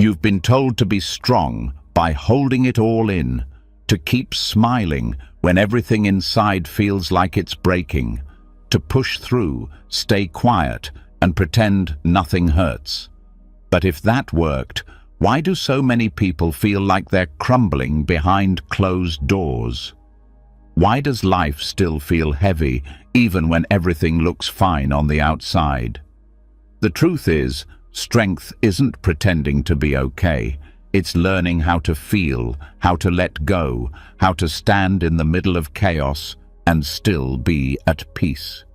You've been told to be strong by holding it all in, to keep smiling when everything inside feels like it's breaking, to push through, stay quiet, and pretend nothing hurts. But if that worked, why do so many people feel like they're crumbling behind closed doors? Why does life still feel heavy, even when everything looks fine on the outside? The truth is, strength isn't pretending to be okay. It's learning how to feel, how to let go, how to stand in the middle of chaos and still be at peace.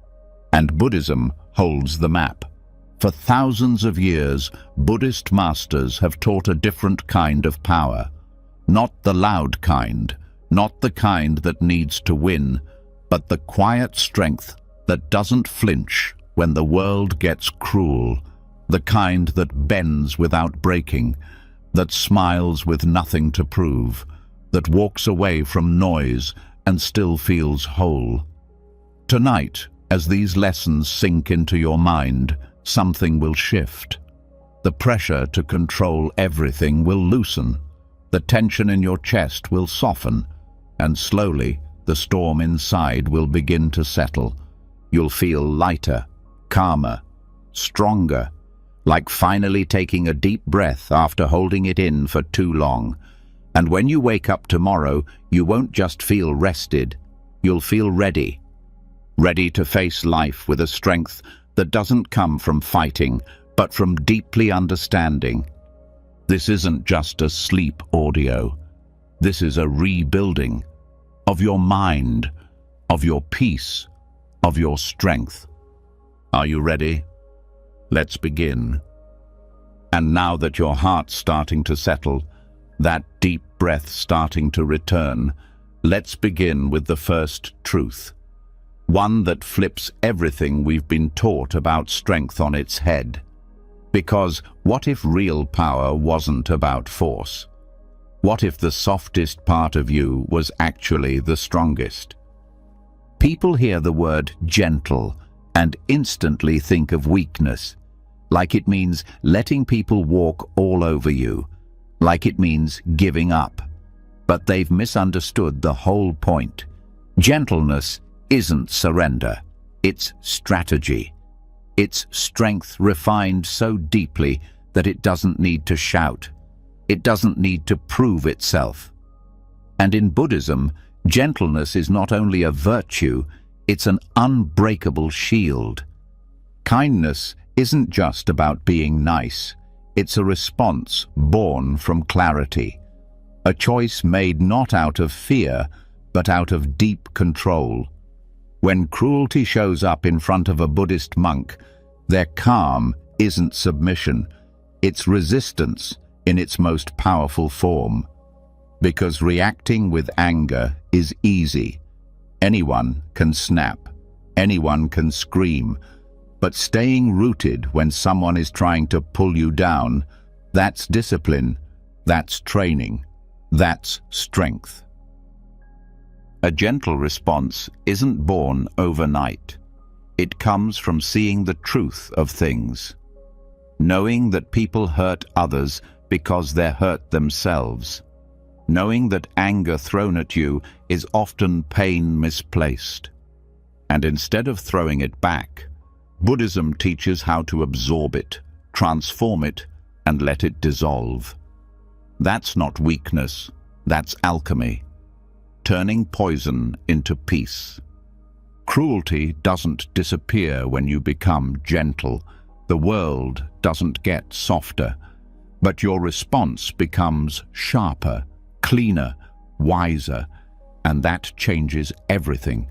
And Buddhism holds the map. For thousands of years, Buddhist masters have taught a different kind of power. Not the loud kind, not the kind that needs to win, but the quiet strength that doesn't flinch when the world gets cruel, the kind that bends without breaking, that smiles with nothing to prove, that walks away from noise and still feels whole. Tonight, as these lessons sink into your mind, something will shift. The pressure to control everything will loosen. The tension in your chest will soften, and slowly the storm inside will begin to settle. You'll feel lighter, calmer, stronger, like finally taking a deep breath after holding it in for too long. And when you wake up tomorrow, you won't just feel rested, you'll feel ready. Ready to face life with a strength that doesn't come from fighting, but from deeply understanding. This isn't just a sleep audio. This is a rebuilding of your mind, of your peace, of your strength. Are you ready? Let's begin. And now that your heart's starting to settle, that deep breath starting to return, let's begin with the first truth. One that flips everything we've been taught about strength on its head. Because what if real power wasn't about force? What if the softest part of you was actually the strongest? People hear the word gentle and instantly think of weakness, like it means letting people walk all over you, like it means giving up. But they've misunderstood the whole point. Gentleness isn't surrender, it's strategy. It's strength refined so deeply that it doesn't need to shout. It doesn't need to prove itself. And in Buddhism, gentleness is not only a virtue, it's an unbreakable shield. Kindness isn't just about being nice. It's a response born from clarity. A choice made not out of fear, but out of deep control. When cruelty shows up in front of a Buddhist monk, their calm isn't submission, it's resistance in its most powerful form. Because reacting with anger is easy. Anyone can snap, anyone can scream, but staying rooted when someone is trying to pull you down, that's discipline, that's training, that's strength. A gentle response isn't born overnight. It comes from seeing the truth of things. Knowing that people hurt others because they're hurt themselves. Knowing that anger thrown at you is often pain misplaced. And instead of throwing it back, Buddhism teaches how to absorb it, transform it, and let it dissolve. That's not weakness, that's alchemy. Turning poison into peace. Cruelty doesn't disappear when you become gentle. The world doesn't get softer, but your response becomes sharper, cleaner, wiser, and that changes everything.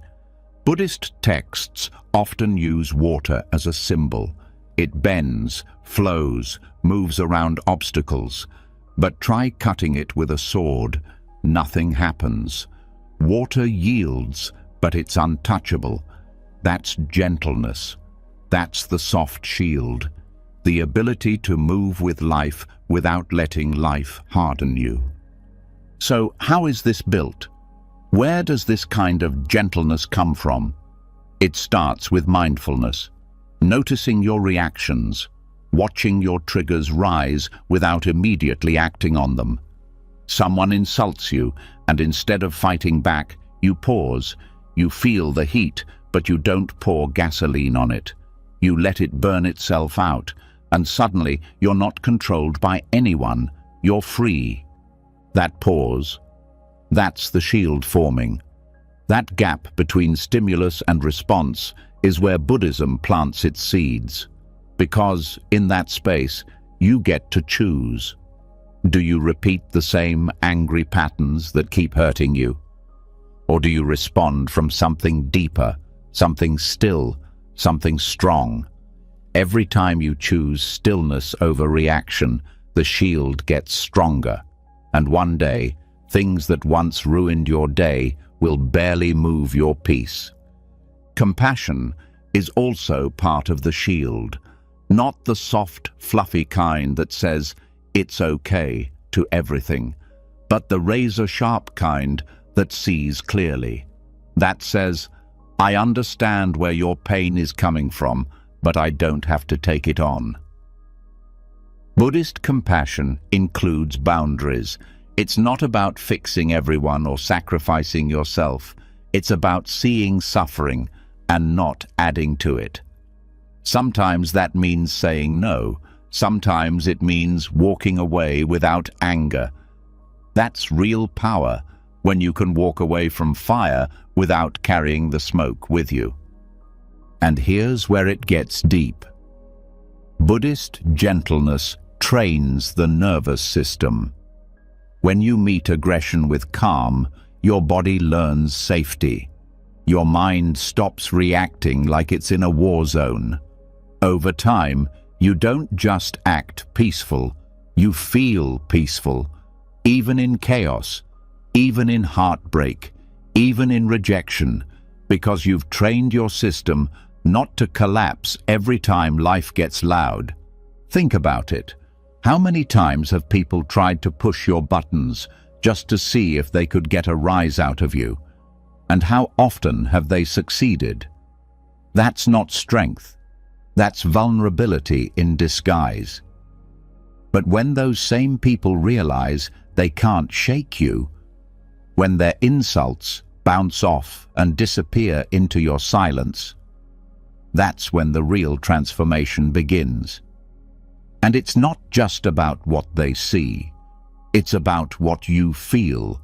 Buddhist texts often use water as a symbol. It bends, flows, moves around obstacles, but try cutting it with a sword. Nothing happens. Water yields, but it's untouchable. That's gentleness. That's the soft shield. The ability to move with life without letting life harden you. So how is this built? Where does this kind of gentleness come from? It starts with mindfulness, noticing your reactions, watching your triggers rise without immediately acting on them. Someone insults you, and instead of fighting back, you pause. You feel the heat, but you don't pour gasoline on it. You let it burn itself out, and suddenly you're not controlled by anyone. You're free. That pause, that's the shield forming. That gap between stimulus and response is where Buddhism plants its seeds. Because in that space, you get to choose. Do you repeat the same angry patterns that keep hurting you? Or do you respond from something deeper, something still, something strong? Every time you choose stillness over reaction, the shield gets stronger. And one day, things that once ruined your day will barely move your peace. Compassion is also part of the shield, not the soft, fluffy kind that says, "It's okay" to everything, but the razor-sharp kind that sees clearly. That says, "I understand where your pain is coming from, but I don't have to take it on." Buddhist compassion includes boundaries. It's not about fixing everyone or sacrificing yourself. It's about seeing suffering and not adding to it. Sometimes that means saying no. Sometimes it means walking away without anger. That's real power, when you can walk away from fire without carrying the smoke with you. And here's where it gets deep. Buddhist gentleness trains the nervous system. When you meet aggression with calm, your body learns safety. Your mind stops reacting like it's in a war zone. Over time, you don't just act peaceful, you feel peaceful, even in chaos, even in heartbreak, even in rejection, because you've trained your system not to collapse every time life gets loud. Think about it. How many times have people tried to push your buttons just to see if they could get a rise out of you? And how often have they succeeded? That's not strength. That's vulnerability in disguise. But when those same people realize they can't shake you, when their insults bounce off and disappear into your silence, that's when the real transformation begins. And it's not just about what they see, it's about what you feel,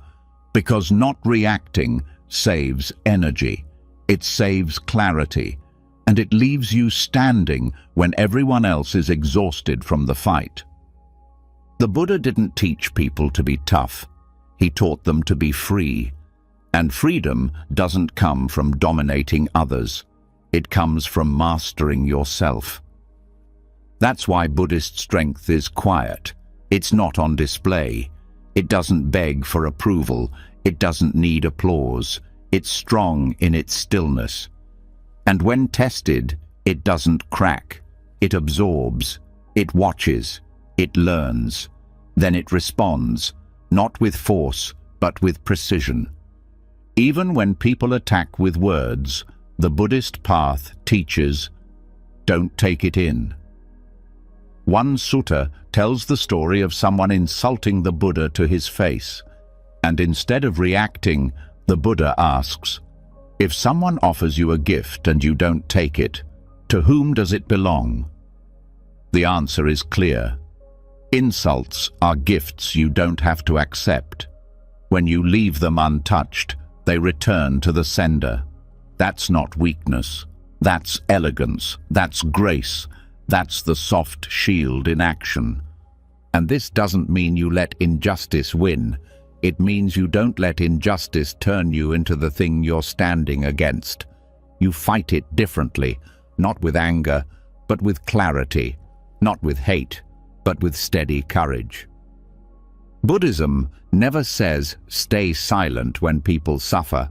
because not reacting saves energy, it saves clarity, and it leaves you standing when everyone else is exhausted from the fight. The Buddha didn't teach people to be tough, he taught them to be free. And freedom doesn't come from dominating others, it comes from mastering yourself. That's why Buddhist strength is quiet. It's not on display. It doesn't beg for approval. It doesn't need applause. It's strong in its stillness. And when tested, it doesn't crack. It absorbs. It watches. It learns. Then it responds, not with force, but with precision. Even when people attack with words, the Buddhist path teaches, don't take it in. One sutta tells the story of someone insulting the Buddha to his face, and instead of reacting, the Buddha asks, if someone offers you a gift and you don't take it, to whom does it belong? The answer is clear. Insults are gifts you don't have to accept. When you leave them untouched, they return to the sender. That's not weakness. That's elegance. That's grace. That's the soft shield in action. And this doesn't mean you let injustice win. It means you don't let injustice turn you into the thing you're standing against. You fight it differently, not with anger, but with clarity, not with hate, but with steady courage. Buddhism never says stay silent when people suffer,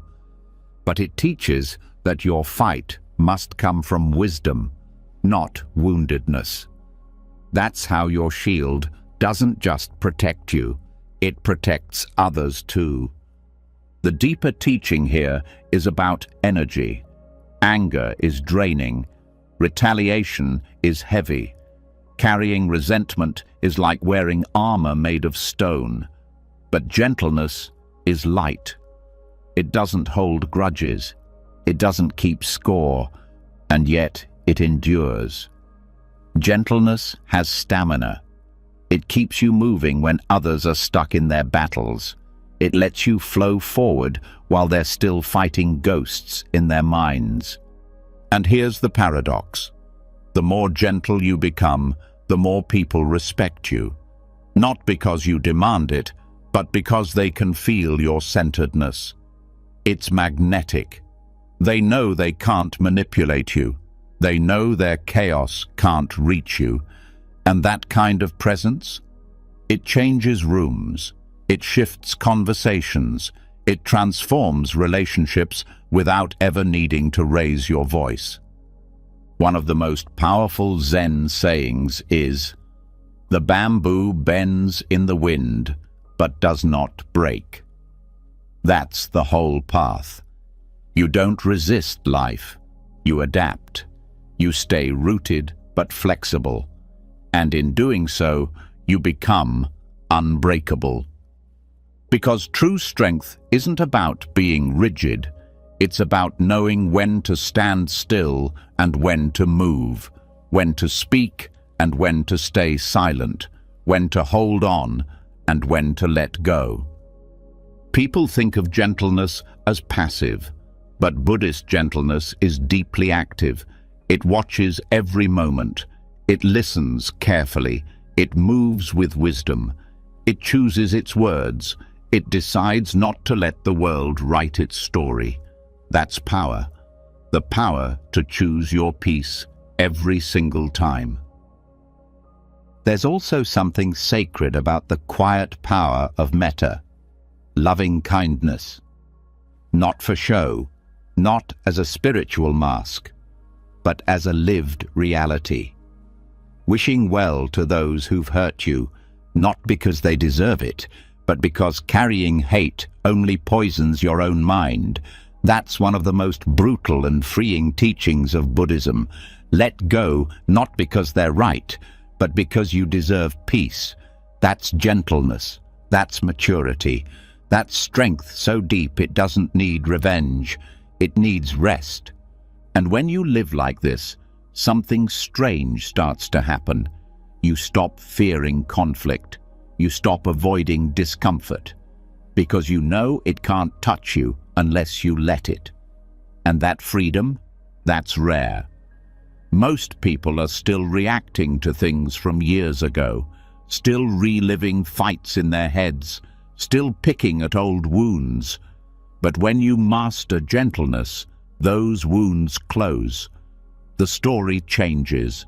but it teaches that your fight must come from wisdom, not woundedness. That's how your shield doesn't just protect you, it protects others too. The deeper teaching here is about energy. Anger is draining. Retaliation is heavy. Carrying resentment is like wearing armor made of stone. But gentleness is light. It doesn't hold grudges. It doesn't keep score, and yet it endures. Gentleness has stamina. It keeps you moving when others are stuck in their battles. It lets you flow forward while they're still fighting ghosts in their minds. And here's the paradox. The more gentle you become, the more people respect you. Not because you demand it, but because they can feel your centeredness. It's magnetic. They know they can't manipulate you. They know their chaos can't reach you. And that kind of presence? It changes rooms. It shifts conversations. It transforms relationships without ever needing to raise your voice. One of the most powerful Zen sayings is, "The bamboo bends in the wind, but does not break." That's the whole path. You don't resist life. You adapt. You stay rooted but flexible. And in doing so, you become unbreakable. Because true strength isn't about being rigid. It's about knowing when to stand still and when to move, when to speak and when to stay silent, when to hold on and when to let go. People think of gentleness as passive, but Buddhist gentleness is deeply active. It watches every moment. It listens carefully. It moves with wisdom. It chooses its words. It decides not to let the world write its story. That's power. The power to choose your peace every single time. There's also something sacred about the quiet power of metta, loving kindness. Not for show, not as a spiritual mask, but as a lived reality. Wishing well to those who've hurt you, not because they deserve it, but because carrying hate only poisons your own mind. That's one of the most brutal and freeing teachings of Buddhism. Let go, not because they're right, but because you deserve peace. That's gentleness. That's maturity. That's strength so deep it doesn't need revenge. It needs rest. And when you live like this, something strange starts to happen. You stop fearing conflict. You stop avoiding discomfort. Because you know it can't touch you unless you let it. And that freedom, that's rare. Most people are still reacting to things from years ago, still reliving fights in their heads, still picking at old wounds. But when you master gentleness, those wounds close. The story changes.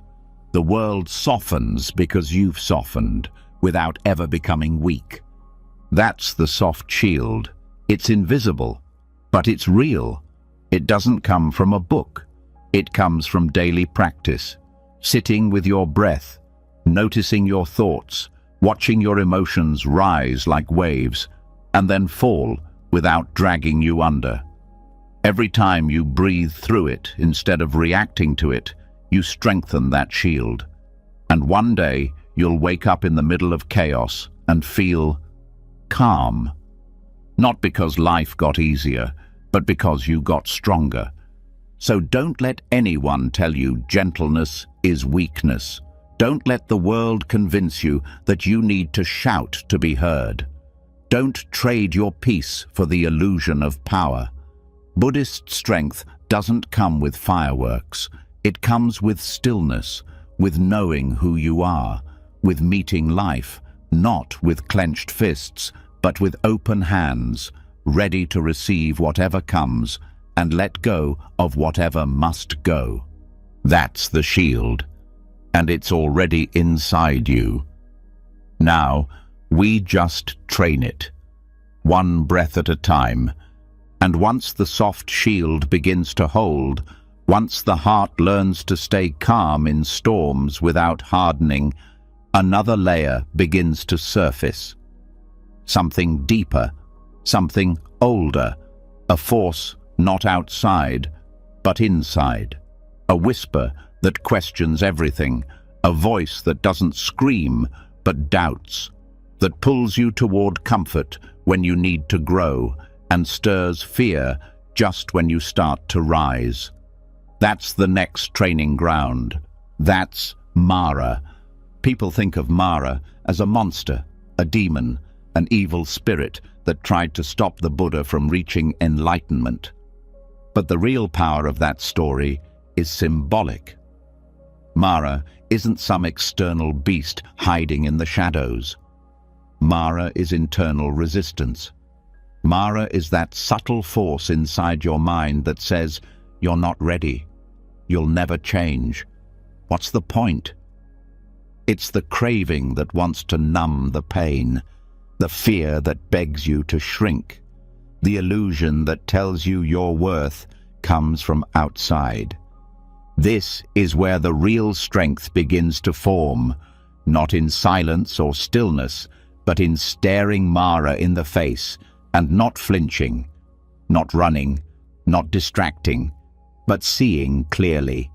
The world softens because you've softened, without ever becoming weak. That's the soft shield. It's invisible, but it's real. It doesn't come from a book. It comes from daily practice, sitting with your breath, noticing your thoughts, watching your emotions rise like waves, and then fall without dragging you under. Every time you breathe through it instead of reacting to it, you strengthen that shield. And one day, you'll wake up in the middle of chaos and feel calm. Not because life got easier, but because you got stronger. So don't let anyone tell you gentleness is weakness. Don't let the world convince you that you need to shout to be heard. Don't trade your peace for the illusion of power. Buddhist strength doesn't come with fireworks. It comes with stillness, with knowing who you are, with meeting life, not with clenched fists, but with open hands, ready to receive whatever comes and let go of whatever must go. That's the shield, and it's already inside you. Now, we just train it, one breath at a time, and once the soft shield begins to hold, once the heart learns to stay calm in storms without hardening, another layer begins to surface. Something deeper, something older, a force not outside, but inside. A whisper that questions everything, a voice that doesn't scream but doubts, that pulls you toward comfort when you need to grow and stirs fear just when you start to rise. That's the next training ground. That's Mara. People think of Mara as a monster, a demon, an evil spirit that tried to stop the Buddha from reaching enlightenment. But the real power of that story is symbolic. Mara isn't some external beast hiding in the shadows. Mara is internal resistance. Mara is that subtle force inside your mind that says, "You're not ready. You'll never change. What's the point?" It's the craving that wants to numb the pain, the fear that begs you to shrink, the illusion that tells you your worth comes from outside. This is where the real strength begins to form, not in silence or stillness, but in staring Mara in the face and not flinching, not running, not distracting, but seeing clearly.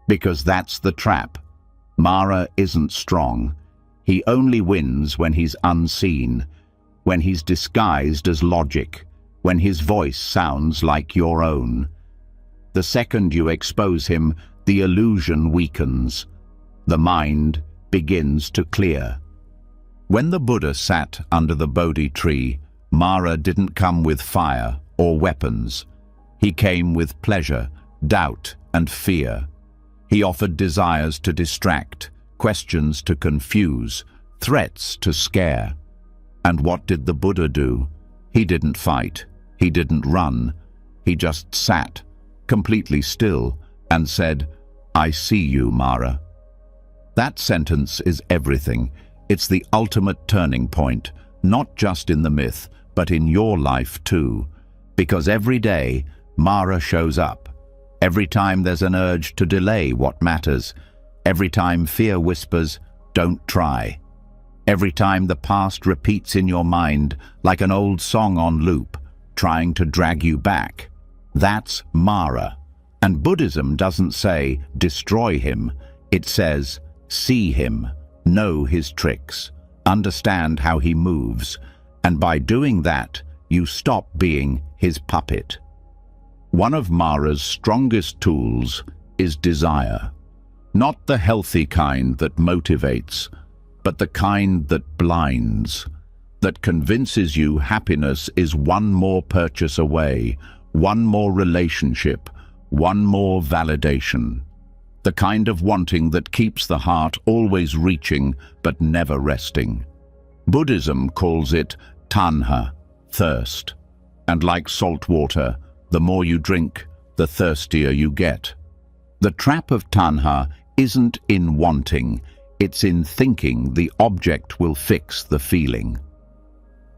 Because that's the trap. Mara isn't strong. He only wins when he's unseen, when he's disguised as logic, when his voice sounds like your own. The second you expose him, the illusion weakens. The mind begins to clear. When the Buddha sat under the Bodhi tree, Mara didn't come with fire or weapons. He came with pleasure, doubt, and fear. He offered desires to distract, questions to confuse, threats to scare. And what did the Buddha do? He didn't fight. He didn't run. He just sat, completely still, and said, "I see you, Mara." That sentence is everything. It's the ultimate turning point, not just in the myth, but in your life too. Because every day, Mara shows up. Every time there's an urge to delay what matters. Every time fear whispers, "Don't try." Every time the past repeats in your mind like an old song on loop, trying to drag you back. That's Mara. And Buddhism doesn't say, destroy him. It says, see him, know his tricks, understand how he moves, and by doing that, you stop being his puppet. One of Mara's strongest tools is desire. Not the healthy kind that motivates, but the kind that blinds, that convinces you happiness is one more purchase away, one more relationship, one more validation. The kind of wanting that keeps the heart always reaching but never resting. Buddhism calls it tanha, thirst. And like salt water, the more you drink, the thirstier you get. The trap of tanha isn't in wanting, it's in thinking the object will fix the feeling.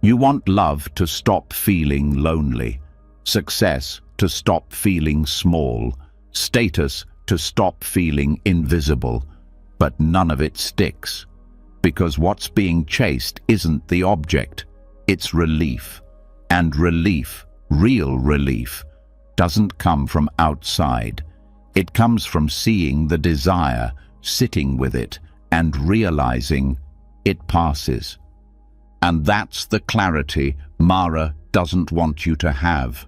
You want love to stop feeling lonely, success to stop feeling small, status to stop feeling invisible, but none of it sticks. Because what's being chased isn't the object, it's relief. And relief, real relief, doesn't come from outside. It comes from seeing the desire, sitting with it, and realizing it passes. And that's the clarity Mara doesn't want you to have.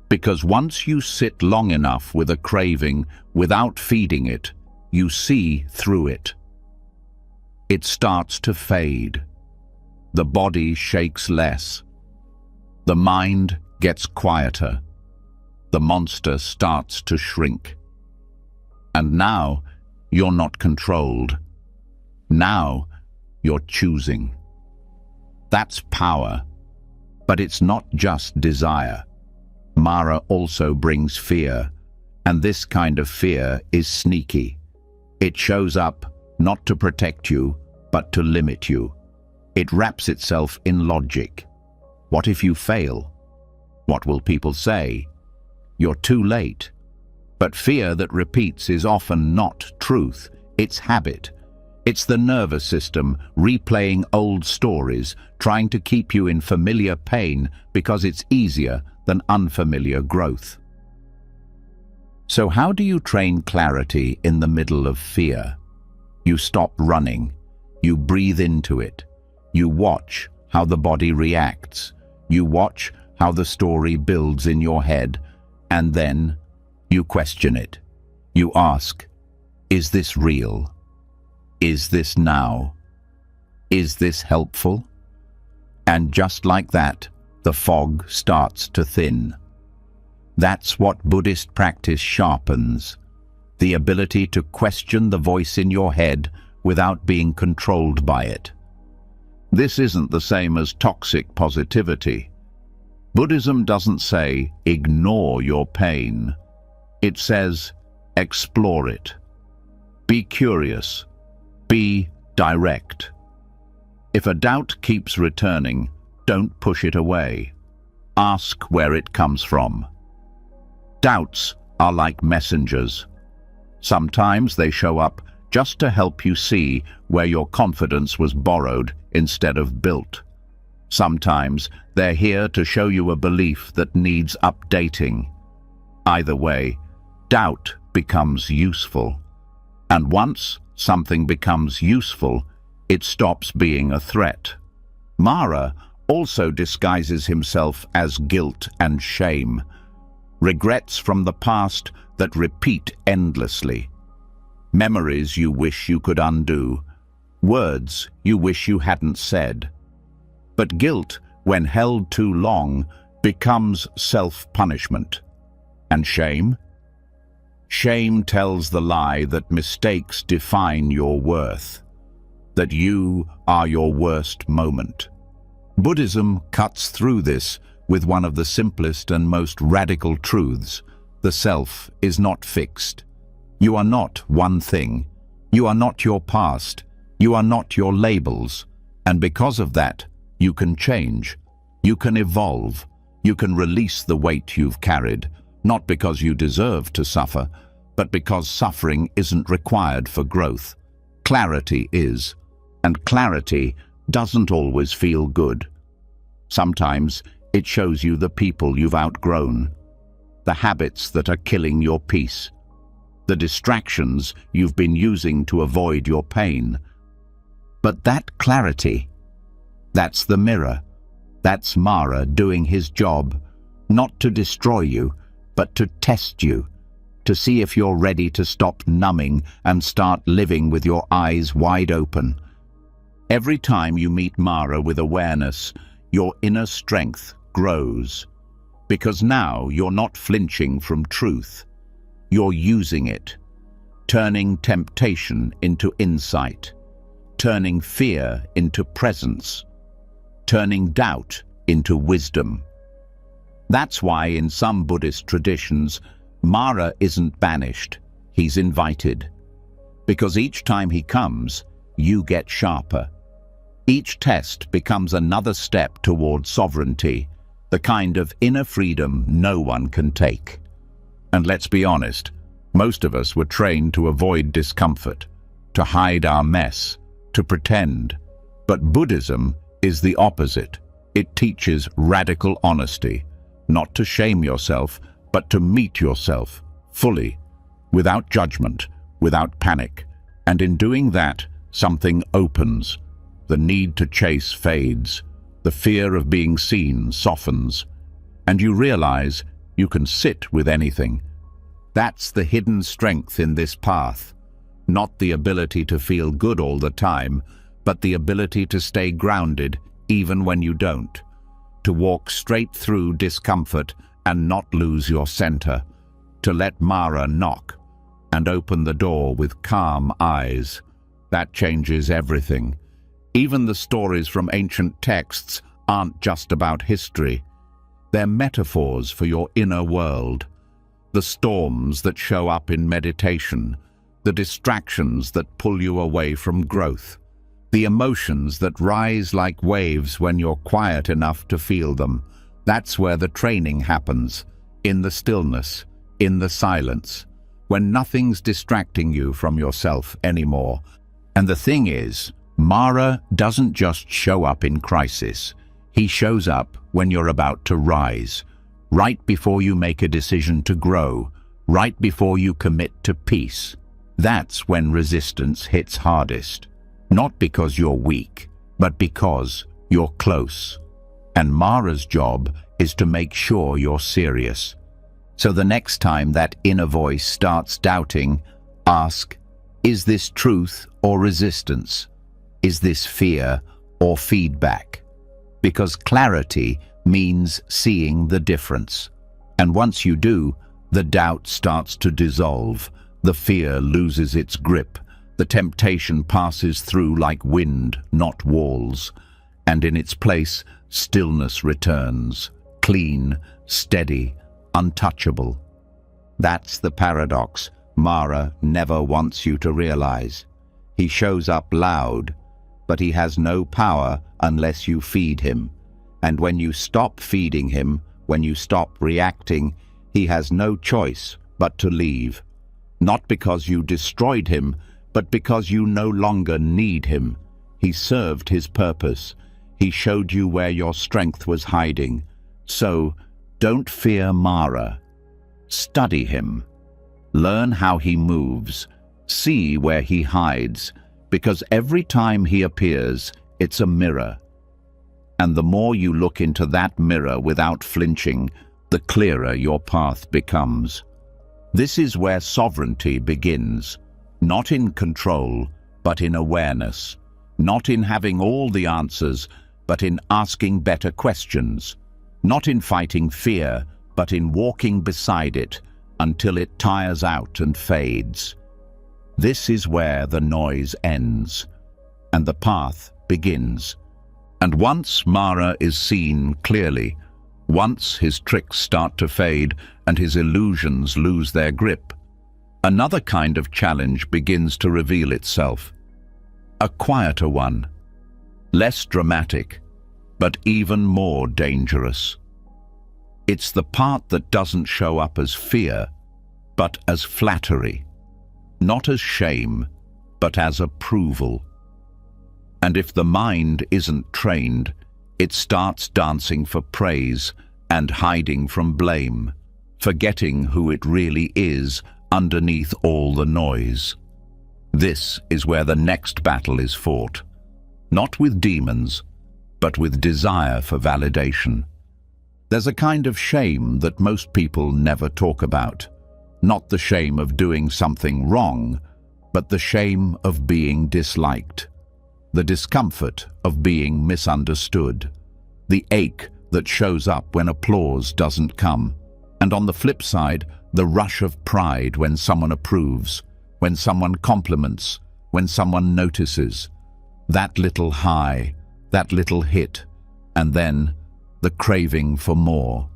Because once you sit long enough with a craving without feeding it, you see through it. It starts to fade. The body shakes less. The mind gets quieter. The monster starts to shrink. And now you're not controlled. Now you're choosing. That's power. But it's not just desire. Mara also brings fear, and this kind of fear is sneaky. It shows up not to protect you, but to limit you. It wraps itself in logic. What if you fail? What will people say? You're too late. But fear that repeats is often not truth, it's habit. It's the nervous system replaying old stories, trying to keep you in familiar pain because it's easier than unfamiliar growth. So how do you train clarity in the middle of fear? You stop running. You breathe into it. You watch how the body reacts. You watch how the story builds in your head. And then you question it. You ask, is this real? Is this now? Is this helpful? And just like that, the fog starts to thin. That's what Buddhist practice sharpens, the ability to question the voice in your head without being controlled by it. This isn't the same as toxic positivity. Buddhism doesn't say, ignore your pain. It says, explore it. Be curious. Be direct. If a doubt keeps returning, don't push it away. Ask where it comes from. Doubts are like messengers. Sometimes they show up just to help you see where your confidence was borrowed instead of built. Sometimes they're here to show you a belief that needs updating. Either way, doubt becomes useful. And once something becomes useful, it stops being a threat. Mara also disguises himself as guilt and shame, regrets from the past that repeat endlessly, memories you wish you could undo, words you wish you hadn't said. But guilt, when held too long, becomes self-punishment. And shame? Shame tells the lie that mistakes define your worth, that you are your worst moment. Buddhism cuts through this with one of the simplest and most radical truths. The self is not fixed. You are not one thing. You are not your past. You are not your labels. And because of that, you can change. You can evolve. You can release the weight you've carried, not because you deserve to suffer, but because suffering isn't required for growth. Clarity is. And clarity doesn't always feel good. Sometimes it shows you the people you've outgrown, the habits that are killing your peace, the distractions you've been using to avoid your pain. But that clarity, that's the mirror. That's Mara doing his job, not to destroy you, but to test you, to see if you're ready to stop numbing and start living with your eyes wide open. Every time you meet Mara with awareness, your inner strength grows, because now you're not flinching from truth. You're using it, turning temptation into insight, turning fear into presence, turning doubt into wisdom. That's why in some Buddhist traditions, Mara isn't banished, he's invited. Because each time he comes, you get sharper. Each test becomes another step toward sovereignty, the kind of inner freedom no one can take. And let's be honest, most of us were trained to avoid discomfort, to hide our mess, to pretend. But Buddhism is the opposite. It teaches radical honesty, not to shame yourself, but to meet yourself fully, without judgment, without panic. And in doing that, something opens. The need to chase fades. The fear of being seen softens. And you realize you can sit with anything. That's the hidden strength in this path. Not the ability to feel good all the time, but the ability to stay grounded even when you don't. To walk straight through discomfort and not lose your center. To let Mara knock and open the door with calm eyes. That changes everything. Even the stories from ancient texts aren't just about history. They're metaphors for your inner world. The storms that show up in meditation, the distractions that pull you away from growth, the emotions that rise like waves when you're quiet enough to feel them. That's where the training happens, in the stillness, in the silence, when nothing's distracting you from yourself anymore. And the thing is, Mara doesn't just show up in crisis. He shows up when you're about to rise, right before you make a decision to grow, right before you commit to peace. That's when resistance hits hardest. Not because you're weak, but because you're close. And Mara's job is to make sure you're serious. So the next time that inner voice starts doubting, ask, is this truth or resistance? Is this fear or feedback? Because clarity means seeing the difference. And once you do, the doubt starts to dissolve. The fear loses its grip. The temptation passes through like wind, not walls. And in its place, stillness returns, clean, steady, untouchable. That's the paradox Mara never wants you to realize. He shows up loud, but he has no power unless you feed him. And when you stop feeding him, when you stop reacting, he has no choice but to leave. Not because you destroyed him, but because you no longer need him. He served his purpose. He showed you where your strength was hiding. So, don't fear Mara. Study him. Learn how he moves. See where he hides, because every time he appears, it's a mirror. And the more you look into that mirror without flinching, the clearer your path becomes. This is where sovereignty begins, not in control, but in awareness, not in having all the answers, but in asking better questions, not in fighting fear, but in walking beside it until it tires out and fades. This is where the noise ends, and the path begins. And once Mara is seen clearly, once his tricks start to fade and his illusions lose their grip, another kind of challenge begins to reveal itself. A quieter one, less dramatic, but even more dangerous. It's the part that doesn't show up as fear, but as flattery. Not as shame, but as approval. And if the mind isn't trained, it starts dancing for praise and hiding from blame, forgetting who it really is underneath all the noise. This is where the next battle is fought, not with demons, but with desire for validation. There's a kind of shame that most people never talk about. Not the shame of doing something wrong, but the shame of being disliked. The discomfort of being misunderstood. The ache that shows up when applause doesn't come. And on the flip side, the rush of pride when someone approves, when someone compliments, when someone notices. That little high, that little hit, and then the craving for more.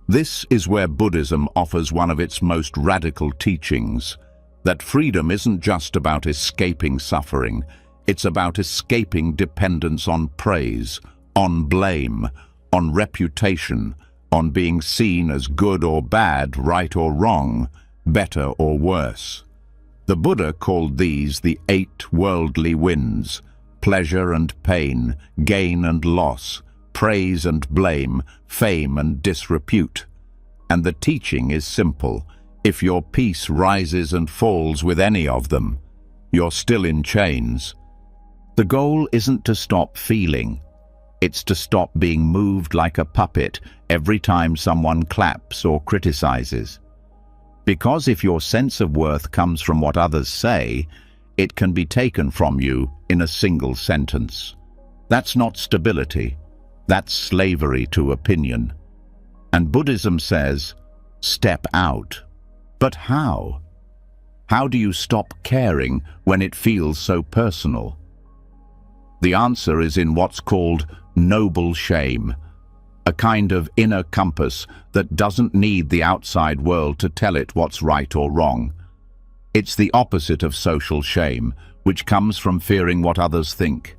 This is where Buddhism offers one of its most radical teachings, that freedom isn't just about escaping suffering, it's about escaping dependence on praise, on blame, on reputation, on being seen as good or bad, right or wrong, better or worse. The Buddha called these the 8 worldly winds: pleasure and pain, gain and loss, praise and blame, fame and disrepute. And the teaching is simple. If your peace rises and falls with any of them, you're still in chains. The goal isn't to stop feeling. It's to stop being moved like a puppet every time someone claps or criticizes. Because if your sense of worth comes from what others say, it can be taken from you in a single sentence. That's not stability. That's slavery to opinion. And Buddhism says, step out. But how? How do you stop caring when it feels so personal? The answer is in what's called noble shame, a kind of inner compass that doesn't need the outside world to tell it what's right or wrong. It's the opposite of social shame, which comes from fearing what others think.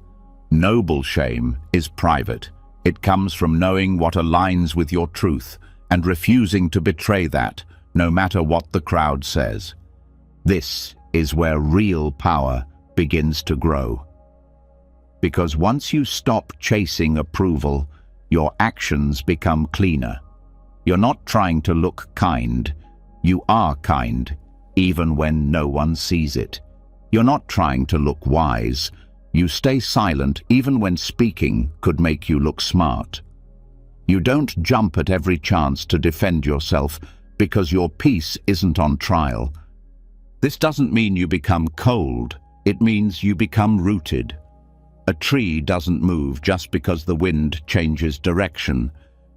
Noble shame is private. It comes from knowing what aligns with your truth and refusing to betray that, no matter what the crowd says. This is where real power begins to grow. Because once you stop chasing approval, your actions become cleaner. You're not trying to look kind. You are kind. even when no one sees it. You're not trying to look wise. You stay silent even when speaking could make you look smart. You don't jump at every chance to defend yourself because your peace isn't on trial. This doesn't mean you become cold. It means you become rooted. A tree doesn't move just because the wind changes direction,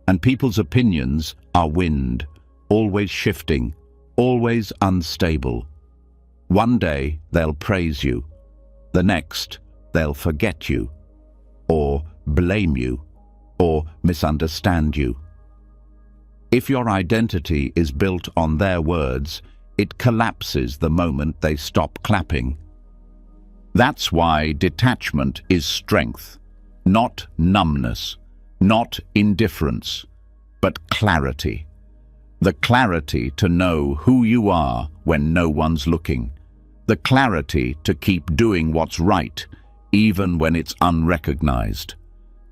and people's opinions are wind, always shifting, always unstable. One day they'll praise you, the next they'll forget you, or blame you, or misunderstand you. If your identity is built on their words, it collapses the moment they stop clapping. That's why detachment is strength, not numbness, not indifference, but clarity. The clarity to know who you are when no one's looking. The clarity to keep doing what's right, even when it's unrecognized.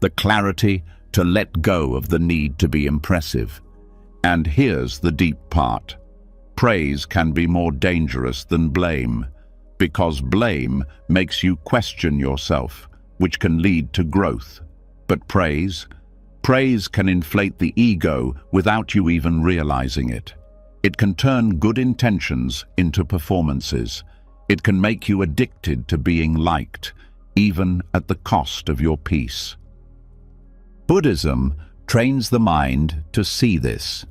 The clarity to let go of the need to be impressive. And here's the deep part. Praise can be more dangerous than blame, because blame makes you question yourself, which can lead to growth. But praise can inflate the ego without you even realizing it. It can turn good intentions into performances. It can make you addicted to being liked, even at the cost of your peace. Buddhism trains the mind to see this,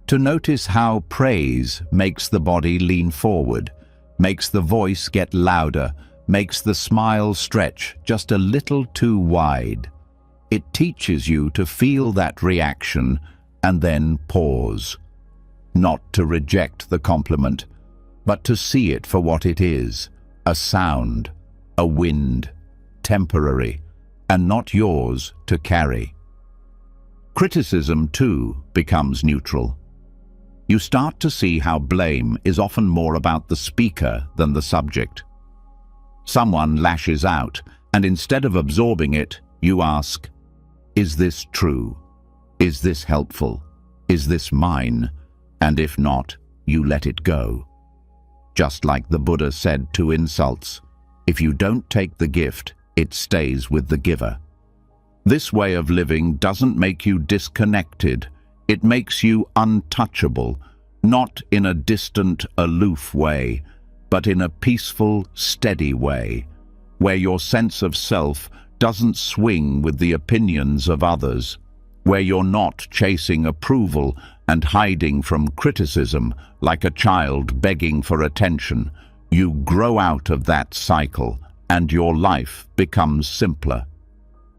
to notice how praise makes the body lean forward, makes the voice get louder, makes the smile stretch just a little too wide. It teaches you to feel that reaction and then pause. Not to reject the compliment, but to see it for what it is, a sound, a wind, temporary, and not yours to carry. Criticism, too, becomes neutral. You start to see how blame is often more about the speaker than the subject. Someone lashes out, and instead of absorbing it, you ask, "Is this true? Is this helpful? Is this mine?" And if not, you let it go. Just like the Buddha said to insults, if you don't take the gift, it stays with the giver. This way of living doesn't make you disconnected. It makes you untouchable, not in a distant, aloof way, but in a peaceful, steady way, where your sense of self doesn't swing with the opinions of others, where you're not chasing approval and hiding from criticism like a child begging for attention. You grow out of that cycle, and your life becomes simpler.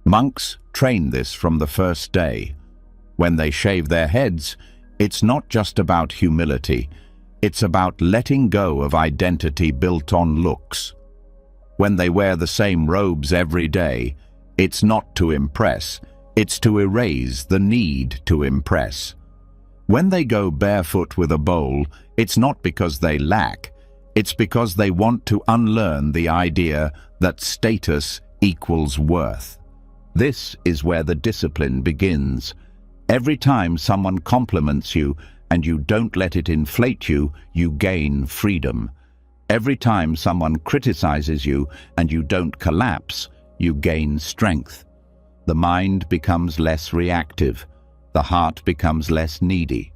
Monks train this from the first day. When they shave their heads, it's not just about humility, it's about letting go of identity built on looks. When they wear the same robes every day, it's not to impress, it's to erase the need to impress. When they go barefoot with a bowl, it's not because they lack, it's because they want to unlearn the idea that status equals worth. This is where the discipline begins. Every time someone compliments you and you don't let it inflate you, you gain freedom. Every time someone criticizes you and you don't collapse, you gain strength. The mind becomes less reactive, the heart becomes less needy,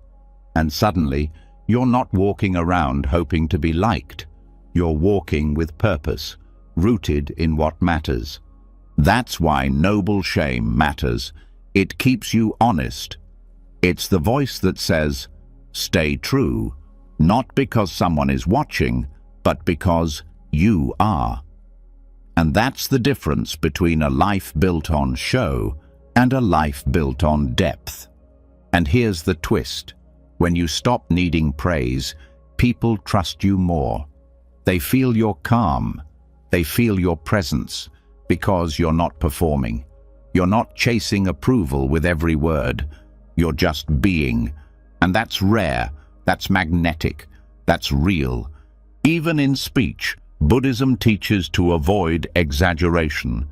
and suddenly you're not walking around hoping to be liked. You're walking with purpose, rooted in what matters. That's why noble shame matters. It keeps you honest. It's the voice that says, stay true, not because someone is watching, but because you are. And that's the difference between a life built on show and a life built on depth. And here's the twist. When you stop needing praise, people trust you more. They feel your calm. They feel your presence because you're not performing. You're not chasing approval with every word. You're just being. And that's rare. That's magnetic. That's real. Even in speech, Buddhism teaches to avoid exaggeration,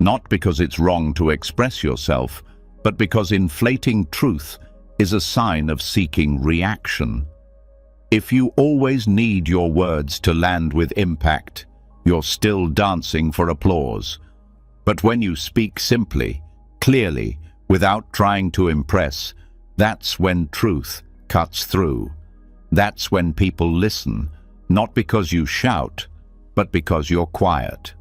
not because it's wrong to express yourself, but because inflating truth is a sign of seeking reaction. If you always need your words to land with impact, you're still dancing for applause. But when you speak simply, clearly, without trying to impress, that's when truth cuts through. That's when people listen, not because you shout, but because you're quiet.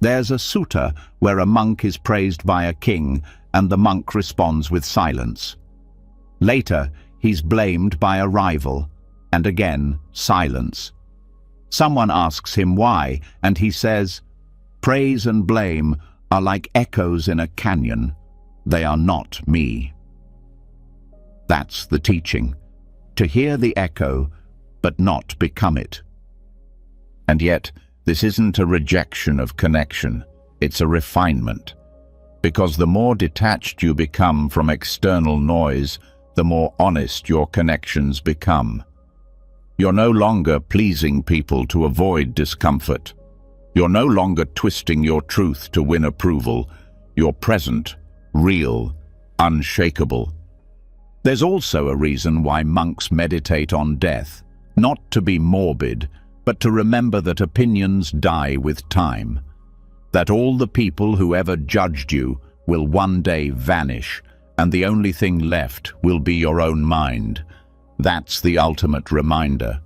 There's a sutta where a monk is praised by a king and the monk responds with silence. Later, he's blamed by a rival, and again, silence. Someone asks him why, and he says, "Praise and blame are like echoes in a canyon. They are not me." That's the teaching, to hear the echo, but not become it. And yet, this isn't a rejection of connection, it's a refinement. Because the more detached you become from external noise, the more honest your connections become. You're no longer pleasing people to avoid discomfort. You're no longer twisting your truth to win approval. You're present, real, unshakable. There's also a reason why monks meditate on death, not to be morbid, but to remember that opinions die with time, that all the people who ever judged you will one day vanish, and the only thing left will be your own mind. That's the ultimate reminder.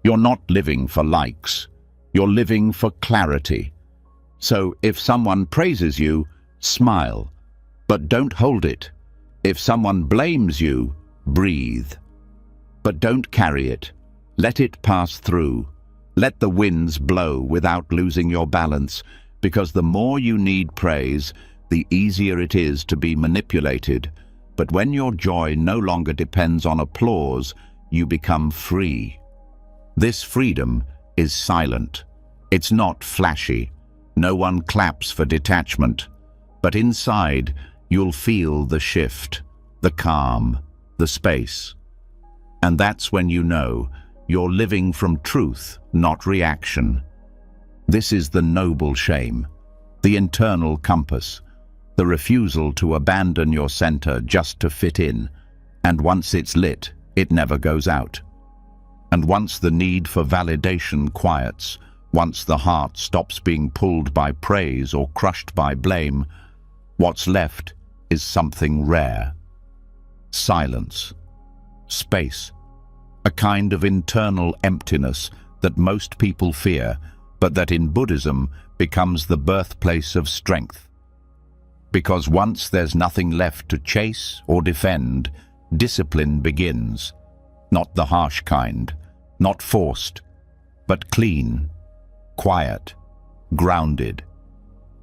You're not living for likes. You're living for clarity. So if someone praises you, smile, but don't hold it. If someone blames you, breathe. But don't carry it. Let it pass through. Let the winds blow without losing your balance, because the more you need praise, the easier it is to be manipulated. But when your joy no longer depends on applause, you become free. This freedom is silent. It's not flashy. No one claps for detachment. But inside, you'll feel the shift, the calm, the space. And that's when you know you're living from truth, not reaction. This is the noble shame, the internal compass, the refusal to abandon your center just to fit in. And once it's lit, it never goes out. And once the need for validation quiets, once the heart stops being pulled by praise or crushed by blame, what's left is something rare. Silence. Space. A kind of internal emptiness that most people fear, but that in Buddhism becomes the birthplace of strength. Because once there's nothing left to chase or defend, discipline begins. Not the harsh kind, not forced, but clean, quiet, grounded.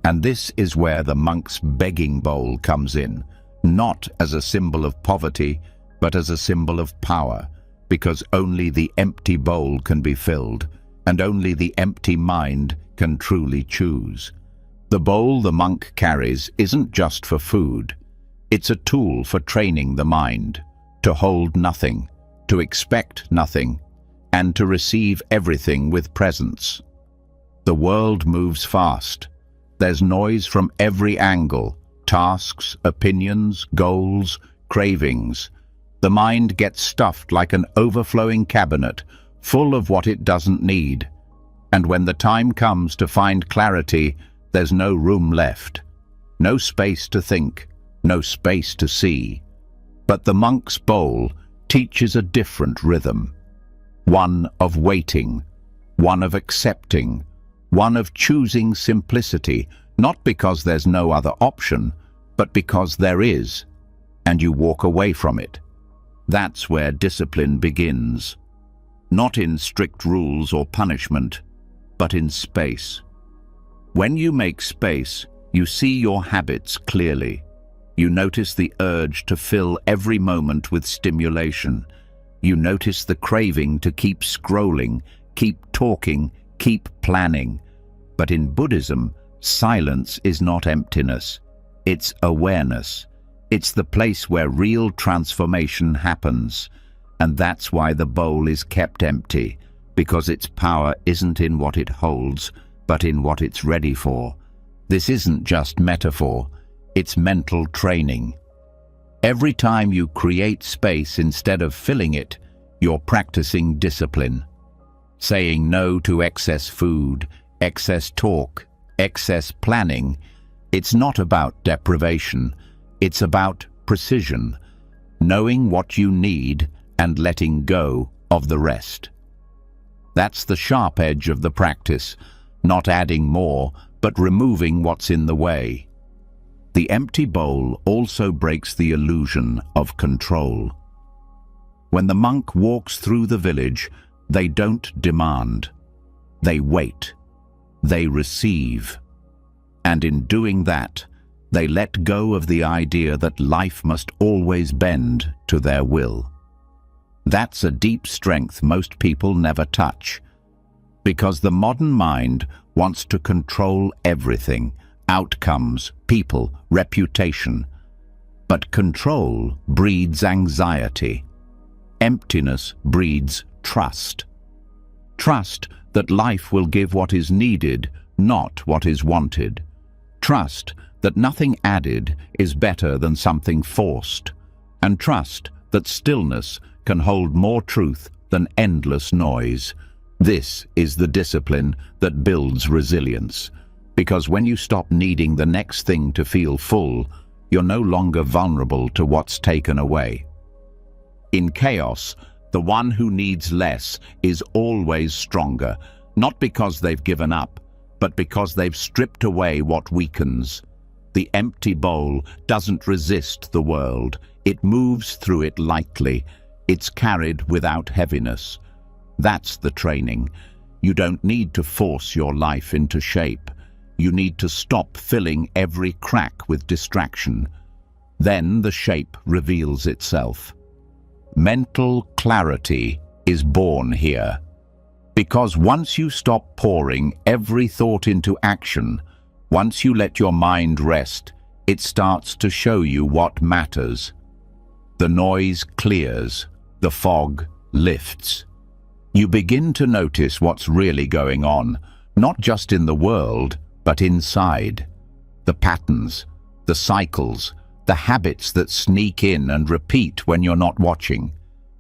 And this is where the monk's begging bowl comes in, not as a symbol of poverty, but as a symbol of power, because only the empty bowl can be filled, and only the empty mind can truly choose. The bowl the monk carries isn't just for food. It's a tool for training the mind, to hold nothing, to expect nothing, and to receive everything with presence. The world moves fast. There's noise from every angle, tasks, opinions, goals, cravings. The mind gets stuffed like an overflowing cabinet, full of what it doesn't need. And when the time comes to find clarity, there's no room left. No space to think, no space to see. But the monk's bowl teaches a different rhythm. One of waiting, one of accepting, one of choosing simplicity, not because there's no other option, but because there is, and you walk away from it. That's where discipline begins. Not in strict rules or punishment, but in space. When you make space, you see your habits clearly. You notice the urge to fill every moment with stimulation. You notice the craving to keep scrolling, keep talking, keep planning. But in Buddhism, silence is not emptiness. It's awareness. It's the place where real transformation happens. And that's why the bowl is kept empty, because its power isn't in what it holds, but in what it's ready for. This isn't just metaphor, it's mental training. Every time you create space instead of filling it, you're practicing discipline. Saying no to excess food, excess talk, excess planning. It's not about deprivation, it's about precision, knowing what you need and letting go of the rest. That's the sharp edge of the practice, not adding more, but removing what's in the way. The empty bowl also breaks the illusion of control. When the monk walks through the village, they don't demand. They wait. They receive. And in doing that, they let go of the idea that life must always bend to their will. That's a deep strength most people never touch, because the modern mind wants to control everything, outcomes, people, reputation. But control breeds anxiety. Emptiness breeds trust. Trust that life will give what is needed, not what is wanted. Trust that nothing added is better than something forced. And trust that stillness can hold more truth than endless noise. This is the discipline that builds resilience. Because when you stop needing the next thing to feel full, you're no longer vulnerable to what's taken away. In chaos, the one who needs less is always stronger, not because they've given up, but because they've stripped away what weakens. The empty bowl doesn't resist the world. It moves through it lightly. It's carried without heaviness. That's the training. You don't need to force your life into shape. You need to stop filling every crack with distraction. Then the shape reveals itself. Mental clarity is born here. Because once you stop pouring every thought into action, once you let your mind rest, it starts to show you what matters. The noise clears, the fog lifts. You begin to notice what's really going on, not just in the world, but inside. The patterns, the cycles, the habits that sneak in and repeat when you're not watching.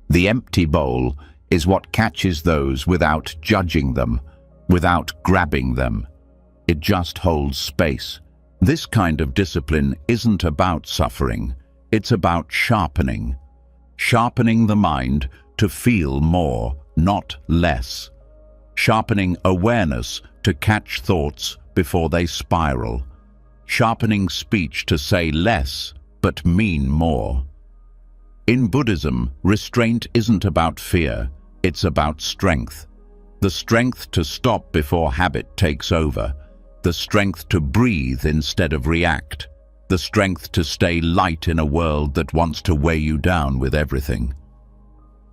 The empty bowl is what catches those without judging them, without grabbing them. It just holds space. This kind of discipline isn't about suffering. It's about sharpening. Sharpening the mind to feel more, not less. Sharpening awareness to catch thoughts before they spiral. Sharpening speech to say less, but mean more. In Buddhism, restraint isn't about fear, it's about strength. The strength to stop before habit takes over. The strength to breathe instead of react. The strength to stay light in a world that wants to weigh you down with everything.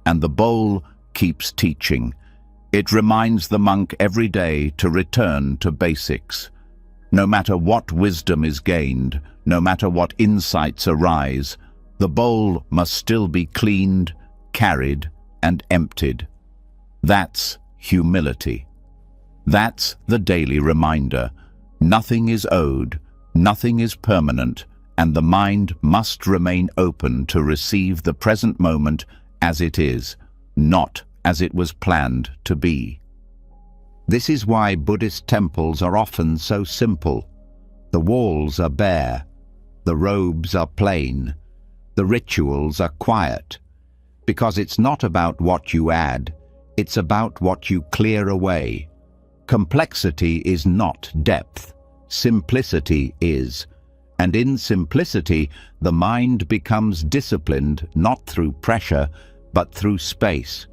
And the bowl keeps teaching. It reminds the monk every day to return to basics. No matter what wisdom is gained, no matter what insights arise, the bowl must still be cleaned, carried, and emptied. That's humility. That's the daily reminder. Nothing is owed, nothing is permanent, and the mind must remain open to receive the present moment as it is, not as it was planned to be. This is why Buddhist temples are often so simple. The walls are bare, the robes are plain, the rituals are quiet, because it's not about what you add, it's about what you clear away. Complexity is not depth, simplicity is. And in simplicity, the mind becomes disciplined not through pressure, but through space.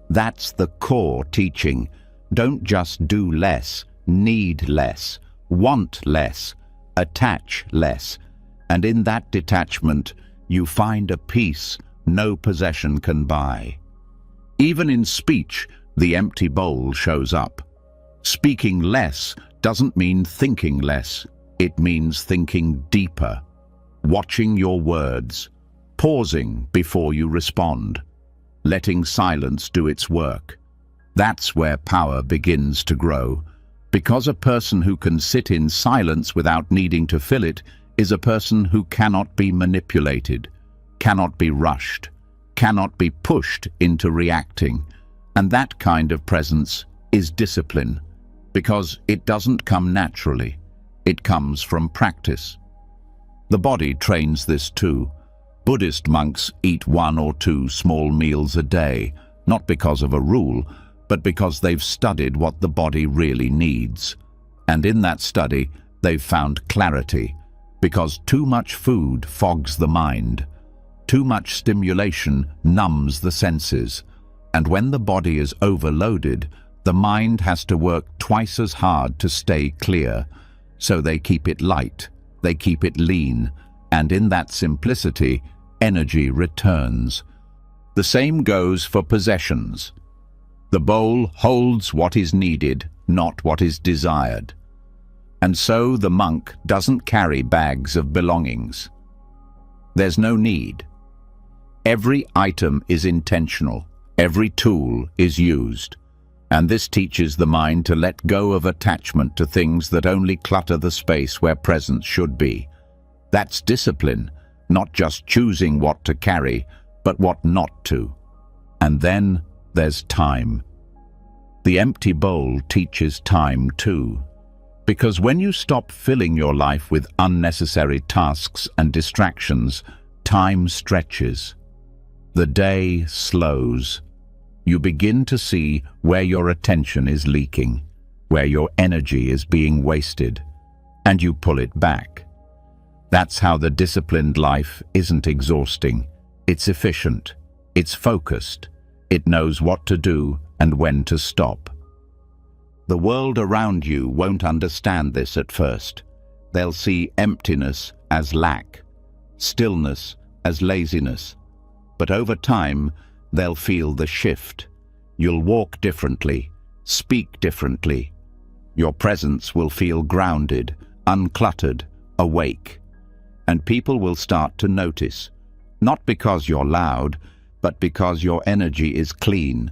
That's the core teaching. Don't just do less, need less, want less, attach less. And in that detachment, you find a peace no possession can buy. Even in speech, the empty bowl shows up. Speaking less doesn't mean thinking less. It means thinking deeper, watching your words, pausing before you respond, letting silence do its work. That's where power begins to grow, because a person who can sit in silence without needing to fill it is a person who cannot be manipulated, cannot be rushed, cannot be pushed into reacting. And that kind of presence is discipline, because it doesn't come naturally. It comes from practice. The body trains this too. Buddhist monks eat 1 or 2 small meals a day, not because of a rule, but because they've studied what the body really needs. And in that study, they've found clarity, because too much food fogs the mind. Too much stimulation numbs the senses. And when the body is overloaded, the mind has to work twice as hard to stay clear. So they keep it light, they keep it lean, and in that simplicity, energy returns. The same goes for possessions. The bowl holds what is needed, not what is desired. And so the monk doesn't carry bags of belongings. There's no need. Every item is intentional. Every tool is used. And this teaches the mind to let go of attachment to things that only clutter the space where presence should be. That's discipline, not just choosing what to carry, but what not to. And then there's time. The empty bowl teaches time too. Because when you stop filling your life with unnecessary tasks and distractions, time stretches. The day slows. You begin to see where your attention is leaking, where your energy is being wasted, and you pull it back. That's how the disciplined life isn't exhausting. It's efficient. It's focused. It knows what to do and when to stop. The world around you won't understand this at first. They'll see emptiness as lack, stillness as laziness. But over time, they'll feel the shift. You'll walk differently, speak differently. Your presence will feel grounded, uncluttered, awake. And people will start to notice, not because you're loud, but because your energy is clean.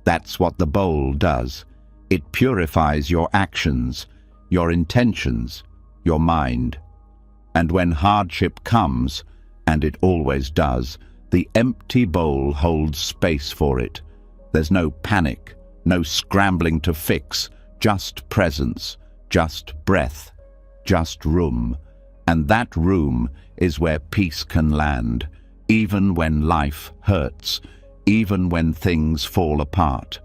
That's what the bowl does. It purifies your actions, your intentions, your mind. And when hardship comes, and it always does, the empty bowl holds space for it. There's no panic, no scrambling to fix, just presence, just breath, just room. And that room is where peace can land, even when life hurts, even when things fall apart.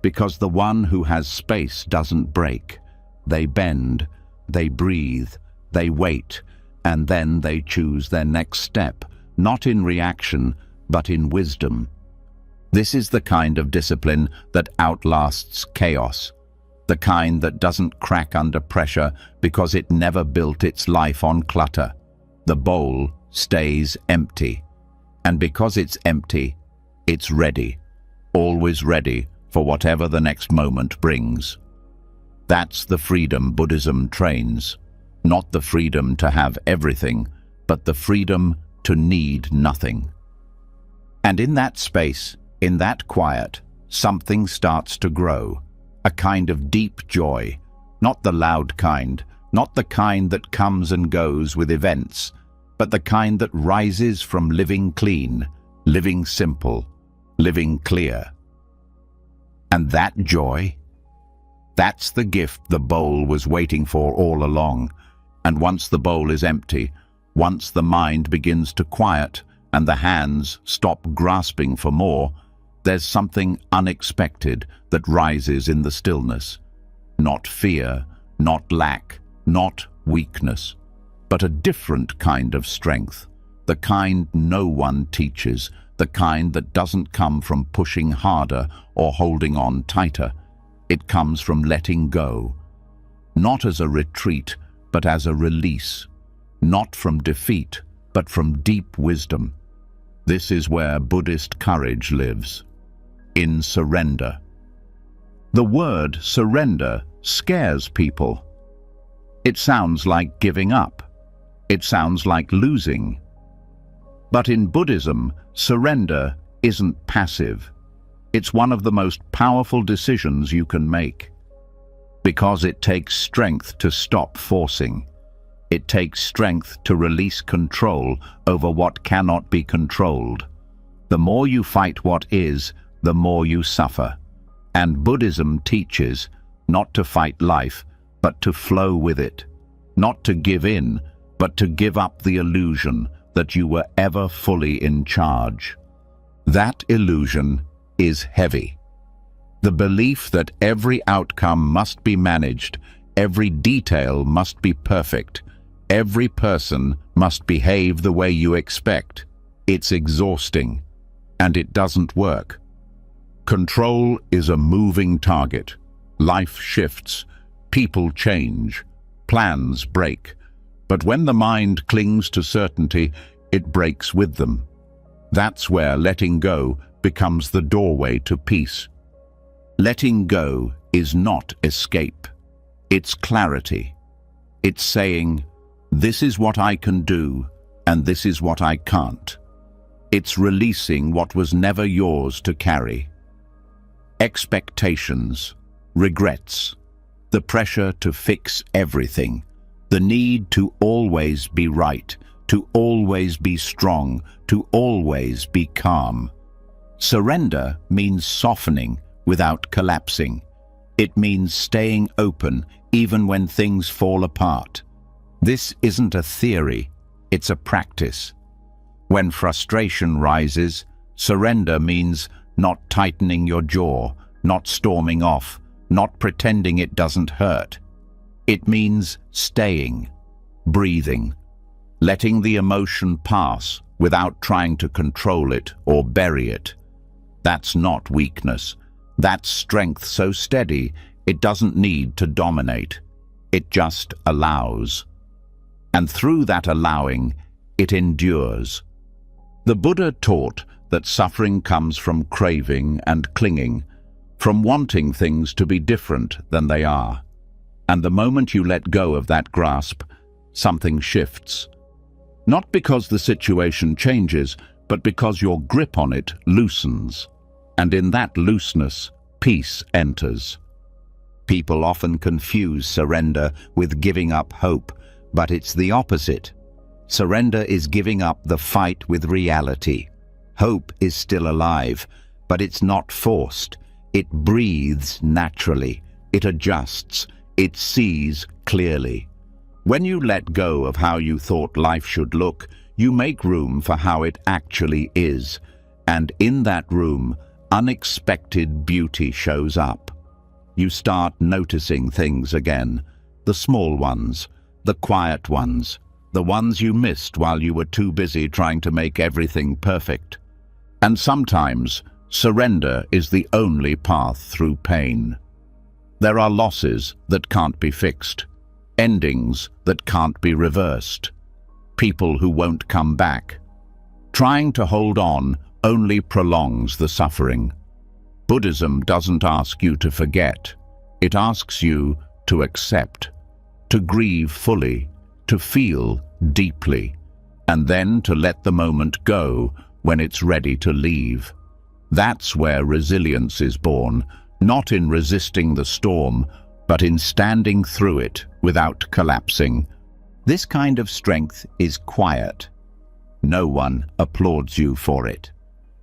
Because the one who has space doesn't break. They bend, they breathe, they wait, and then they choose their next step, not in reaction, but in wisdom. This is the kind of discipline that outlasts chaos, the kind that doesn't crack under pressure because it never built its life on clutter. The bowl stays empty, and because it's empty, it's ready, always ready for whatever the next moment brings. That's the freedom Buddhism trains, not the freedom to have everything, but the freedom to need nothing. And in that space, in that quiet, something starts to grow, a kind of deep joy, not the loud kind, not the kind that comes and goes with events, but the kind that rises from living clean, living simple, living clear. And that joy, that's the gift the bowl was waiting for all along. And once the bowl is empty, once the mind begins to quiet and the hands stop grasping for more, there's something unexpected that rises in the stillness. Not fear, not lack, not weakness, but a different kind of strength, the kind no one teaches, the kind that doesn't come from pushing harder or holding on tighter. It comes from letting go, not as a retreat, but as a release, not from defeat, but from deep wisdom. This is where Buddhist courage lives, in surrender. The word surrender scares people. It sounds like giving up. It sounds like losing. But in Buddhism, surrender isn't passive. It's one of the most powerful decisions you can make. Because it takes strength to stop forcing. It takes strength to release control over what cannot be controlled. The more you fight what is, the more you suffer. And Buddhism teaches not to fight life, but to flow with it. Not to give in, but to give up the illusion that you were ever fully in charge. That illusion is heavy. The belief that every outcome must be managed, every detail must be perfect, every person must behave the way you expect. It's exhausting, and it doesn't work. Control is a moving target. Life shifts, people change, plans break. But when the mind clings to certainty, it breaks with them. That's where letting go becomes the doorway to peace. Letting go is not escape. It's clarity. It's saying, this is what I can do, and this is what I can't. It's releasing what was never yours to carry. Expectations, regrets, the pressure to fix everything, the need to always be right, to always be strong, to always be calm. Surrender means softening without collapsing. It means staying open even when things fall apart. This isn't a theory, it's a practice. When frustration rises, surrender means not tightening your jaw, not storming off, not pretending it doesn't hurt. It means staying, breathing, letting the emotion pass without trying to control it or bury it. That's not weakness. That's strength so steady it doesn't need to dominate. It just allows. And through that allowing, it endures. The Buddha taught that suffering comes from craving and clinging, from wanting things to be different than they are. And the moment you let go of that grasp, something shifts. Not because the situation changes, but because your grip on it loosens. And in that looseness, peace enters. People often confuse surrender with giving up hope, but it's the opposite. Surrender is giving up the fight with reality. Hope is still alive, but it's not forced. It breathes naturally. It adjusts. It sees clearly. When you let go of how you thought life should look, you make room for how it actually is. And in that room, unexpected beauty shows up. You start noticing things again, the small ones, the quiet ones, the ones you missed while you were too busy trying to make everything perfect. And sometimes, surrender is the only path through pain. There are losses that can't be fixed, endings that can't be reversed, people who won't come back. Trying to hold on only prolongs the suffering. Buddhism doesn't ask you to forget. It asks you to accept, to grieve fully, to feel deeply, and then to let the moment go when it's ready to leave. That's where resilience is born, not in resisting the storm, but in standing through it without collapsing. This kind of strength is quiet. No one applauds you for it.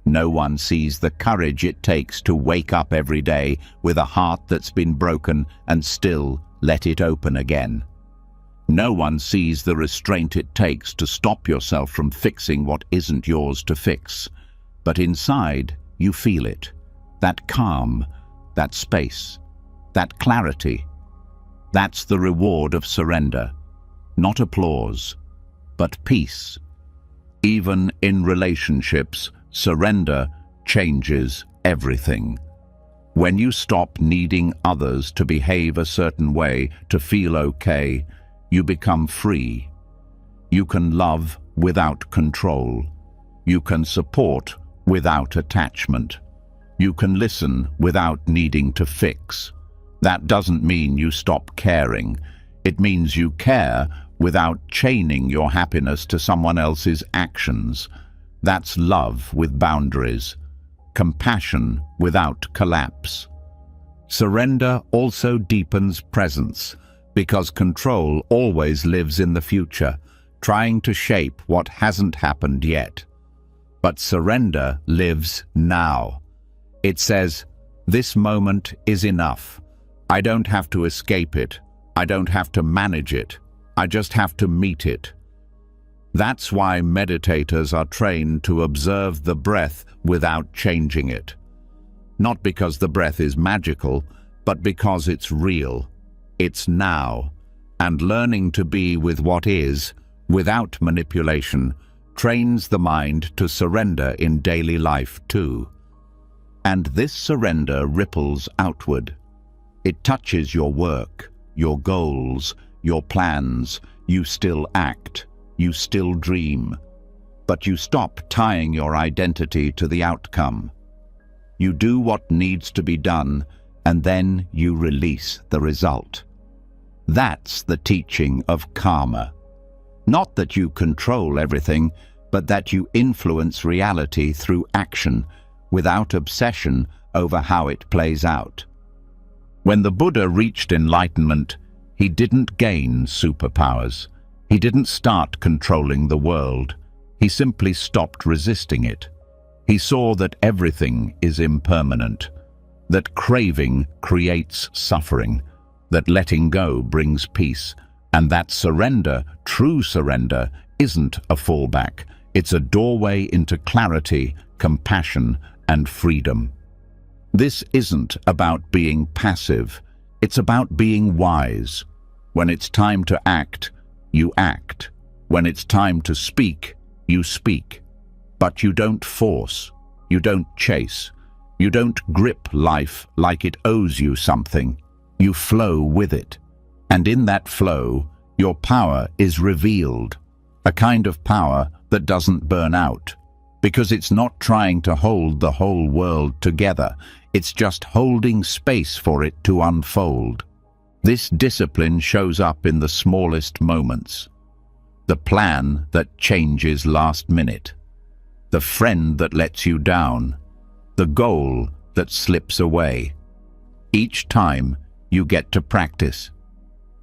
No one sees the courage it takes to wake up every day with a heart that's been broken and still let it open again. No one sees the restraint it takes to stop yourself from fixing what isn't yours to fix. But inside, you feel it. That calm, that space, that clarity. That's the reward of surrender. Not applause, but peace. Even in relationships, surrender changes everything. When you stop needing others to behave a certain way to feel okay, you become free. You can love without control. You can support without attachment. You can listen without needing to fix. That doesn't mean you stop caring. It means you care without chaining your happiness to someone else's actions. That's love with boundaries, compassion without collapse. Surrender also deepens presence, because control always lives in the future, trying to shape what hasn't happened yet. But surrender lives now. It says, "This moment is enough. I don't have to escape it. I don't have to manage it. I just have to meet it." That's why meditators are trained to observe the breath without changing it. Not because the breath is magical, but because it's real. It's now. And learning to be with what is, without manipulation, trains the mind to surrender in daily life too. And this surrender ripples outward. It touches your work, your goals, your plans. You still act, you still dream, but you stop tying your identity to the outcome. You do what needs to be done, and then you release the result. That's the teaching of karma. Not that you control everything, but that you influence reality through action, without obsession over how it plays out. When the Buddha reached enlightenment, he didn't gain superpowers. He didn't start controlling the world. He simply stopped resisting it. He saw that everything is impermanent, that craving creates suffering, that letting go brings peace, and that surrender, true surrender, isn't a fallback. It's a doorway into clarity, compassion, and freedom. This isn't about being passive. It's about being wise. When it's time to act, you act. When it's time to speak, you speak. But you don't force. You don't chase. You don't grip life like it owes you something. You flow with it. And in that flow, your power is revealed. A kind of power that doesn't burn out. Because it's not trying to hold the whole world together. It's just holding space for it to unfold. This discipline shows up in the smallest moments. The plan that changes last minute. The friend that lets you down. The goal that slips away. Each time you get to practice.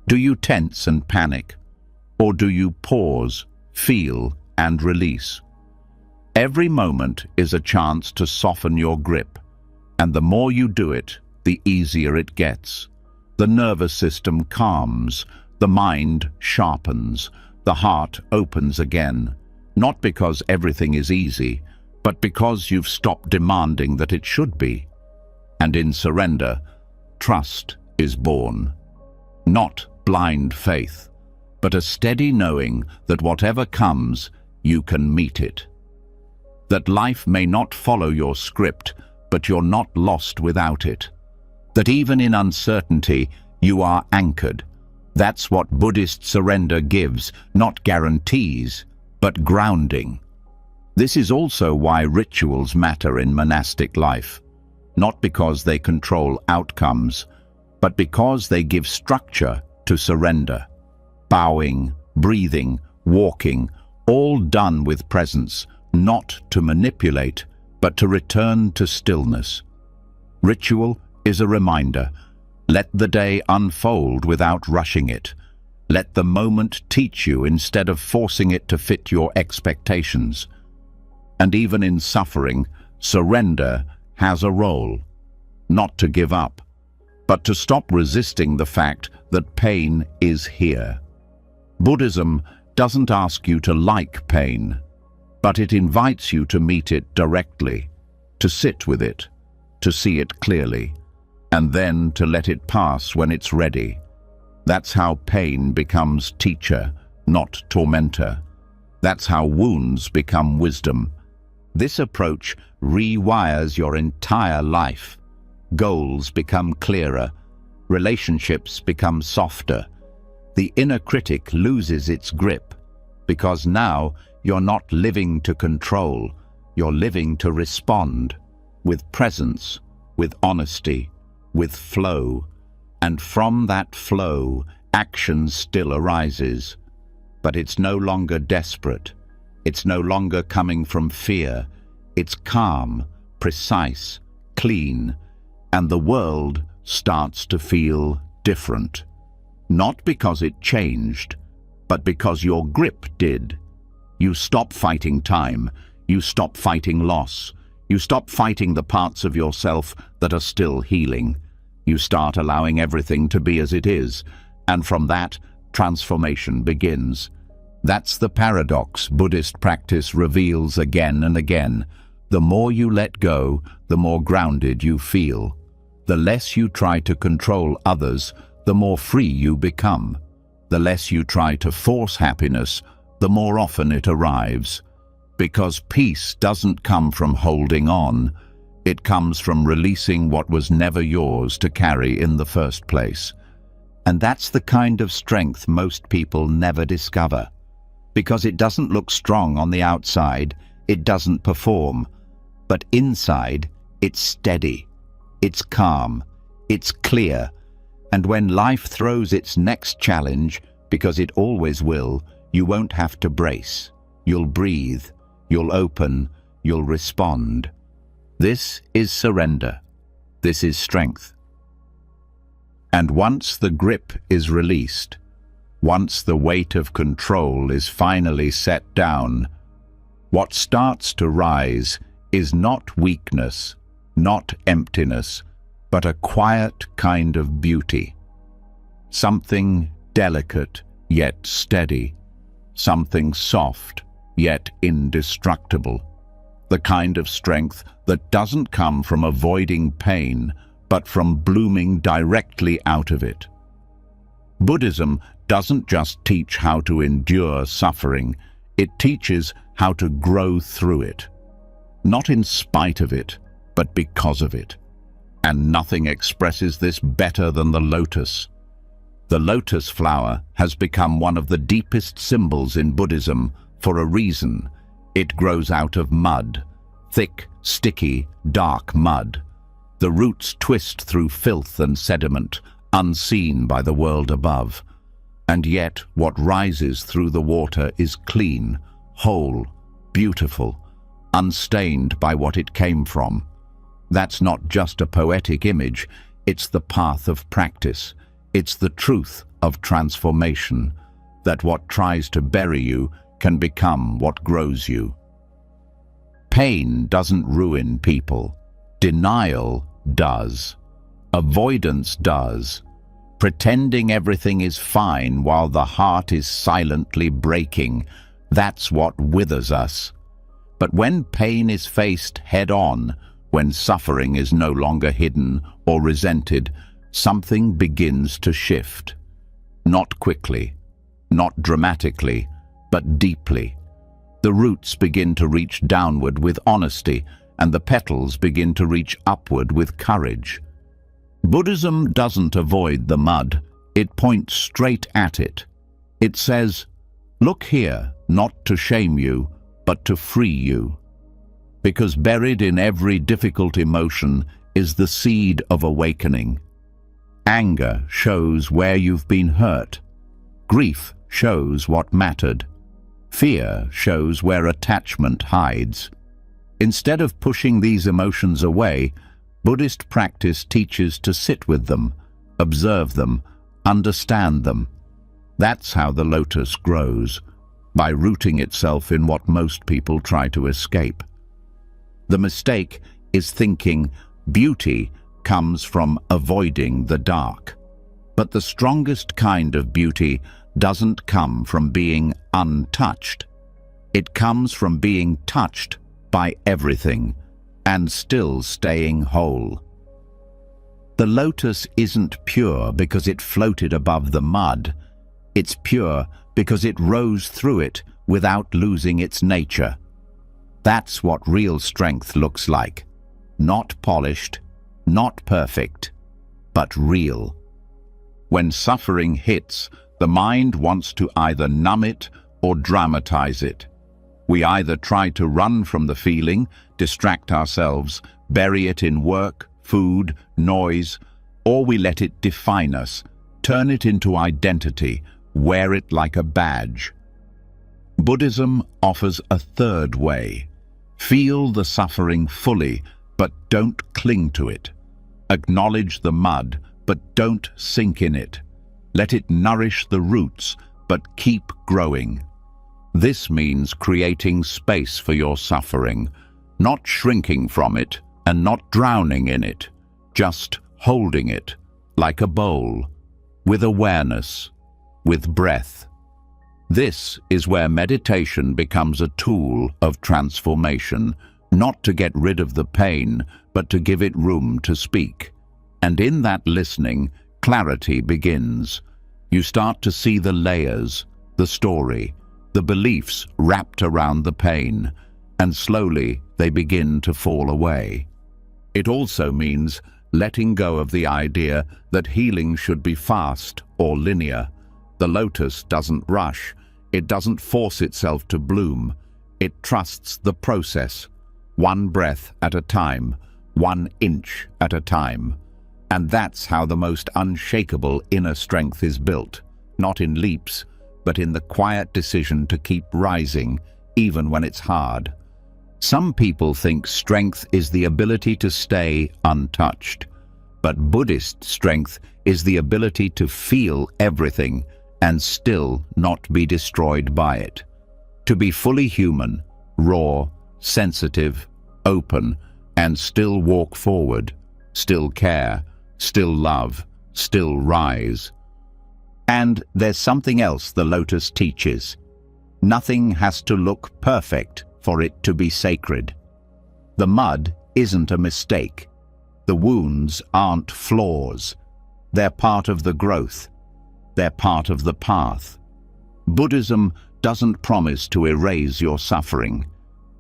Do you tense and panic? Or do you pause, feel, and release? Every moment is a chance to soften your grip, and the more you do it, the easier it gets. The nervous system calms, the mind sharpens, the heart opens again, not because everything is easy, but because you've stopped demanding that it should be. And in surrender, trust is born. Not blind faith, but a steady knowing that whatever comes, you can meet it. That life may not follow your script, but you're not lost without it. That even in uncertainty, you are anchored. That's what Buddhist surrender gives, not guarantees, but grounding. This is also why rituals matter in monastic life, not because they control outcomes, but because they give structure to surrender. Bowing, breathing, walking, all done with presence, not to manipulate, but to return to stillness. Ritual is a reminder. Let the day unfold without rushing it. Let the moment teach you instead of forcing it to fit your expectations. And even in suffering, surrender has a role. Not to give up, but to stop resisting the fact that pain is here. Buddhism doesn't ask you to like pain, but it invites you to meet it directly, to sit with it, to see it clearly, and then to let it pass when it's ready. That's how pain becomes teacher, not tormentor. That's how wounds become wisdom. This approach rewires your entire life. Goals become clearer, relationships become softer. The inner critic loses its grip, because now you're not living to control, you're living to respond, with presence, with honesty, with flow. And from that flow, action still arises. But it's no longer desperate. It's no longer coming from fear. It's calm, precise, clean, and the world starts to feel different. Not because it changed, but because your grip did. You stop fighting time. You stop fighting loss. You stop fighting the parts of yourself that are still healing. You start allowing everything to be as it is, and from that, transformation begins. That's the paradox Buddhist practice reveals again and again. The more you let go, the more grounded you feel. The less you try to control others, the more free you become. The less you try to force happiness, the more often it arrives. Because peace doesn't come from holding on. It comes from releasing what was never yours to carry in the first place. And that's the kind of strength most people never discover. Because it doesn't look strong on the outside, it doesn't perform. But inside, it's steady, it's calm, it's clear. And when life throws its next challenge, because it always will, you won't have to brace. You'll breathe, you'll open, you'll respond. This is surrender. This is strength. And once the grip is released, once the weight of control is finally set down, what starts to rise is not weakness, not emptiness, but a quiet kind of beauty. Something delicate yet steady, something soft yet indestructible. The kind of strength that doesn't come from avoiding pain, but from blooming directly out of it. Buddhism doesn't just teach how to endure suffering, it teaches how to grow through it. Not in spite of it, but because of it. And nothing expresses this better than the lotus. The lotus flower has become one of the deepest symbols in Buddhism for a reason. It grows out of mud, thick, sticky, dark mud. The roots twist through filth and sediment, unseen by the world above. And yet what rises through the water is clean, whole, beautiful, unstained by what it came from. That's not just a poetic image, it's the path of practice. It's the truth of transformation, that what tries to bury you can become what grows you. Pain doesn't ruin people. Denial does. Avoidance does. Pretending everything is fine while the heart is silently breaking, that's what withers us. But when pain is faced head-on, when suffering is no longer hidden or resented, something begins to shift. Not quickly, not dramatically, but deeply. The roots begin to reach downward with honesty, and the petals begin to reach upward with courage. Buddhism doesn't avoid the mud, it points straight at it. It says, look here, not to shame you, but to free you. Because buried in every difficult emotion is the seed of awakening. Anger shows where you've been hurt. Grief shows what mattered. Fear shows where attachment hides. Instead of pushing these emotions away, Buddhist practice teaches to sit with them, observe them, understand them. That's how the lotus grows, by rooting itself in what most people try to escape. The mistake is thinking beauty comes from avoiding the dark. But the strongest kind of beauty doesn't come from being untouched. It comes from being touched by everything and still staying whole. The lotus isn't pure because it floated above the mud. It's pure because it rose through it without losing its nature. That's what real strength looks like. Not polished, not perfect, but real. When suffering hits, the mind wants to either numb it or dramatize it. We either try to run from the feeling, distract ourselves, bury it in work, food, noise, or we let it define us, turn it into identity, wear it like a badge. Buddhism offers a third way. Feel the suffering fully, but don't cling to it. Acknowledge the mud, but don't sink in it. Let it nourish the roots, but keep growing. This means creating space for your suffering, not shrinking from it and not drowning in it, just holding it like a bowl, with awareness, with breath. This is where meditation becomes a tool of transformation, not to get rid of the pain, but to give it room to speak. And in that listening, clarity begins. You start to see the layers, the story, the beliefs wrapped around the pain, and slowly they begin to fall away. It also means letting go of the idea that healing should be fast or linear. The lotus doesn't rush. It doesn't force itself to bloom. It trusts the process, one breath at a time, 1 inch at a time. And that's how the most unshakable inner strength is built, not in leaps, but in the quiet decision to keep rising, even when it's hard. Some people think strength is the ability to stay untouched, but Buddhist strength is the ability to feel everything and still not be destroyed by it. To be fully human, raw, sensitive, open, and still walk forward, still care, still love, still rise. And there's something else the lotus teaches. Nothing has to look perfect for it to be sacred. The mud isn't a mistake. The wounds aren't flaws. They're part of the growth. They're part of the path. Buddhism doesn't promise to erase your suffering.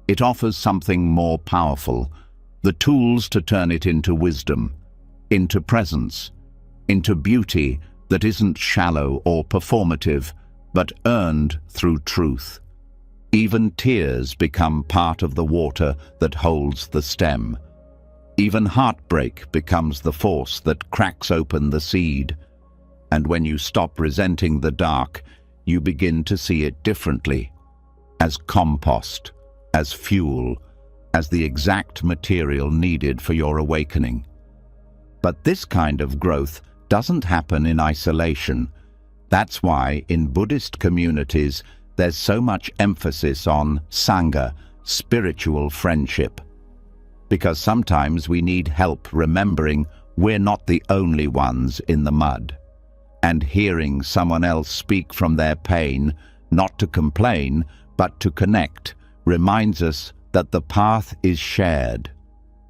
It offers something more powerful, the tools to turn it into wisdom, into presence, into beauty that isn't shallow or performative, but earned through truth. Even tears become part of the water that holds the stem. Even heartbreak becomes the force that cracks open the seed. And when you stop resenting the dark, you begin to see it differently, as compost, as fuel, as the exact material needed for your awakening. But this kind of growth doesn't happen in isolation. That's why in Buddhist communities there's so much emphasis on Sangha, spiritual friendship. Because sometimes we need help remembering we're not the only ones in the mud. And hearing someone else speak from their pain, not to complain, but to connect, reminds us that the path is shared.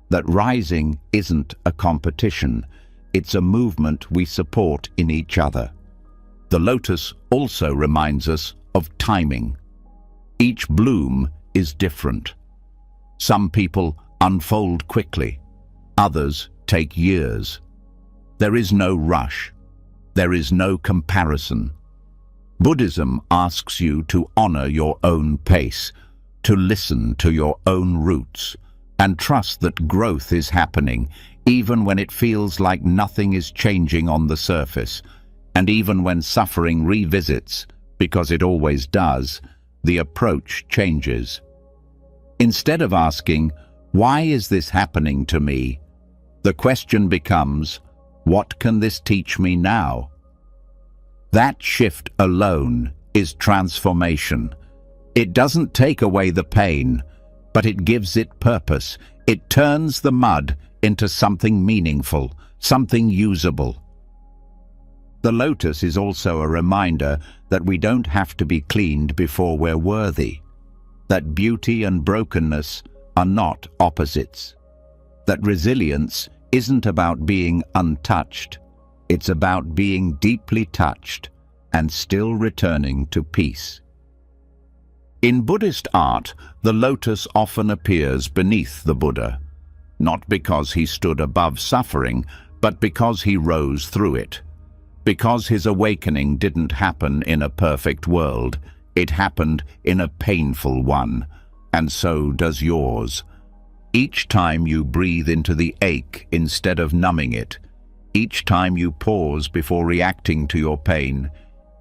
That rising isn't a competition, it's a movement we support in each other. The lotus also reminds us of timing. Each bloom is different. Some people unfold quickly, others take years. There is no rush. There is no comparison. Buddhism asks you to honor your own pace, to listen to your own roots, and trust that growth is happening, even when it feels like nothing is changing on the surface, and even when suffering revisits, because it always does, the approach changes. Instead of asking, "Why is this happening to me?" the question becomes, "What can this teach me now?" That shift alone is transformation. It doesn't take away the pain, but it gives it purpose. It turns the mud into something meaningful, something usable. The lotus is also a reminder that we don't have to be cleaned before we're worthy, that beauty and brokenness are not opposites, that resilience isn't about being untouched, it's about being deeply touched and still returning to peace. In Buddhist art, the lotus often appears beneath the Buddha, not because he stood above suffering, but because he rose through it. Because his awakening didn't happen in a perfect world, it happened in a painful one, and so does yours. Each time you breathe into the ache instead of numbing it, each time you pause before reacting to your pain,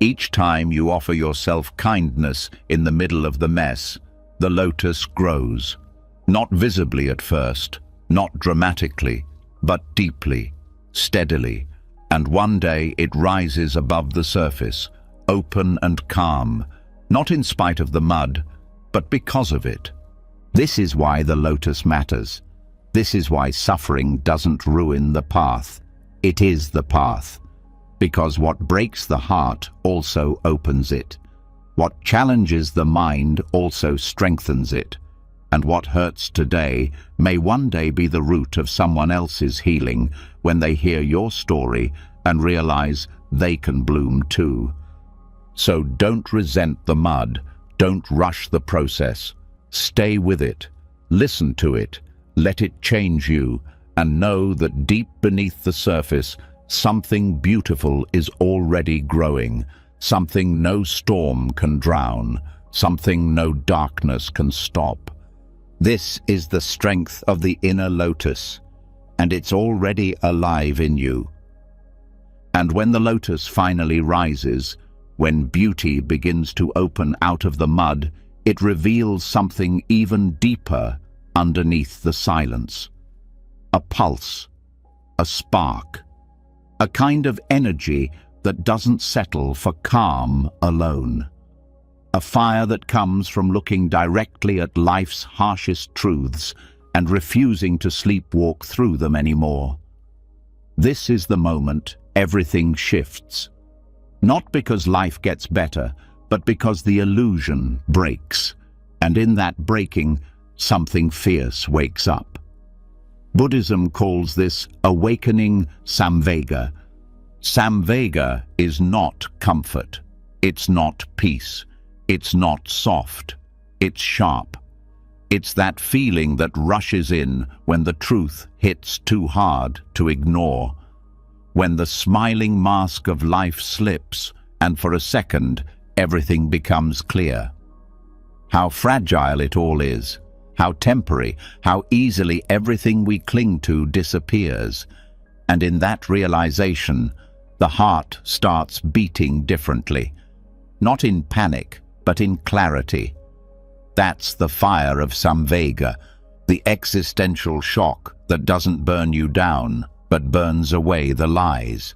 each time you offer yourself kindness in the middle of the mess, the lotus grows. Not visibly at first, not dramatically, but deeply, steadily, and one day it rises above the surface, open and calm, not in spite of the mud, but because of it. This is why the lotus matters. This is why suffering doesn't ruin the path. It is the path. Because what breaks the heart also opens it. What challenges the mind also strengthens it. And what hurts today may one day be the root of someone else's healing when they hear your story and realize they can bloom too. So don't resent the mud. Don't rush the process. Stay with it. Listen to it. Let it change you, and know that deep beneath the surface, something beautiful is already growing, something no storm can drown, something no darkness can stop. This is the strength of the inner lotus, and it's already alive in you. And when the lotus finally rises, when beauty begins to open out of the mud, it reveals something even deeper underneath the silence. A pulse, a spark, a kind of energy that doesn't settle for calm alone. A fire that comes from looking directly at life's harshest truths and refusing to sleepwalk through them anymore. This is the moment everything shifts. Not because life gets better, but because the illusion breaks, and in that breaking, something fierce wakes up. Buddhism calls this awakening samvega. Samvega is not comfort. It's not peace. It's not soft. It's sharp. It's that feeling that rushes in when the truth hits too hard to ignore. When the smiling mask of life slips, and for a second, everything becomes clear. How fragile it all is. How temporary, how easily everything we cling to disappears. And in that realization, the heart starts beating differently. Not in panic, but in clarity. That's the fire of samvega, the existential shock that doesn't burn you down, but burns away the lies.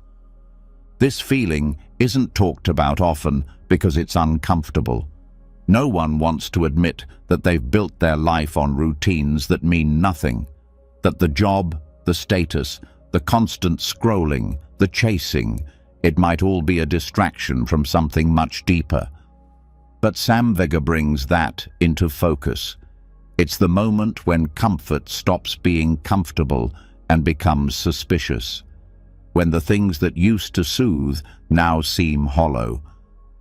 This feeling isn't talked about often because it's uncomfortable. No one wants to admit that they've built their life on routines that mean nothing, that the job, the status, the constant scrolling, the chasing, it might all be a distraction from something much deeper. But samvega brings that into focus. It's the moment when comfort stops being comfortable and becomes suspicious. When the things that used to soothe now seem hollow.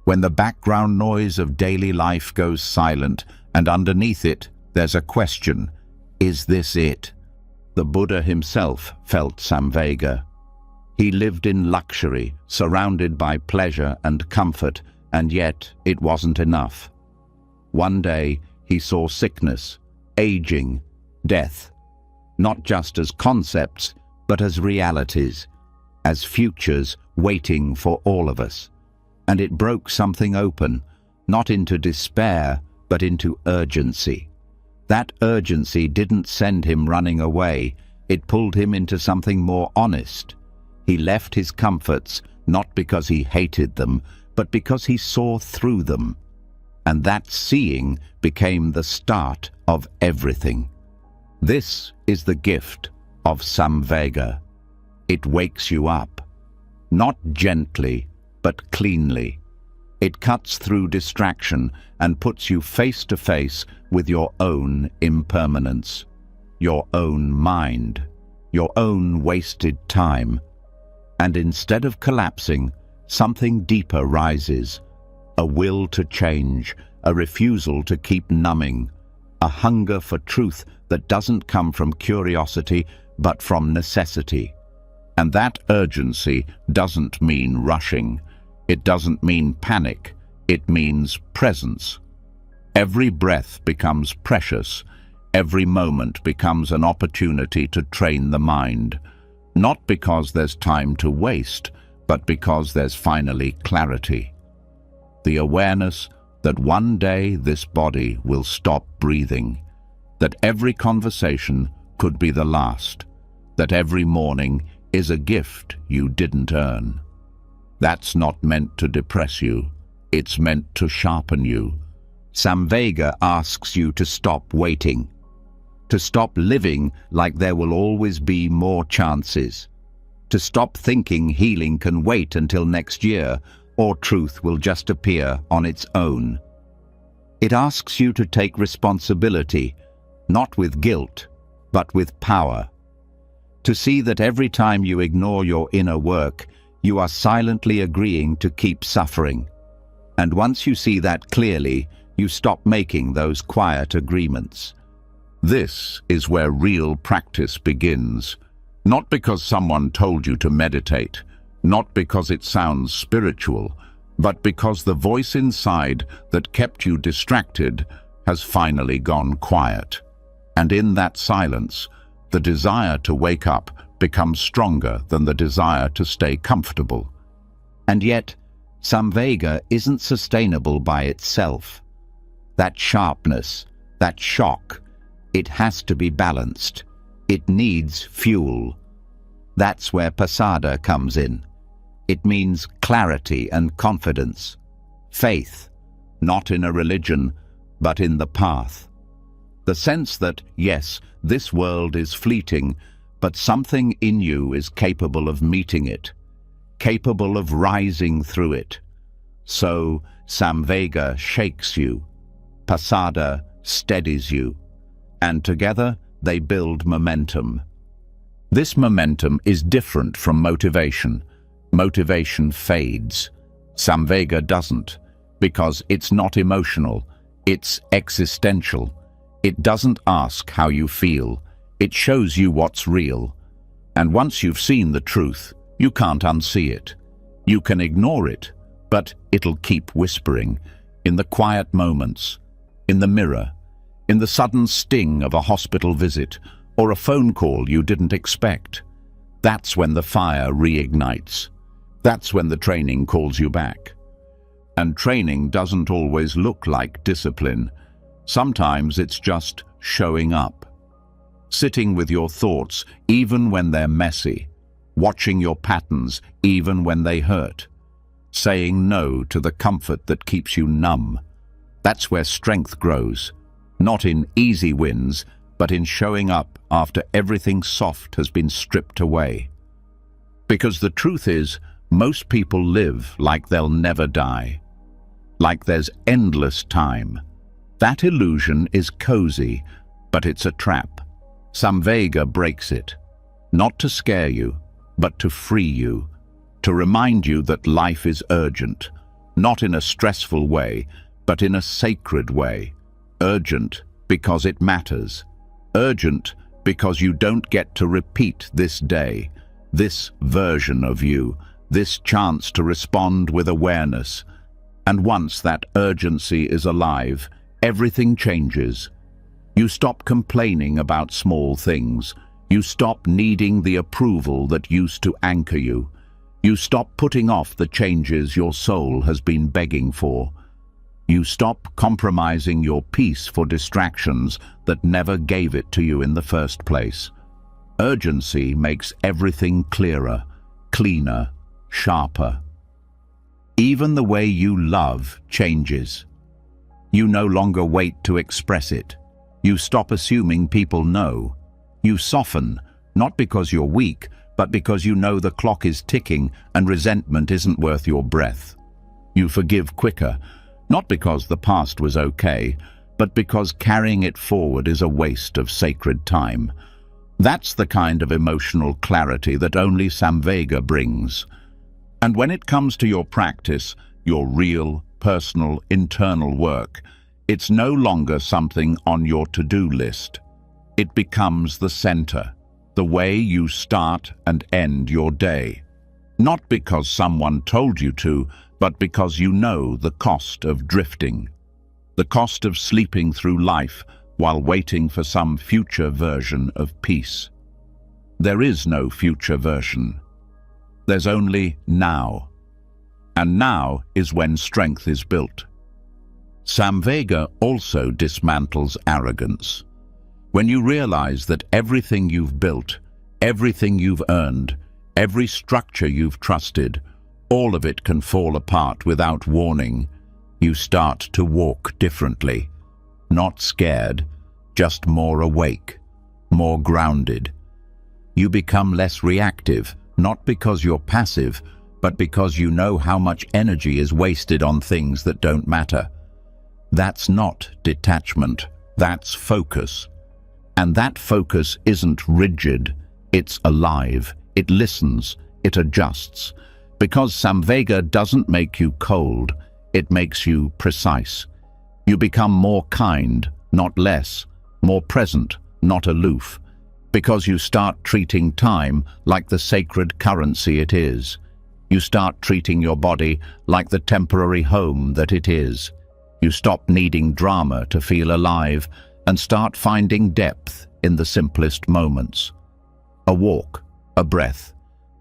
When the background noise of daily life goes silent, and underneath it, there's a question: is this it? The Buddha himself felt samvega. He lived in luxury, surrounded by pleasure and comfort, and yet it wasn't enough. One day, he saw sickness, aging, death, not just as concepts, but as realities, as futures waiting for all of us. And it broke something open, not into despair, but into urgency. That urgency didn't send him running away. It pulled him into something more honest. He left his comforts, not because he hated them, but because he saw through them. And that seeing became the start of everything. This is the gift of samvega. It wakes you up, not gently, but cleanly. It cuts through distraction and puts you face to face with your own impermanence, your own mind, your own wasted time. And instead of collapsing, something deeper rises, a will to change, a refusal to keep numbing, a hunger for truth that doesn't come from curiosity, but from necessity. And that urgency doesn't mean rushing. It doesn't mean panic. It means presence. Every breath becomes precious. Every moment becomes an opportunity to train the mind. Not because there's time to waste, but because there's finally clarity. The awareness that one day this body will stop breathing. That every conversation could be the last. That every morning is a gift you didn't earn. That's not meant to depress you. It's meant to sharpen you. Samvega asks you to stop waiting, to stop living like there will always be more chances, to stop thinking healing can wait until next year or truth will just appear on its own. It asks you to take responsibility, not with guilt, but with power. To see that every time you ignore your inner work, you are silently agreeing to keep suffering. And once you see that clearly, you stop making those quiet agreements. This is where real practice begins. Not because someone told you to meditate, not because it sounds spiritual, but because the voice inside that kept you distracted has finally gone quiet. And in that silence, the desire to wake up becomes stronger than the desire to stay comfortable. And yet, Samvega isn't sustainable by itself. That sharpness, that shock, it has to be balanced. It needs fuel. That's where pasada comes in. It means clarity and confidence. Faith, not in a religion, but in the path. The sense that, yes, this world is fleeting, but something in you is capable of meeting it, capable of rising through it. So, Samvega shakes you, pasada steadies you, and together they build momentum. This momentum is different from motivation. Motivation fades. Samvega doesn't, because it's not emotional, it's existential. It doesn't ask how you feel, it shows you what's real. And once you've seen the truth, you can't unsee it. You can ignore it, but it'll keep whispering, in the quiet moments, in the mirror, in the sudden sting of a hospital visit, or a phone call you didn't expect. That's when the fire reignites. That's when the training calls you back. And training doesn't always look like discipline. Sometimes it's just showing up. Sitting with your thoughts even when they're messy. Watching your patterns even when they hurt. Saying no to the comfort that keeps you numb. That's where strength grows. Not in easy wins, but in showing up after everything soft has been stripped away. Because the truth is, most people live like they'll never die. Like there's endless time. That illusion is cozy, but it's a trap. Samvega breaks it. Not to scare you, but to free you. To remind you that life is urgent. Not in a stressful way, but in a sacred way. Urgent because it matters. Urgent because you don't get to repeat this day, this version of you, this chance to respond with awareness. And once that urgency is alive, everything changes. You stop complaining about small things. You stop needing the approval that used to anchor you. You stop putting off the changes your soul has been begging for. You stop compromising your peace for distractions that never gave it to you in the first place. Urgency makes everything clearer, cleaner, sharper. Even the way you love changes. You no longer wait to express it. You stop assuming people know. You soften, not because you're weak, but because you know the clock is ticking and resentment isn't worth your breath. You forgive quicker, not because the past was okay, but because carrying it forward is a waste of sacred time. That's the kind of emotional clarity that only Samvega brings. And when it comes to your practice, your real, personal, internal work, it's no longer something on your to-do list. It becomes the center, the way you start and end your day. Not because someone told you to, but because you know the cost of drifting. The cost of sleeping through life while waiting for some future version of peace. There is no future version. There's only now. And now is when strength is built. Samvega also dismantles arrogance. When you realize that everything you've built, everything you've earned, every structure you've trusted, all of it can fall apart without warning, You start to walk differently. Not scared, just more awake, more grounded. You become less reactive, not because you're passive, but because you know how much energy is wasted on things that don't matter. That's not detachment, that's focus. And that focus isn't rigid, it's alive, it listens, it adjusts. Because Samvega doesn't make you cold, it makes you precise. You become more kind, not less, more present, not aloof, because you start treating time like the sacred currency it is. You start treating your body like the temporary home that it is. You stop needing drama to feel alive and start finding depth in the simplest moments. A walk, a breath,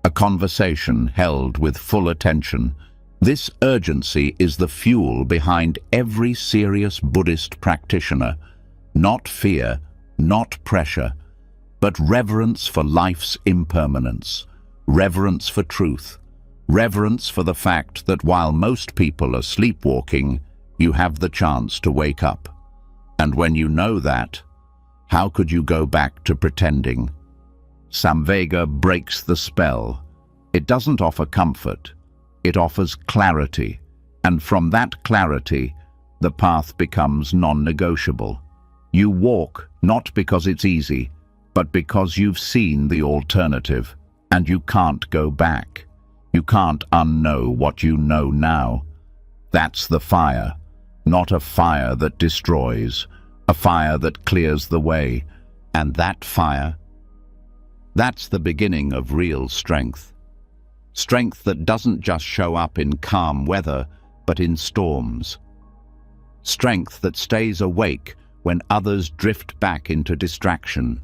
a conversation held with full attention. This urgency is the fuel behind every serious Buddhist practitioner. Not fear, not pressure, but reverence for life's impermanence, reverence for truth, reverence for the fact that while most people are sleepwalking, you have the chance to wake up. And when you know that, how could you go back to pretending? Samvega breaks the spell. It doesn't offer comfort, it offers clarity, and from that clarity, the path becomes non-negotiable. You walk not because it's easy, but because you've seen the alternative, and you can't go back. You can't unknow what you know now. That's the fire, not a fire that destroys, a fire that clears the way. And that fire, that's the beginning of real strength. Strength that doesn't just show up in calm weather, but in storms. Strength that stays awake when others drift back into distraction.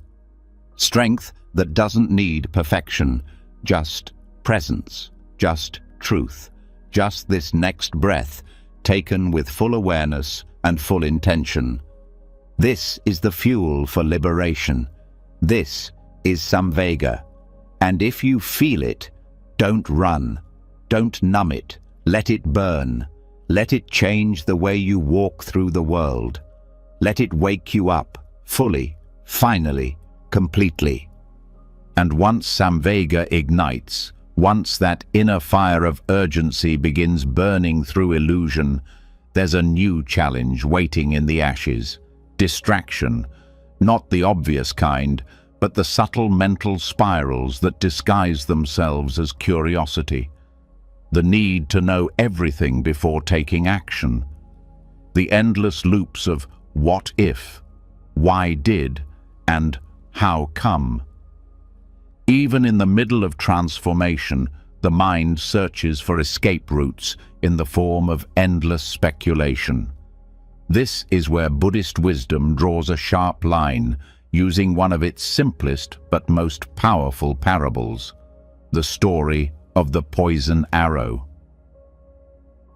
Strength that doesn't need perfection, just presence, just truth, just this next breath, taken with full awareness and full intention. This is the fuel for liberation. This is Samvega. And if you feel it, don't run, don't numb it, let it burn. Let it change the way you walk through the world. Let it wake you up, fully, finally, completely. And once Samvega ignites, once that inner fire of urgency begins burning through illusion, there's a new challenge waiting in the ashes. Distraction, not the obvious kind, but the subtle mental spirals that disguise themselves as curiosity. The need to know everything before taking action. The endless loops of what if, why did, and how come. Even in the middle of transformation, the mind searches for escape routes in the form of endless speculation. This is where Buddhist wisdom draws a sharp line, using one of its simplest but most powerful parables, the story of the poison arrow.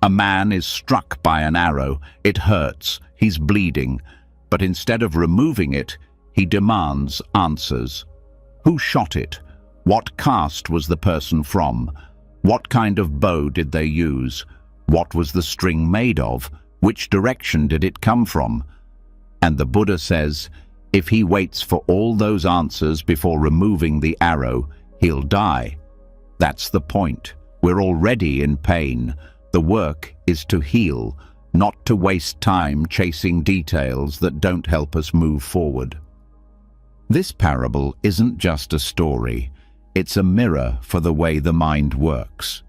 A man is struck by an arrow. It hurts, he's bleeding, but instead of removing it, he demands answers. Who shot it? What caste was the person from? What kind of bow did they use? What was the string made of? Which direction did it come from? And the Buddha says, if he waits for all those answers before removing the arrow, he'll die. That's the point. We're already in pain. The work is to heal, not to waste time chasing details that don't help us move forward. This parable isn't just a story. It's a mirror for the way the mind works.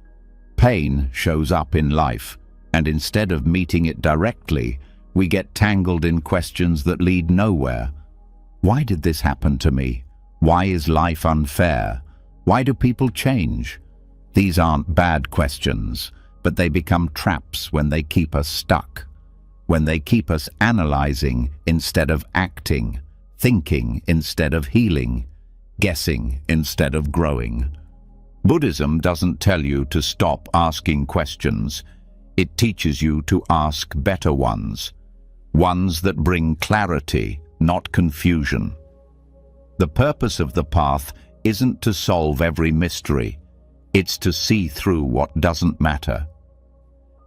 Pain shows up in life, and instead of meeting it directly, we get tangled in questions that lead nowhere. Why did this happen to me? Why is life unfair? Why do people change? These aren't bad questions, but they become traps when they keep us stuck, when they keep us analyzing instead of acting, thinking instead of healing, guessing instead of growing. Buddhism doesn't tell you to stop asking questions. It teaches you to ask better ones, ones that bring clarity, not confusion. The purpose of the path isn't to solve every mystery. It's to see through what doesn't matter.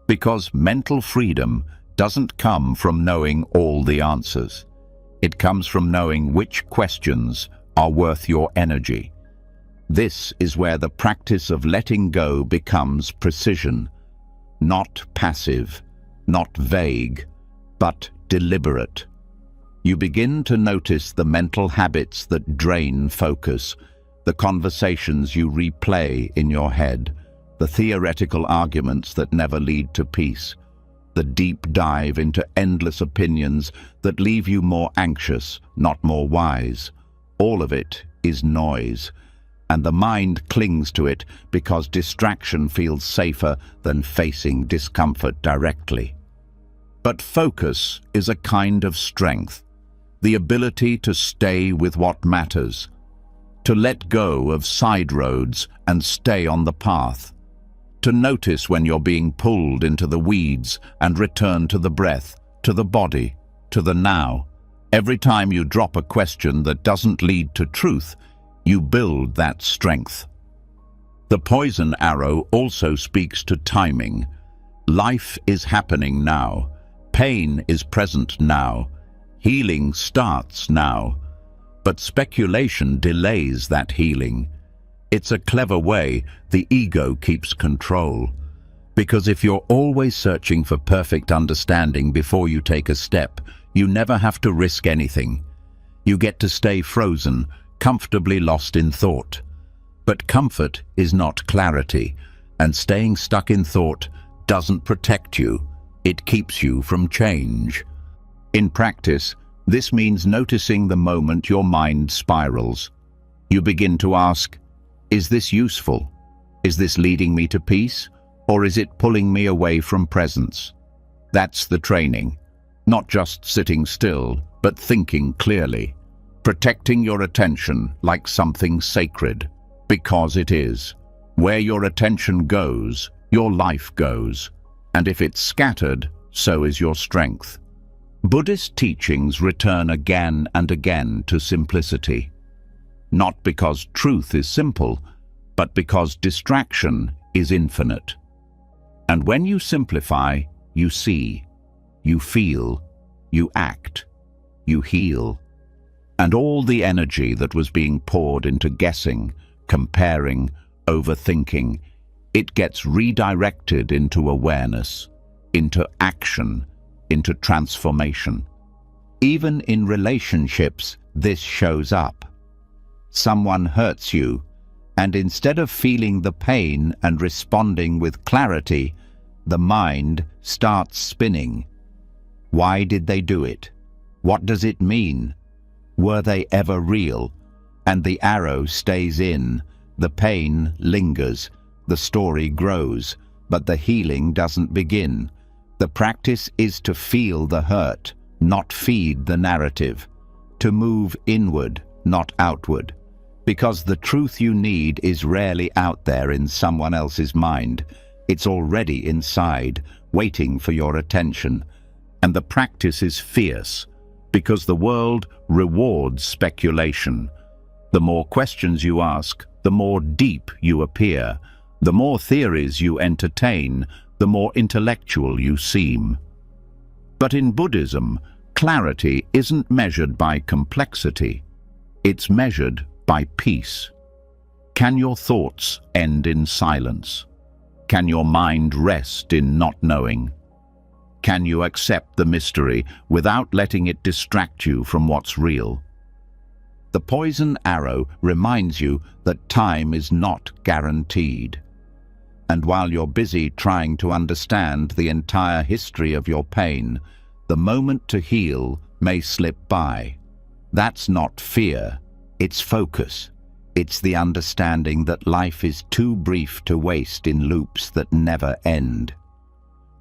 Because mental freedom doesn't come from knowing all the answers. It comes from knowing which questions are worth your energy. This is where the practice of letting go becomes precision, not passive, not vague, but deliberate. You begin to notice the mental habits that drain focus, the conversations you replay in your head, the theoretical arguments that never lead to peace, the deep dive into endless opinions that leave you more anxious, not more wise. All of it is noise, and the mind clings to it because distraction feels safer than facing discomfort directly. But focus is a kind of strength, the ability to stay with what matters, to let go of side roads and stay on the path, to notice when you're being pulled into the weeds and return to the breath, to the body, to the now. Every time you drop a question that doesn't lead to truth, you build that strength. The poison arrow also speaks to timing. Life is happening now. Pain is present now. Healing starts now. But speculation delays that healing. It's a clever way the ego keeps control. Because if you're always searching for perfect understanding before you take a step, you never have to risk anything. You get to stay frozen, comfortably lost in thought. But comfort is not clarity, and staying stuck in thought doesn't protect you. It keeps you from change. In practice, this means noticing the moment your mind spirals. You begin to ask, is this useful? Is this leading me to peace? Or is it pulling me away from presence? That's the training. Not just sitting still, but thinking clearly. Protecting your attention like something sacred, because it is. Where your attention goes, your life goes. And if it's scattered, so is your strength. Buddhist teachings return again and again to simplicity. Not because truth is simple, but because distraction is infinite. And when you simplify, you see, you feel, you act, you heal. And all the energy that was being poured into guessing, comparing, overthinking, it gets redirected into awareness, into action, into transformation. Even in relationships, this shows up. Someone hurts you, and instead of feeling the pain and responding with clarity, the mind starts spinning. Why did they do it? What does it mean? Were they ever real? And the arrow stays in, the pain lingers, the story grows, but the healing doesn't begin. The practice is to feel the hurt, not feed the narrative, to move inward, not outward, because the truth you need is rarely out there in someone else's mind. It's already inside, waiting for your attention. And the practice is fierce, because the world rewards speculation. The more questions you ask, the more deep you appear. The more theories you entertain, the more intellectual you seem. But in Buddhism, clarity isn't measured by complexity. It's measured by peace. Can your thoughts end in silence? Can your mind rest in not knowing? Can you accept the mystery without letting it distract you from what's real? The poison arrow reminds you that time is not guaranteed. And while you're busy trying to understand the entire history of your pain, the moment to heal may slip by. That's not fear, it's focus. It's the understanding that life is too brief to waste in loops that never end.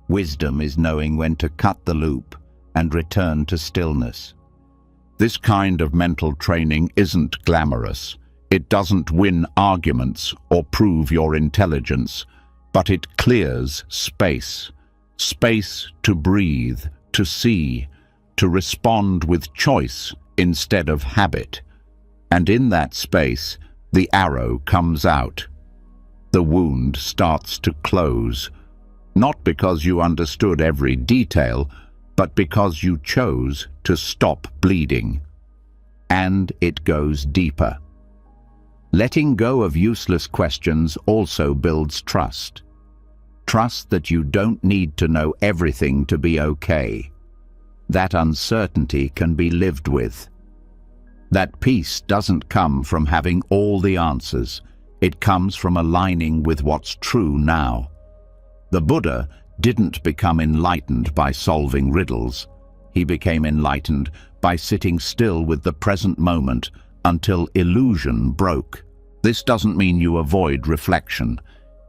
Wisdom is knowing when to cut the loop and return to stillness. This kind of mental training isn't glamorous. It doesn't win arguments or prove your intelligence, but it clears space. Space to breathe, to see, to respond with choice instead of habit. And in that space, the arrow comes out. The wound starts to close. Not because you understood every detail, but because you chose to stop bleeding. And it goes deeper. Letting go of useless questions also builds trust. Trust that you don't need to know everything to be okay. That uncertainty can be lived with. That peace doesn't come from having all the answers. It comes from aligning with what's true now. The Buddha didn't become enlightened by solving riddles. He became enlightened by sitting still with the present moment until illusion broke. This doesn't mean you avoid reflection.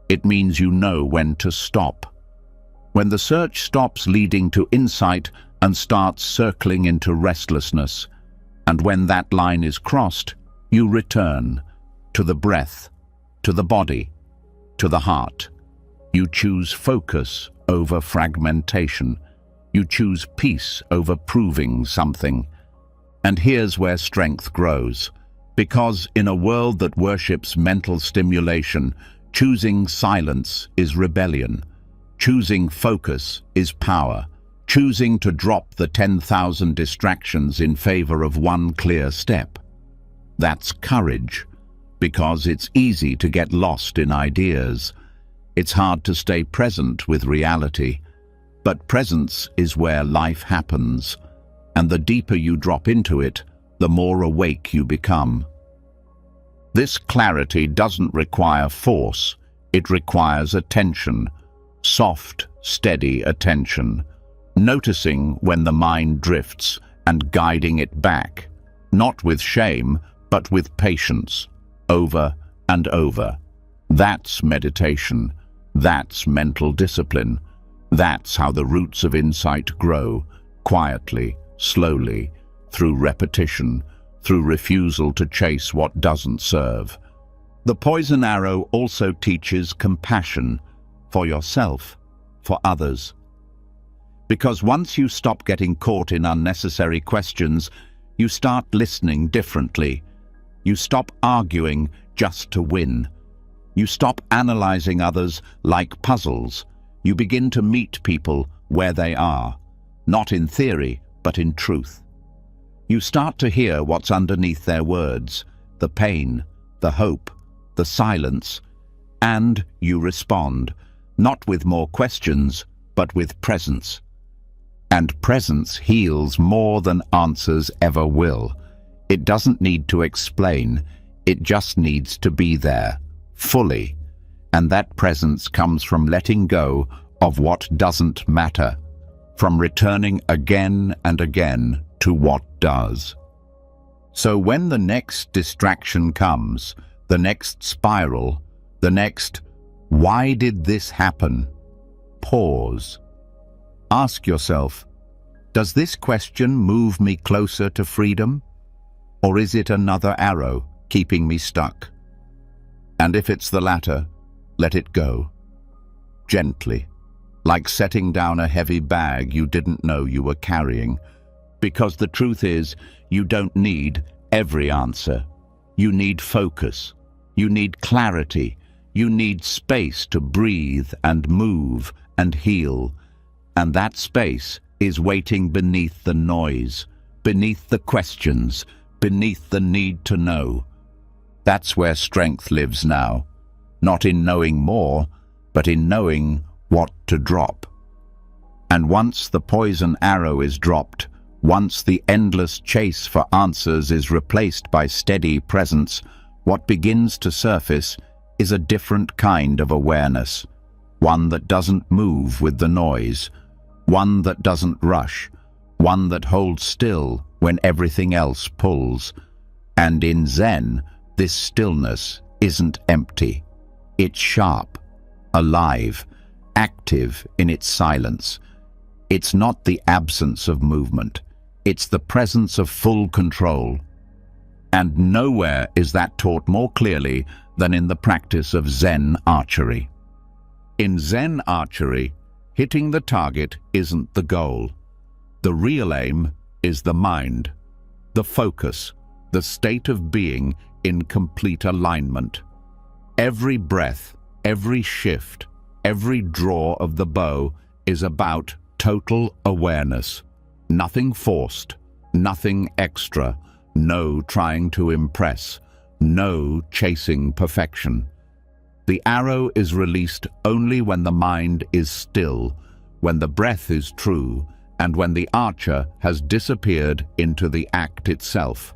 It means you know when to stop. When the search stops leading to insight and starts circling into restlessness, and when that line is crossed, you return to the breath, to the body, to the heart. You choose focus over fragmentation. You choose peace over proving something. And here's where strength grows. Because in a world that worships mental stimulation, choosing silence is rebellion. Choosing focus is power. Choosing to drop the 10,000 distractions in favor of one clear step. That's courage, because it's easy to get lost in ideas. It's hard to stay present with reality. But presence is where life happens, and the deeper you drop into it, the more awake you become. This clarity doesn't require force, it requires attention, soft, steady attention, noticing when the mind drifts and guiding it back, not with shame, but with patience, over and over. That's meditation, that's mental discipline, that's how the roots of insight grow, quietly, slowly, through repetition, through refusal to chase what doesn't serve. The poison arrow also teaches compassion for yourself, for others. Because once you stop getting caught in unnecessary questions, you start listening differently. You stop arguing just to win. You stop analyzing others like puzzles. You begin to meet people where they are, not in theory, but in truth. You start to hear what's underneath their words, the pain, the hope, the silence, and you respond, not with more questions, but with presence. And presence heals more than answers ever will. It doesn't need to explain, it just needs to be there, fully. And that presence comes from letting go of what doesn't matter, from returning again and again to what does. So when the next distraction comes, the next spiral, the next, "Why did this happen?" Pause. Ask yourself, does this question move me closer to freedom? Or is it another arrow keeping me stuck? And if it's the latter, let it go. Gently, like setting down a heavy bag you didn't know you were carrying. Because the truth is, you don't need every answer. You need focus. You need clarity. You need space to breathe and move and heal. And that space is waiting beneath the noise, beneath the questions, beneath the need to know. That's where strength lives now, not in knowing more, but in knowing what to drop. And once the poison arrow is dropped, once the endless chase for answers is replaced by steady presence, what begins to surface is a different kind of awareness, one that doesn't move with the noise, one that doesn't rush, one that holds still when everything else pulls. And in Zen, this stillness isn't empty. It's sharp, alive, active in its silence. It's not the absence of movement. It's the presence of full control. And nowhere is that taught more clearly than in the practice of Zen archery. In Zen archery, hitting the target isn't the goal. The real aim is the mind, the focus, the state of being in complete alignment. Every breath, every shift, every draw of the bow is about total awareness. Nothing forced, nothing extra, no trying to impress, no chasing perfection. The arrow is released only when the mind is still, when the breath is true, and when the archer has disappeared into the act itself.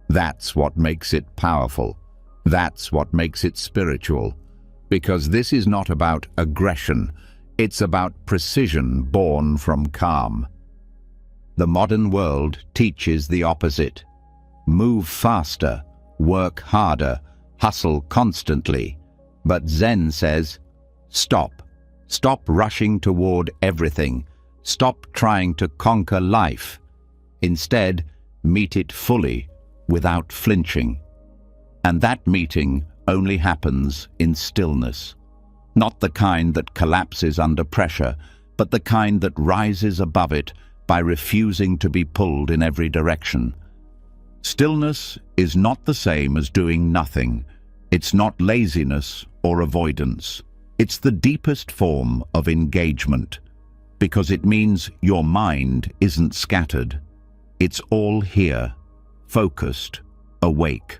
That's what makes it powerful. That's what makes it spiritual. Because this is not about aggression, it's about precision born from calm. The modern world teaches the opposite. Move faster, work harder, hustle constantly. But Zen says, stop. Stop rushing toward everything. Stop trying to conquer life. Instead, meet it fully, without flinching. And that meeting only happens in stillness. Not the kind that collapses under pressure, but the kind that rises above it by refusing to be pulled in every direction. Stillness is not the same as doing nothing. It's not laziness or avoidance. It's the deepest form of engagement, because it means your mind isn't scattered. It's all here, focused, awake.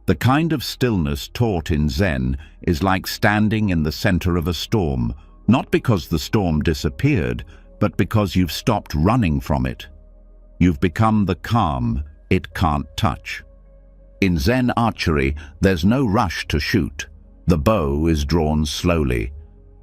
The kind of stillness taught in Zen is like standing in the center of a storm, not because the storm disappeared, but because you've stopped running from it. You've become the calm it can't touch. In Zen archery, there's no rush to shoot. The bow is drawn slowly.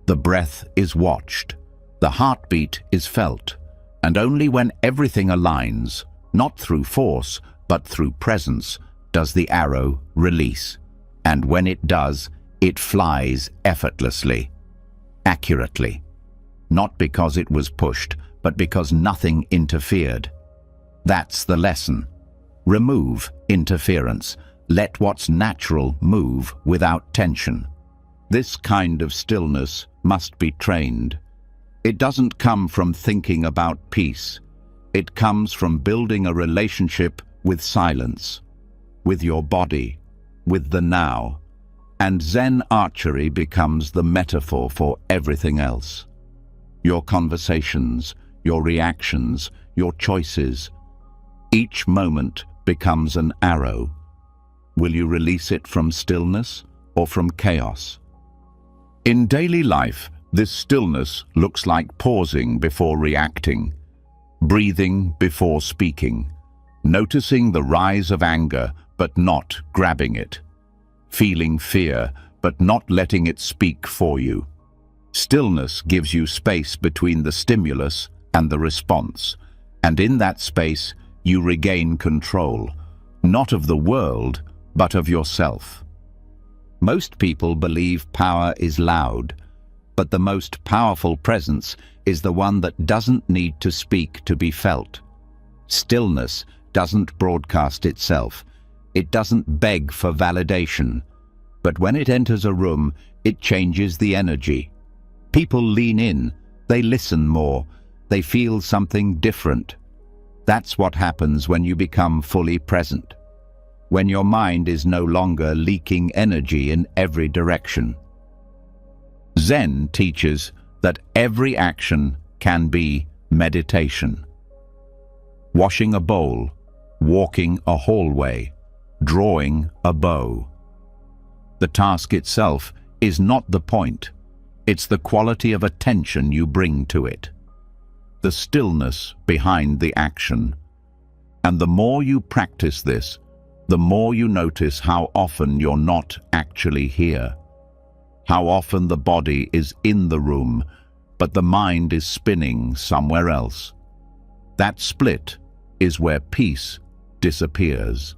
The breath is watched. The heartbeat is felt. And only when everything aligns, not through force, but through presence, does the arrow release. And when it does, it flies effortlessly, accurately. Not because it was pushed, but because nothing interfered. That's the lesson. Remove interference. Let what's natural move without tension. This kind of stillness must be trained. It doesn't come from thinking about peace. It comes from building a relationship with silence, with your body, with the now. And Zen archery becomes the metaphor for everything else. Your conversations, your reactions, your choices. Each moment becomes an arrow. Will you release it from stillness or from chaos? In daily life, this stillness looks like pausing before reacting, breathing before speaking, noticing the rise of anger but not grabbing it, feeling fear but not letting it speak for you. Stillness gives you space between the stimulus and the response, and in that space you regain control, not of the world, but of yourself. Most people believe power is loud, but the most powerful presence is the one that doesn't need to speak to be felt. Stillness doesn't broadcast itself. It doesn't beg for validation. But when it enters a room, it changes the energy. People lean in, they listen more, they feel something different. That's what happens when you become fully present, when your mind is no longer leaking energy in every direction. Zen teaches that every action can be meditation. Washing a bowl, walking a hallway, drawing a bow. The task itself is not the point. It's the quality of attention you bring to it, the stillness behind the action. And the more you practice this, the more you notice how often you're not actually here. How often the body is in the room, but the mind is spinning somewhere else. That split is where peace disappears.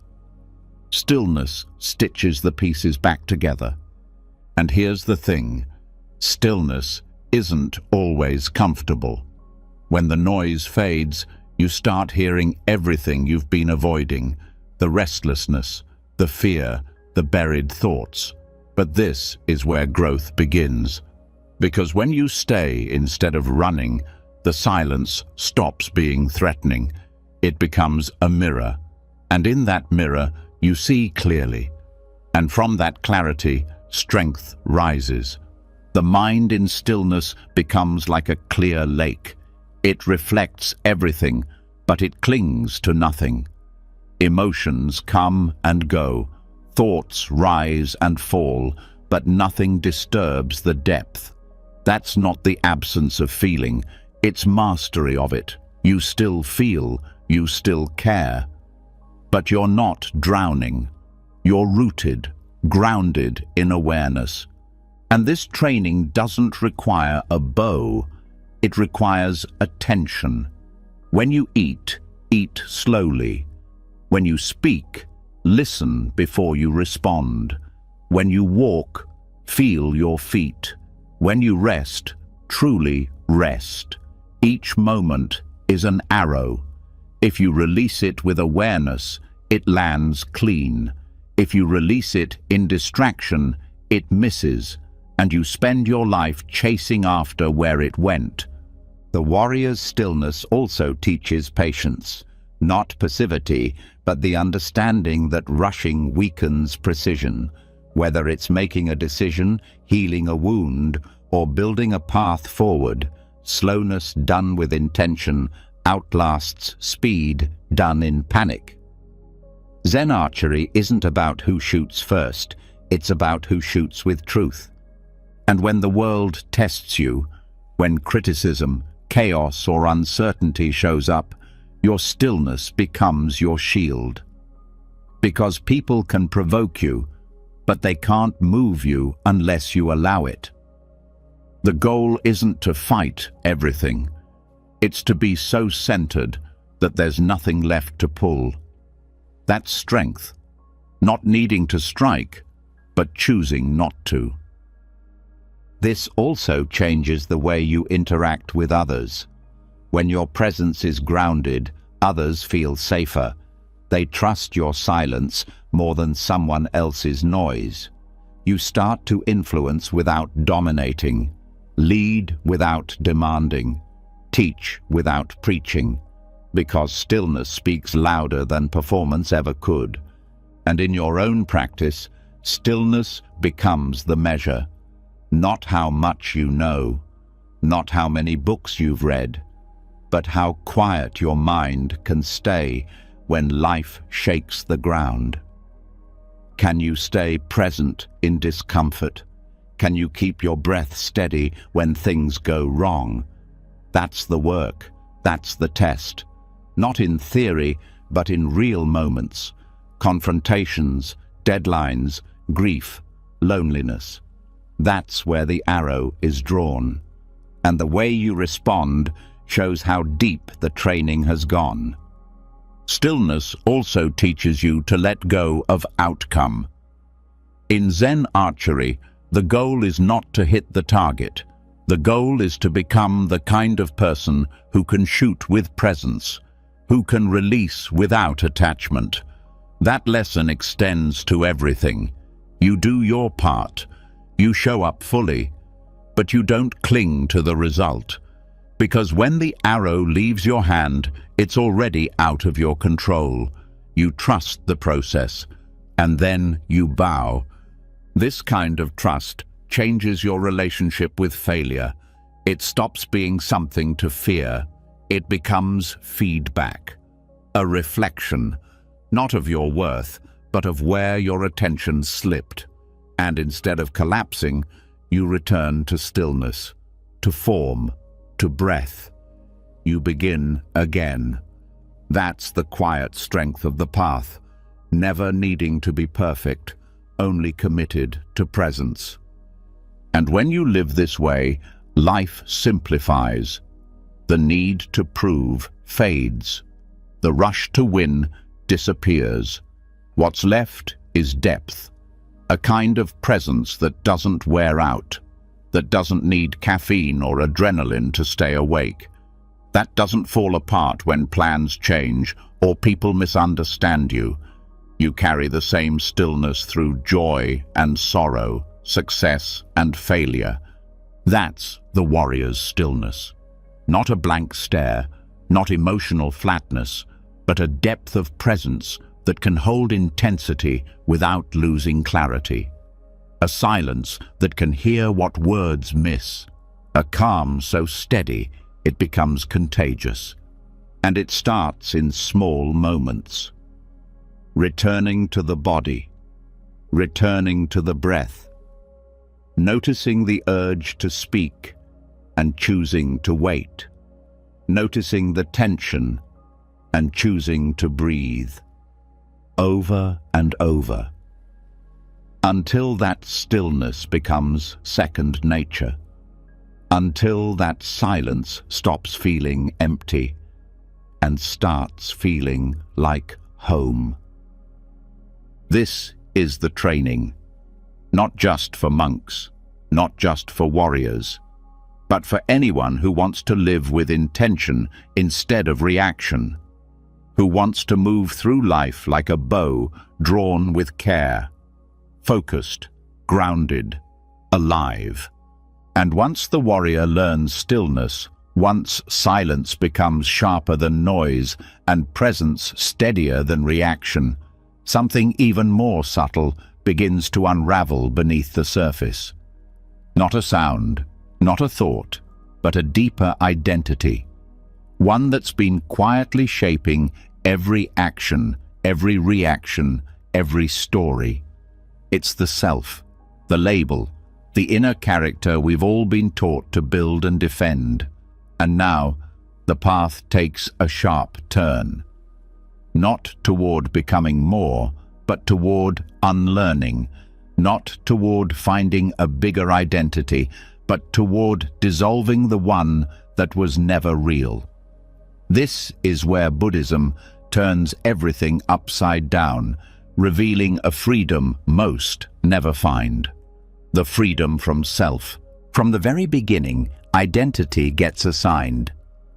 Stillness stitches the pieces back together. And here's the thing, stillness isn't always comfortable. When the noise fades, you start hearing everything you've been avoiding, the restlessness, the fear, the buried thoughts. But this is where growth begins. Because when you stay instead of running, the silence stops being threatening. It becomes a mirror. And in that mirror, you see clearly. And from that clarity, strength rises. The mind in stillness becomes like a clear lake. It reflects everything, but it clings to nothing. Emotions come and go, thoughts rise and fall, but nothing disturbs the depth. That's not the absence of feeling, it's mastery of it. You still feel, you still care. But you're not drowning. You're rooted, grounded in awareness. And this training doesn't require a bow, it requires attention. When you eat, eat slowly. When you speak, listen before you respond. When you walk, feel your feet. When you rest, truly rest. Each moment is an arrow. If you release it with awareness, it lands clean. If you release it in distraction, it misses, and you spend your life chasing after where it went. The warrior's stillness also teaches patience, not passivity, but the understanding that rushing weakens precision. Whether it's making a decision, healing a wound, or building a path forward, slowness done with intention outlasts speed done in panic. Zen archery isn't about who shoots first, it's about who shoots with truth. And when the world tests you, when criticism, chaos, or uncertainty shows up, your stillness becomes your shield. Because people can provoke you, but they can't move you unless you allow it. The goal isn't to fight everything. It's to be so centered that there's nothing left to pull. That's strength, not needing to strike, but choosing not to. This also changes the way you interact with others. When your presence is grounded, others feel safer. They trust your silence more than someone else's noise. You start to influence without dominating, lead without demanding, teach without preaching, because stillness speaks louder than performance ever could. And in your own practice, stillness becomes the measure. Not how much you know, not how many books you've read, but how quiet your mind can stay when life shakes the ground. Can you stay present in discomfort? Can you keep your breath steady when things go wrong? That's the work, that's the test. Not in theory, but in real moments. Confrontations, deadlines, grief, loneliness. That's where the arrow is drawn. And the way you respond shows how deep the training has gone. Stillness also teaches you to let go of outcome. In Zen archery, the goal is not to hit the target. The goal is to become the kind of person who can shoot with presence, who can release without attachment. That lesson extends to everything. You do your part. You show up fully, but you don't cling to the result. Because when the arrow leaves your hand, it's already out of your control. You trust the process, and then you bow. This kind of trust changes your relationship with failure. It stops being something to fear. It becomes feedback, a reflection, not of your worth, but of where your attention slipped. And instead of collapsing, you return to stillness, to form, to breath. You begin again. That's the quiet strength of the path, never needing to be perfect, only committed to presence. And when you live this way, life simplifies. The need to prove fades. The rush to win disappears. What's left is depth. A kind of presence that doesn't wear out, that doesn't need caffeine or adrenaline to stay awake, that doesn't fall apart when plans change or people misunderstand you. You carry the same stillness through joy and sorrow, success and failure. That's the warrior's stillness. Not a blank stare, not emotional flatness, but a depth of presence that can hold intensity without losing clarity. a silence that can hear what words miss, a calm so steady it becomes contagious. And it starts in small moments. Returning to the body, returning to the breath, noticing the urge to speak and choosing to wait, noticing the tension and choosing to breathe, over and over, until that stillness becomes second nature, until that silence stops feeling empty and starts feeling like home. This is the training, not just for monks, not just for warriors, but for anyone who wants to live with intention instead of reaction, who wants to move through life like a bow drawn with care, focused, grounded, alive. And once the warrior learns stillness, once silence becomes sharper than noise and presence steadier than reaction, something even more subtle begins to unravel beneath the surface. Not a sound, not a thought, but a deeper identity. One that's been quietly shaping every action, every reaction, every story. It's the self, the label, the inner character we've all been taught to build and defend. And now, the path takes a sharp turn. Not toward becoming more, but toward unlearning. Not toward finding a bigger identity, but toward dissolving the one that was never real. This is where Buddhism turns everything upside down, revealing a freedom most never find. The freedom from self. From the very beginning, identity gets assigned,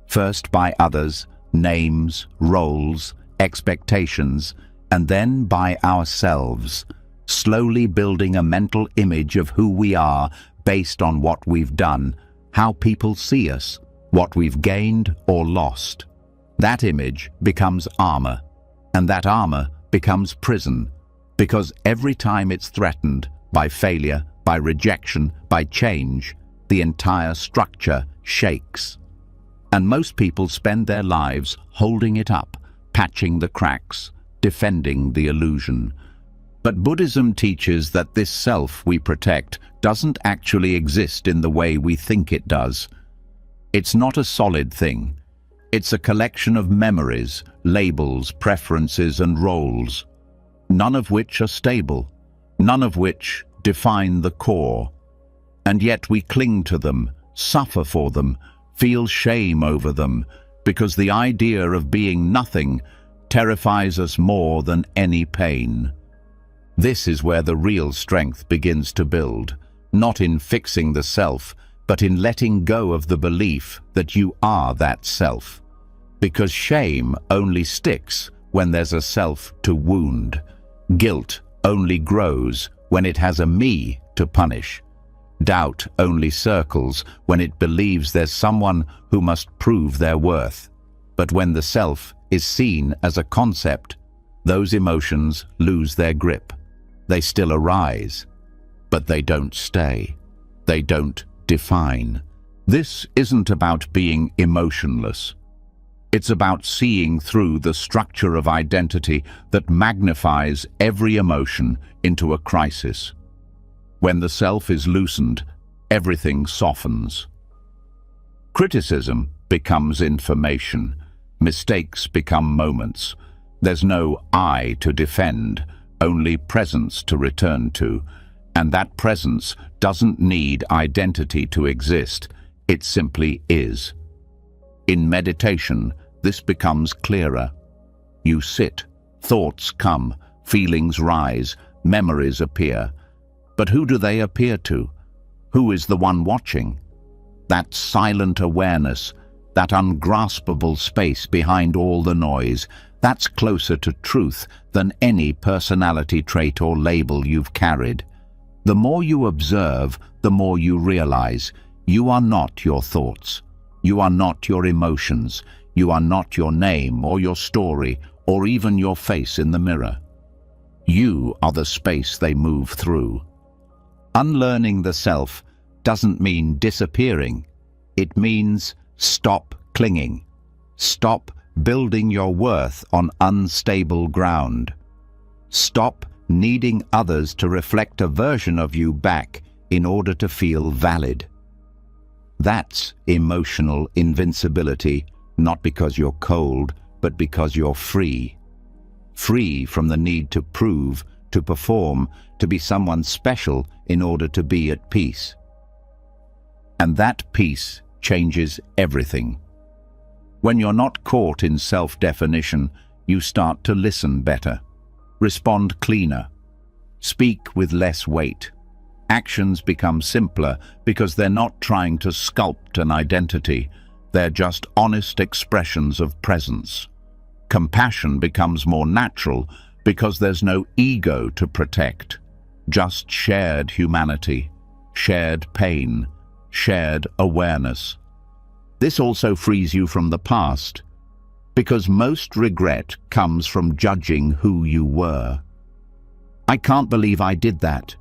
first by others, names, roles, expectations, and then by ourselves, slowly building a mental image of who we are based on what we've done, how people see us, what we've gained or lost. That image becomes armor, and that armor becomes prison, because every time it's threatened by failure, by rejection, by change, the entire structure shakes. And most people spend their lives holding it up, patching the cracks, defending the illusion. But Buddhism teaches that this self we protect doesn't actually exist in the way we think it does. It's not a solid thing. It's a collection of memories, labels, preferences, and roles, none of which are stable, none of which define the core. And yet we cling to them, suffer for them, feel shame over them, because the idea of being nothing terrifies us more than any pain. This is where the real strength begins to build, not in fixing the self, but in letting go of the belief that you are that self. Because shame only sticks when there's a self to wound. Guilt only grows when it has a me to punish. Doubt only circles when it believes there's someone who must prove their worth. But when the self is seen as a concept, those emotions lose their grip. They still arise, but they don't stay. They don't define. This isn't about being emotionless. It's about seeing through the structure of identity that magnifies every emotion into a crisis. When the self is loosened, everything softens. Criticism becomes information. Mistakes become moments. There's no I to defend, only presence to return to. And that presence doesn't need identity to exist. It simply is. In meditation, this becomes clearer. You sit, thoughts come, feelings rise, memories appear. But who do they appear to? Who is the one watching? That silent awareness, that ungraspable space behind all the noise, that's closer to truth than any personality trait or label you've carried. The more you observe, the more you realize you are not your thoughts. You are not your emotions. You are not your name or your story or even your face in the mirror. You are the space they move through. Unlearning the self doesn't mean disappearing. It means stop clinging. Stop building your worth on unstable ground. Stop needing others to reflect a version of you back in order to feel valid. That's emotional invincibility, not because you're cold, but because you're free. Free from the need to prove, to perform, to be someone special in order to be at peace. And that peace changes everything. When you're not caught in self-definition, you start to listen better, respond cleaner, speak with less weight. Actions become simpler because they're not trying to sculpt an identity. They're just honest expressions of presence. Compassion becomes more natural because there's no ego to protect, just shared humanity, shared pain, shared awareness. This also frees you from the past, because most regret comes from judging who you were. I can't believe I did that.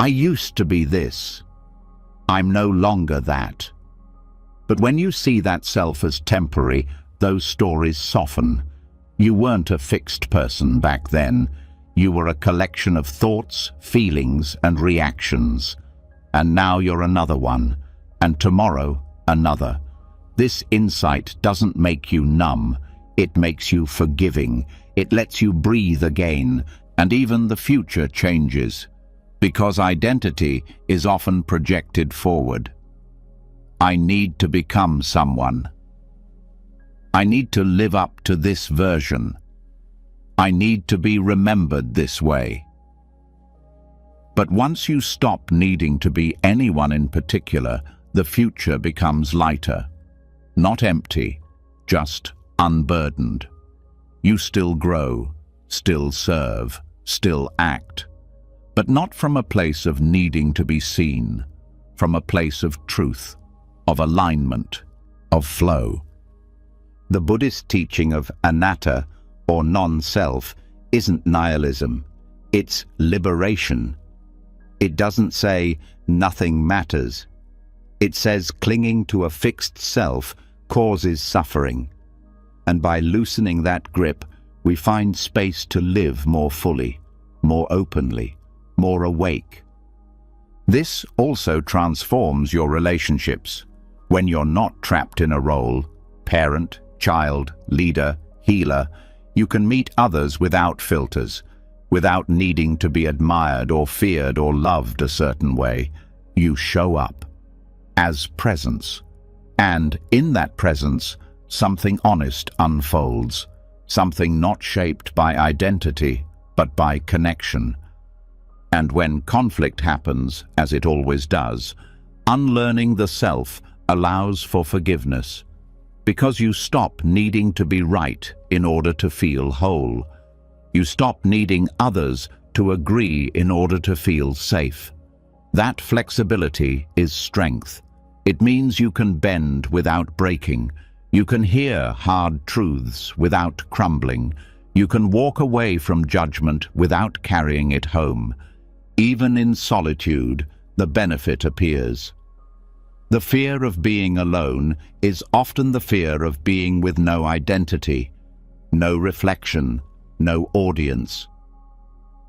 I used to be this. I'm no longer that. But when you see that self as temporary, those stories soften. You weren't a fixed person back then. You were a collection of thoughts, feelings, and reactions. And now you're another one, and tomorrow another. This insight doesn't make you numb. It makes you forgiving. It lets you breathe again, and even the future changes. Because identity is often projected forward. I need to become someone. I need to live up to this version. I need to be remembered this way. But once you stop needing to be anyone in particular, the future becomes lighter. Not empty, just unburdened. You still grow, still serve, still act. But not from a place of needing to be seen, from a place of truth, of alignment, of flow. The Buddhist teaching of anatta, or non-self, isn't nihilism. It's liberation. It doesn't say nothing matters. It says clinging to a fixed self causes suffering. And by loosening that grip, we find space to live more fully, more openly, more awake. This also transforms your relationships. When you're not trapped in a role, parent, child, leader, healer, you can meet others without filters, without needing to be admired or feared or loved a certain way. You show up as presence. And in that presence, something honest unfolds, something not shaped by identity, but by connection. And when conflict happens, as it always does, unlearning the self allows for forgiveness, because you stop needing to be right in order to feel whole. You stop needing others to agree in order to feel safe. That flexibility is strength. It means you can bend without breaking. You can hear hard truths without crumbling. You can walk away from judgment without carrying it home. Even in solitude, the benefit appears. The fear of being alone is often the fear of being with no identity, no reflection, no audience.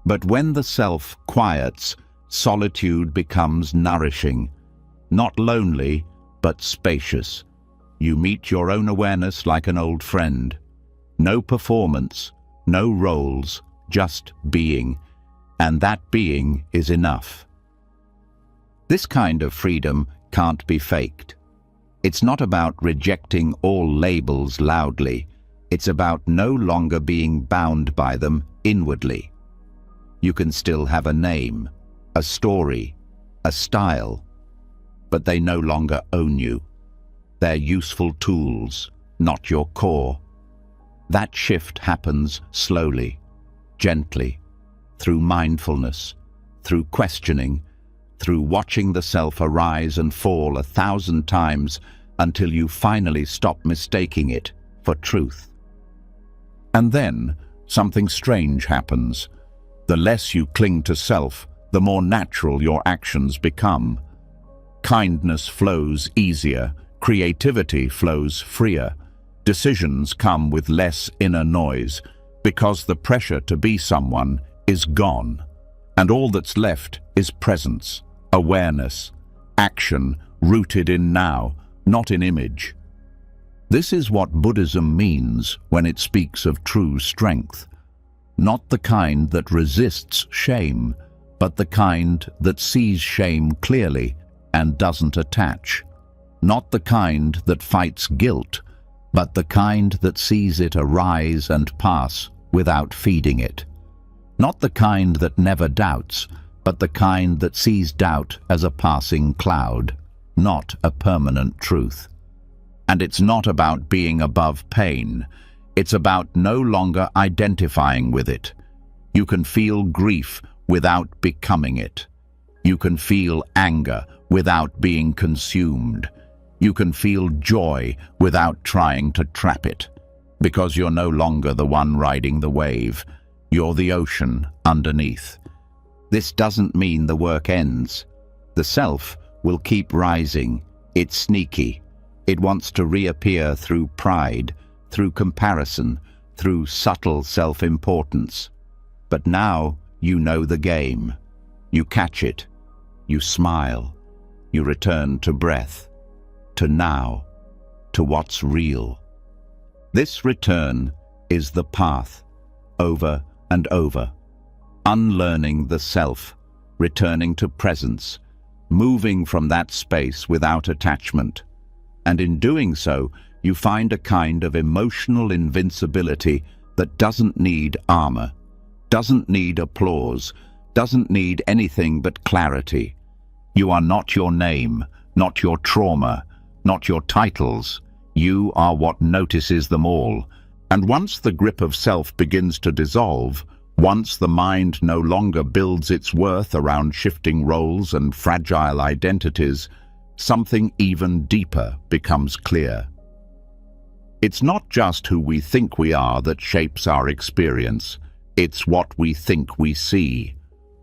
But when the self quiets, solitude becomes nourishing, not lonely, but spacious. You meet your own awareness like an old friend. No performance, no roles, just being. And that being is enough. This kind of freedom can't be faked. It's not about rejecting all labels loudly. It's about no longer being bound by them inwardly. You can still have a name, a story, a style, but they no longer own you. They're useful tools, not your core. That shift happens slowly, gently, through mindfulness, through questioning, through watching the self arise and fall 1,000 times until you finally stop mistaking it for truth. And then something strange happens. The less you cling to self, the more natural your actions become. Kindness flows easier, creativity flows freer. Decisions come with less inner noise, because the pressure to be someone is gone. And all that's left is presence, awareness, action rooted in now, not in image. This is what Buddhism means when it speaks of true strength. Not the kind that resists shame, but the kind that sees shame clearly and doesn't attach. Not the kind that fights guilt, but the kind that sees it arise and pass without feeding it. Not the kind that never doubts, but the kind that sees doubt as a passing cloud, not a permanent truth. And it's not about being above pain. It's about no longer identifying with it. You can feel grief without becoming it. You can feel anger without being consumed. You can feel joy without trying to trap it. Because you're no longer the one riding the wave. You're the ocean underneath. This doesn't mean the work ends. The self will keep rising. It's sneaky. It wants to reappear through pride, through comparison, through subtle self-importance. But now you know the game. You catch it. You smile. You return to breath, to now, to what's real. This return is the path, over and over, unlearning the self, returning to presence, moving from that space without attachment. And in doing so, you find a kind of emotional invincibility that doesn't need armor, doesn't need applause, doesn't need anything but clarity. You are not your name, not your trauma, not your titles. You are what notices them all. And once the grip of self begins to dissolve, once the mind no longer builds its worth around shifting roles and fragile identities, something even deeper becomes clear. It's not just who we think we are that shapes our experience. It's what we think we see.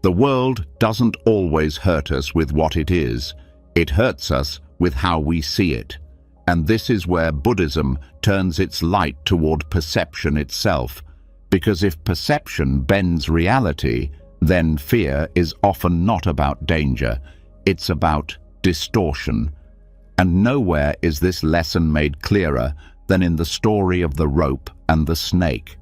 The world doesn't always hurt us with what it is. It hurts us with how we see it. And this is where Buddhism turns its light toward perception itself. Because if perception bends reality, then fear is often not about danger. It's about distortion. And nowhere is this lesson made clearer than in the story of the rope and the snake.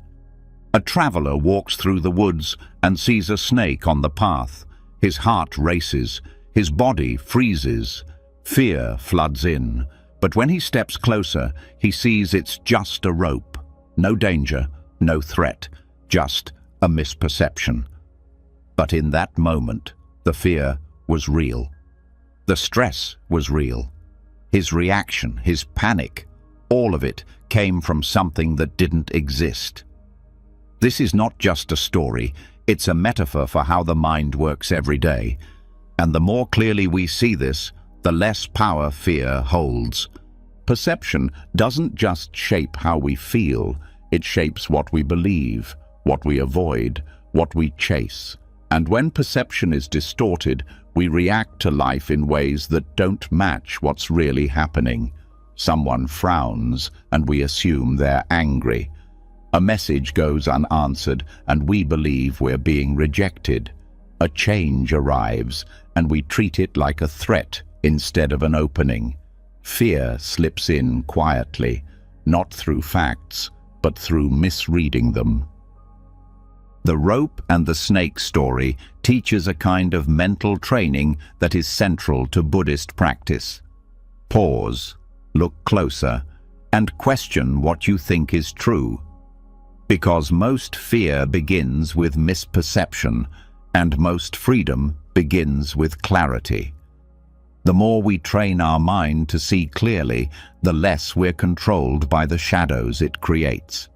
A traveler walks through the woods and sees a snake on the path. His heart races, his body freezes, fear floods in. But when he steps closer, he sees it's just a rope. No danger, no threat, just a misperception. But in that moment, the fear was real. The stress was real. His reaction, his panic, all of it came from something that didn't exist. This is not just a story, it's a metaphor for how the mind works every day. And the more clearly we see this, the less power fear holds. Perception doesn't just shape how we feel, it shapes what we believe, what we avoid, what we chase. And when perception is distorted, we react to life in ways that don't match what's really happening. Someone frowns and we assume they're angry. A message goes unanswered and we believe we're being rejected. A change arrives and we treat it like a threat instead of an opening. Fear slips in quietly, not through facts, but through misreading them. The rope and the snake story teaches a kind of mental training that is central to Buddhist practice. Pause, look closer, and question what you think is true. Because most fear begins with misperception, and most freedom begins with clarity. The more we train our mind to see clearly, the less we're controlled by the shadows it creates.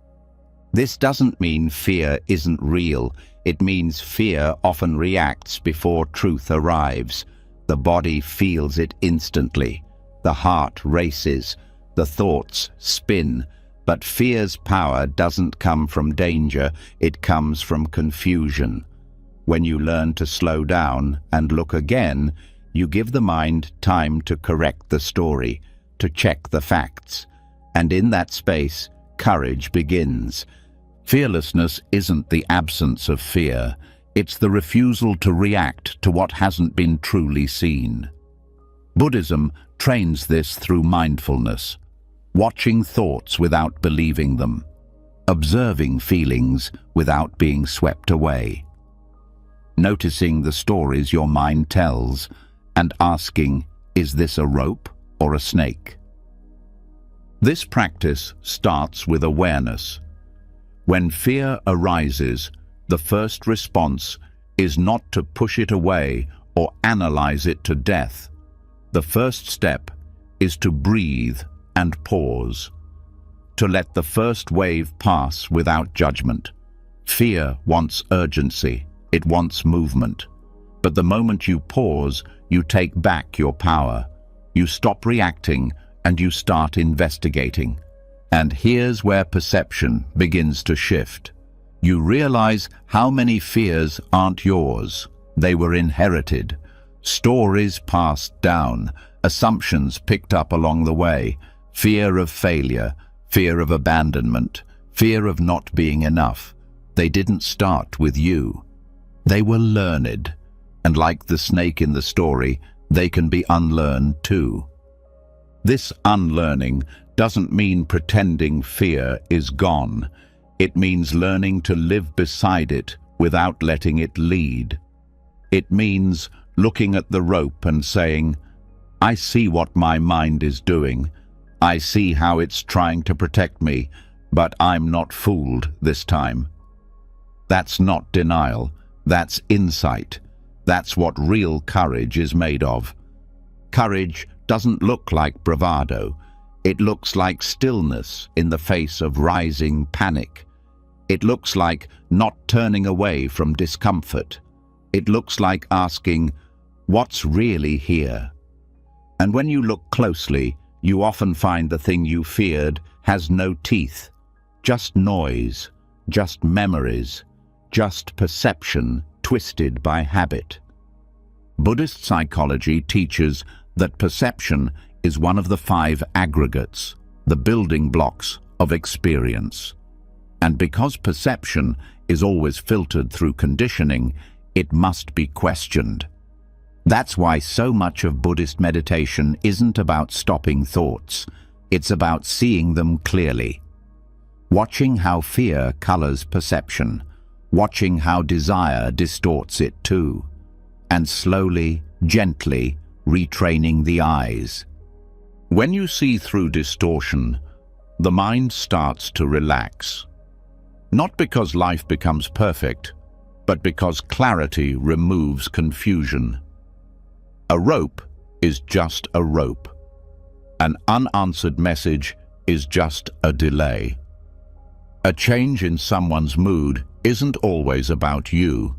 This doesn't mean fear isn't real. It means fear often reacts before truth arrives. The body feels it instantly. The heart races. The thoughts spin. But fear's power doesn't come from danger. It comes from confusion. When you learn to slow down and look again, you give the mind time to correct the story, to check the facts. And in that space, courage begins. Fearlessness isn't the absence of fear. It's the refusal to react to what hasn't been truly seen. Buddhism trains this through mindfulness, watching thoughts without believing them, observing feelings without being swept away, noticing the stories your mind tells and asking, is this a rope or a snake? This practice starts with awareness. When fear arises, the first response is not to push it away or analyze it to death. The first step is to breathe and pause, to let the first wave pass without judgment. Fear wants urgency, it wants movement. But the moment you pause, you take back your power. You stop reacting and you start investigating. And here's where perception begins to shift. You realize how many fears aren't yours. They were inherited. Stories passed down, assumptions picked up along the way, fear of failure, fear of abandonment, fear of not being enough. They didn't start with you. They were learned, and like the snake in the story, they can be unlearned too. This unlearning doesn't mean pretending fear is gone. It means learning to live beside it without letting it lead. It means looking at the rope and saying, I see what my mind is doing. I see how it's trying to protect me, but I'm not fooled this time. That's not denial. That's insight. That's what real courage is made of. Courage doesn't look like bravado. It looks like stillness in the face of rising panic. It looks like not turning away from discomfort. It looks like asking, what's really here? And when you look closely, you often find the thing you feared has no teeth, just noise, just memories, just perception twisted by habit. Buddhist psychology teaches that perception is one of the 5 aggregates, the building blocks of experience. And because perception is always filtered through conditioning, it must be questioned. That's why so much of Buddhist meditation isn't about stopping thoughts. It's about seeing them clearly. Watching how fear colors perception, watching how desire distorts it too, and slowly, gently, retraining the eyes. When you see through distortion, the mind starts to relax. Not because life becomes perfect, but because clarity removes confusion. A rope is just a rope. An unanswered message is just a delay. A change in someone's mood isn't always about you.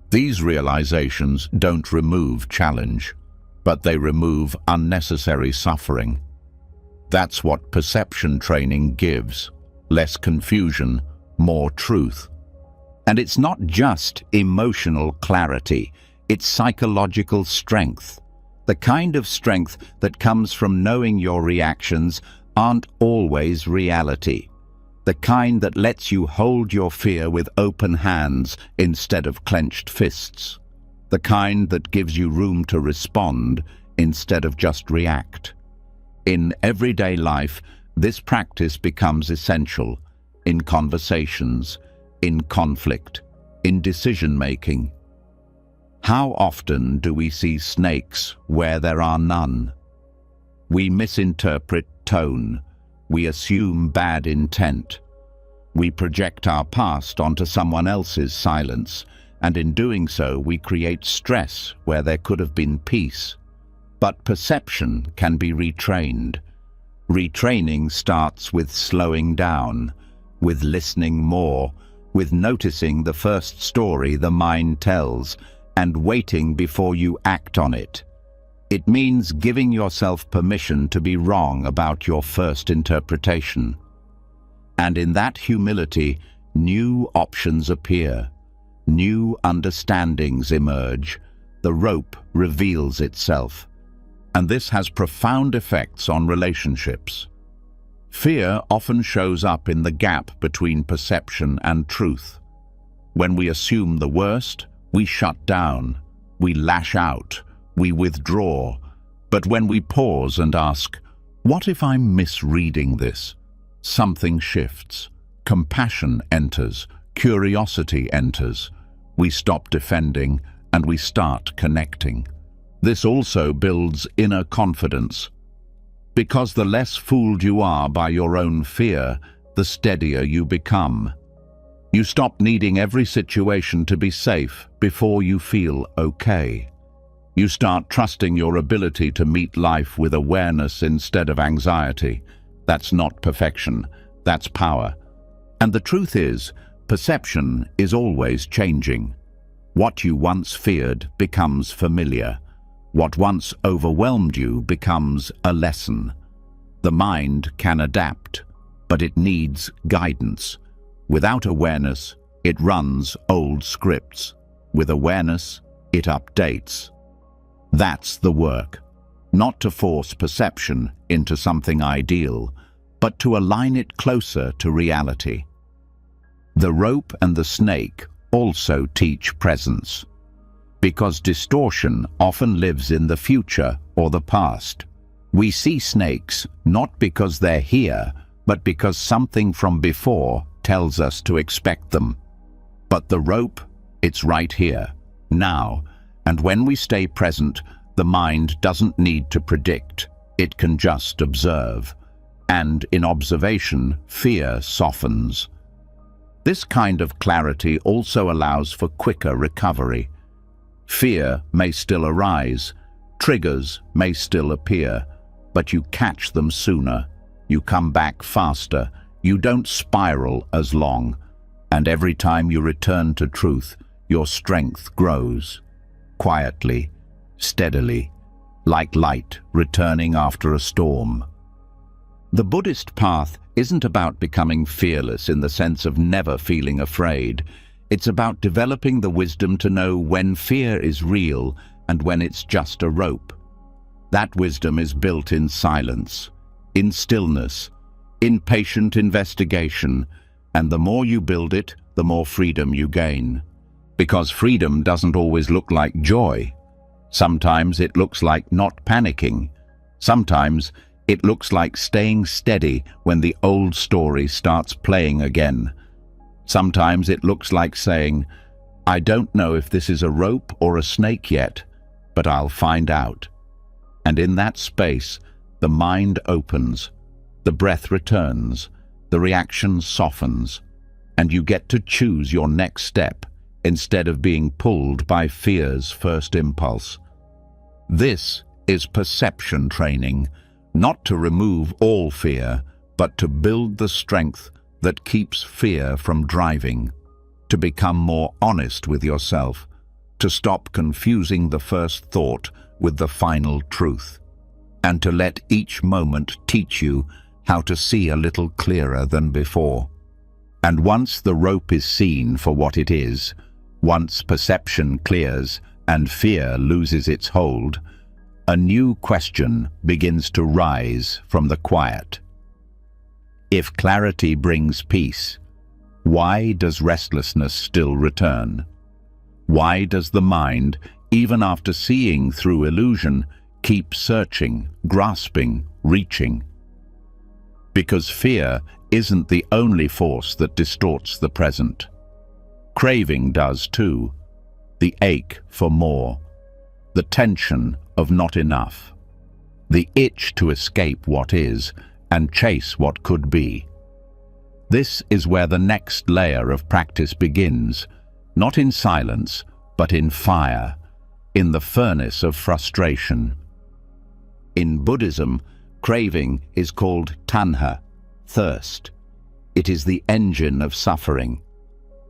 These realizations don't remove challenge, but they remove unnecessary suffering. That's what perception training gives: less confusion, more truth. And it's not just emotional clarity, it's psychological strength. The kind of strength that comes from knowing your reactions aren't always reality. The kind that lets you hold your fear with open hands instead of clenched fists. The kind that gives you room to respond instead of just react. In everyday life, this practice becomes essential. In conversations, in conflict, in decision-making. How often do we see snakes where there are none? We misinterpret tone. We assume bad intent. We project our past onto someone else's silence, and in doing so we create stress where there could have been peace. But perception can be retrained. Retraining starts with slowing down, with listening more, with noticing the first story the mind tells, and waiting before you act on it. It means giving yourself permission to be wrong about your first interpretation. And in that humility, new options appear. New understandings emerge. The rope reveals itself. And this has profound effects on relationships. Fear often shows up in the gap between perception and truth. When we assume the worst, we shut down, we lash out, we withdraw. But when we pause and ask, what if I'm misreading this? Something shifts. Compassion enters, curiosity enters. We stop defending and we start connecting. This also builds inner confidence. Because the less fooled you are by your own fear, the steadier you become. You stop needing every situation to be safe before you feel okay. You start trusting your ability to meet life with awareness instead of anxiety. That's not perfection, that's power. And the truth is, perception is always changing. What you once feared becomes familiar. What once overwhelmed you becomes a lesson. The mind can adapt, but it needs guidance. Without awareness, it runs old scripts. With awareness, it updates. That's the work. Not to force perception into something ideal, but to align it closer to reality. The rope and the snake also teach presence, because distortion often lives in the future or the past. We see snakes not because they're here, but because something from before tells us to expect them. But the rope, it's right here, now, and when we stay present, the mind doesn't need to predict, it can just observe. And in observation, fear softens. This kind of clarity also allows for quicker recovery. Fear may still arise, triggers may still appear, but you catch them sooner, you come back faster, you don't spiral as long, and every time you return to truth, your strength grows. Quietly, steadily, like light returning after a storm. The Buddhist path isn't about becoming fearless in the sense of never feeling afraid. It's about developing the wisdom to know when fear is real and when it's just a rope. That wisdom is built in silence, in stillness, in patient investigation, and the more you build it, the more freedom you gain. Because freedom doesn't always look like joy. Sometimes it looks like not panicking. Sometimes it looks like staying steady when the old story starts playing again. Sometimes it looks like saying, I don't know if this is a rope or a snake yet, but I'll find out. And in that space, the mind opens, the breath returns, the reaction softens, and you get to choose your next step instead of being pulled by fear's first impulse. This is perception training, not to remove all fear, but to build the strength that keeps fear from driving, to become more honest with yourself, to stop confusing the first thought with the final truth, and to let each moment teach you how to see a little clearer than before. And once the rope is seen for what it is, once perception clears and fear loses its hold, a new question begins to rise from the quiet. If clarity brings peace, why does restlessness still return? Why does the mind, even after seeing through illusion, keep searching, grasping, reaching? Because fear isn't the only force that distorts the present. Craving does too. The ache for more. The tension of not enough. The itch to escape what is and chase what could be. This is where the next layer of practice begins, not in silence, but in fire, in the furnace of frustration. In Buddhism, craving is called tanha, thirst. It is the engine of suffering.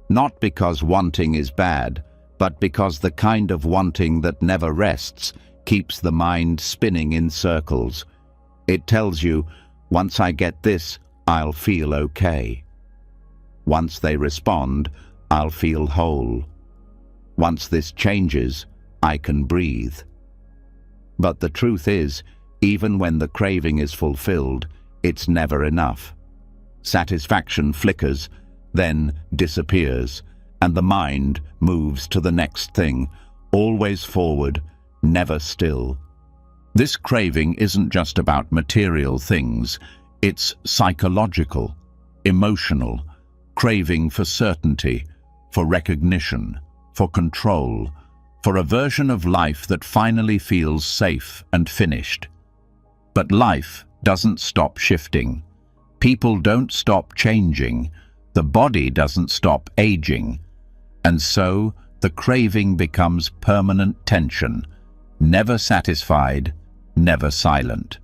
Not because wanting is bad, but because the kind of wanting that never rests keeps the mind spinning in circles. It tells you, once I get this, I'll feel okay. Once they respond, I'll feel whole. Once this changes, I can breathe. But the truth is, even when the craving is fulfilled, it's never enough. Satisfaction flickers, then disappears, and the mind moves to the next thing, always forward, never still. This craving isn't just about material things, it's psychological, emotional, craving for certainty, for recognition, for control, for a version of life that finally feels safe and finished. But life doesn't stop shifting. People don't stop changing. The body doesn't stop aging. And so the craving becomes permanent tension, never satisfied, never silent.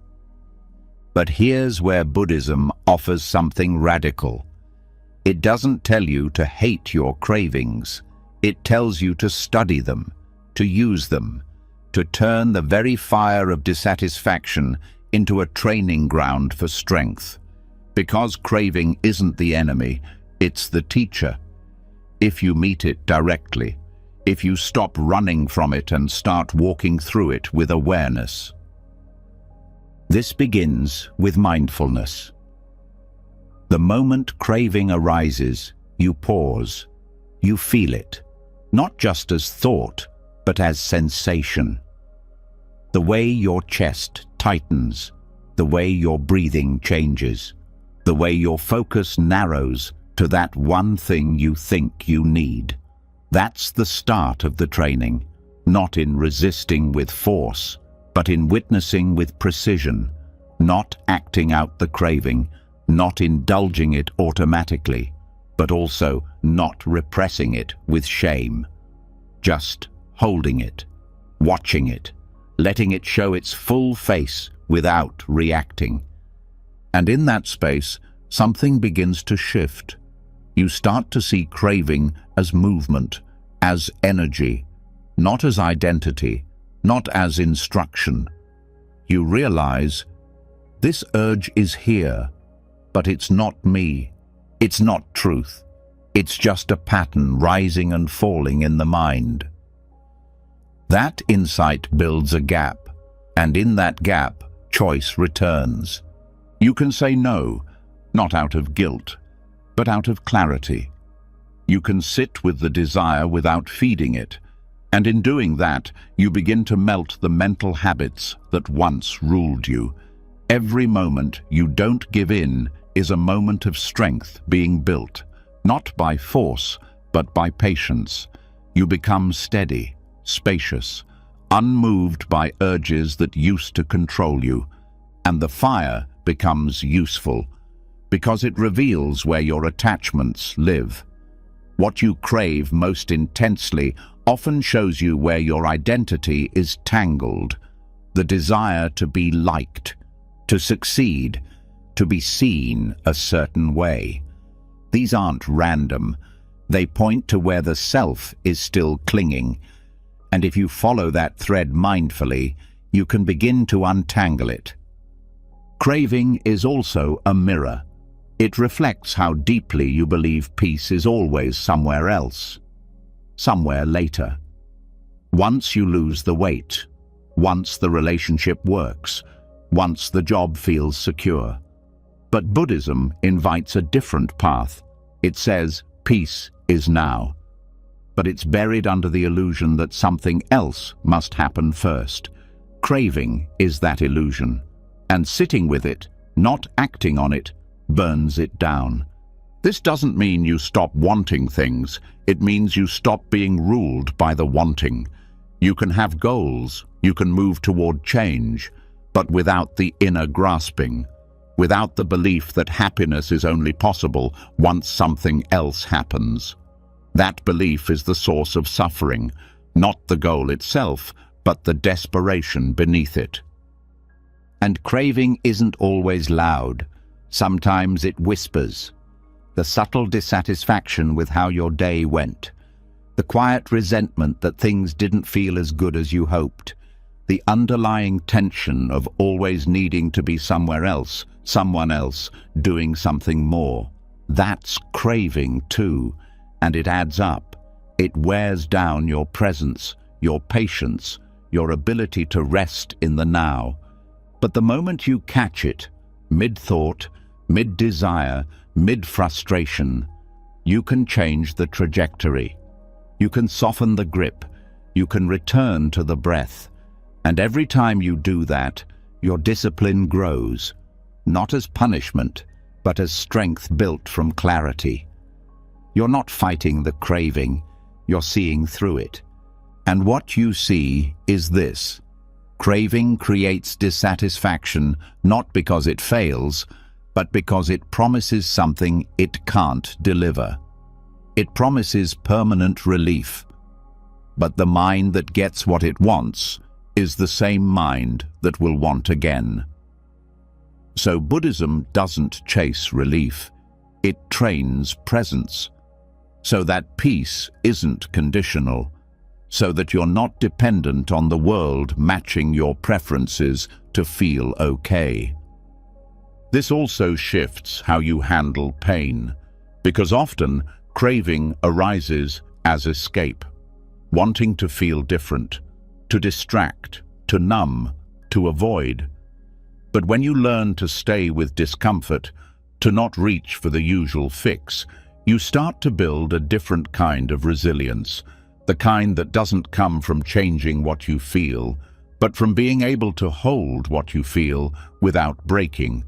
But here's where Buddhism offers something radical. It doesn't tell you to hate your cravings. It tells you to study them, to use them, to turn the very fire of dissatisfaction into a training ground for strength. Because craving isn't the enemy, it's the teacher. If you meet it directly, if you stop running from it and start walking through it with awareness. This begins with mindfulness. The moment craving arises, you pause. You feel it, not just as thought, but as sensation. The way your chest tightens, the way your breathing changes, the way your focus narrows to that one thing you think you need. That's the start of the training, not in resisting with force, but in witnessing with precision, not acting out the craving, not indulging it automatically, but also not repressing it with shame. Just holding it, watching it, letting it show its full face without reacting. And in that space, something begins to shift. You start to see craving as movement, as energy, not as identity, not as instruction. You realize, this urge is here, but it's not me. It's not truth. It's just a pattern rising and falling in the mind. That insight builds a gap, and in that gap, choice returns. You can say no, not out of guilt, but out of clarity. You can sit with the desire without feeding it, and in doing that, you begin to melt the mental habits that once ruled you. Every moment you don't give in is a moment of strength being built, not by force, but by patience. You become steady, spacious, unmoved by urges that used to control you, and the fire becomes useful, because it reveals where your attachments live. What you crave most intensely often shows you where your identity is tangled. The desire to be liked, to succeed, to be seen a certain way. These aren't random. They point to where the self is still clinging. And if you follow that thread mindfully, you can begin to untangle it. Craving is also a mirror. It reflects how deeply you believe peace is always somewhere else, somewhere later. Once you lose the weight, once the relationship works, once the job feels secure. But Buddhism invites a different path. It says peace is now. But it's buried under the illusion that something else must happen first. Craving is that illusion, and sitting with it, not acting on it, burns it down. This doesn't mean you stop wanting things. It means you stop being ruled by the wanting. You can have goals, you can move toward change, but without the inner grasping, without the belief that happiness is only possible once something else happens. That belief is the source of suffering, not the goal itself, but the desperation beneath it. And craving isn't always loud. Sometimes it whispers. The subtle dissatisfaction with how your day went. The quiet resentment that things didn't feel as good as you hoped. The underlying tension of always needing to be somewhere else, someone else, doing something more. That's craving too, and it adds up. It wears down your presence, your patience, your ability to rest in the now. But the moment you catch it, mid-thought, mid-desire, mid-frustration, you can change the trajectory. You can soften the grip. You can return to the breath. And every time you do that, your discipline grows, not as punishment, but as strength built from clarity. You're not fighting the craving, you're seeing through it. And what you see is this: craving creates dissatisfaction not because it fails, but because it promises something it can't deliver. It promises permanent relief. But the mind that gets what it wants is the same mind that will want again. So Buddhism doesn't chase relief, it trains presence, so that peace isn't conditional, so that you're not dependent on the world matching your preferences to feel okay. This also shifts how you handle pain, because often craving arises as escape, wanting to feel different, to distract, to numb, to avoid. But when you learn to stay with discomfort, to not reach for the usual fix, you start to build a different kind of resilience, the kind that doesn't come from changing what you feel, but from being able to hold what you feel without breaking.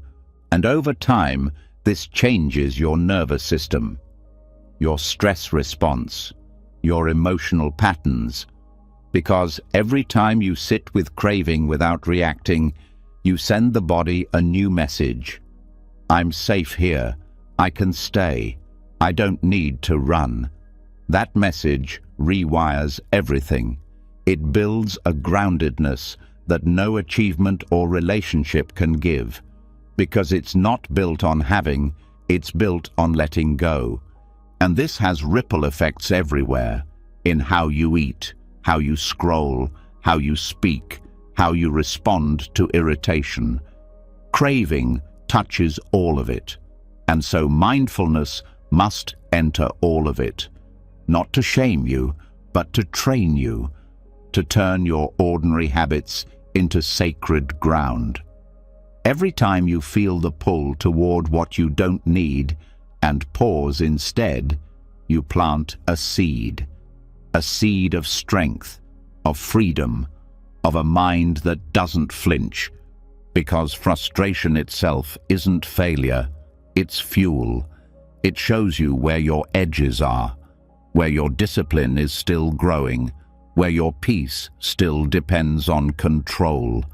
And over time, this changes your nervous system, your stress response, your emotional patterns, because every time you sit with craving without reacting, you send the body a new message. I'm safe here. I can stay. I don't need to run. That message rewires everything. It builds a groundedness that no achievement or relationship can give, because it's not built on having, it's built on letting go. And this has ripple effects everywhere, in how you eat, how you scroll, how you speak, how you respond to irritation. Craving touches all of it, and so mindfulness must enter all of it, not to shame you, but to train you, to turn your ordinary habits into sacred ground. Every time you feel the pull toward what you don't need and pause instead, you plant a seed of strength, of freedom, of a mind that doesn't flinch, because frustration itself isn't failure, it's fuel. It shows you where your edges are, where your discipline is still growing, where your peace still depends on control,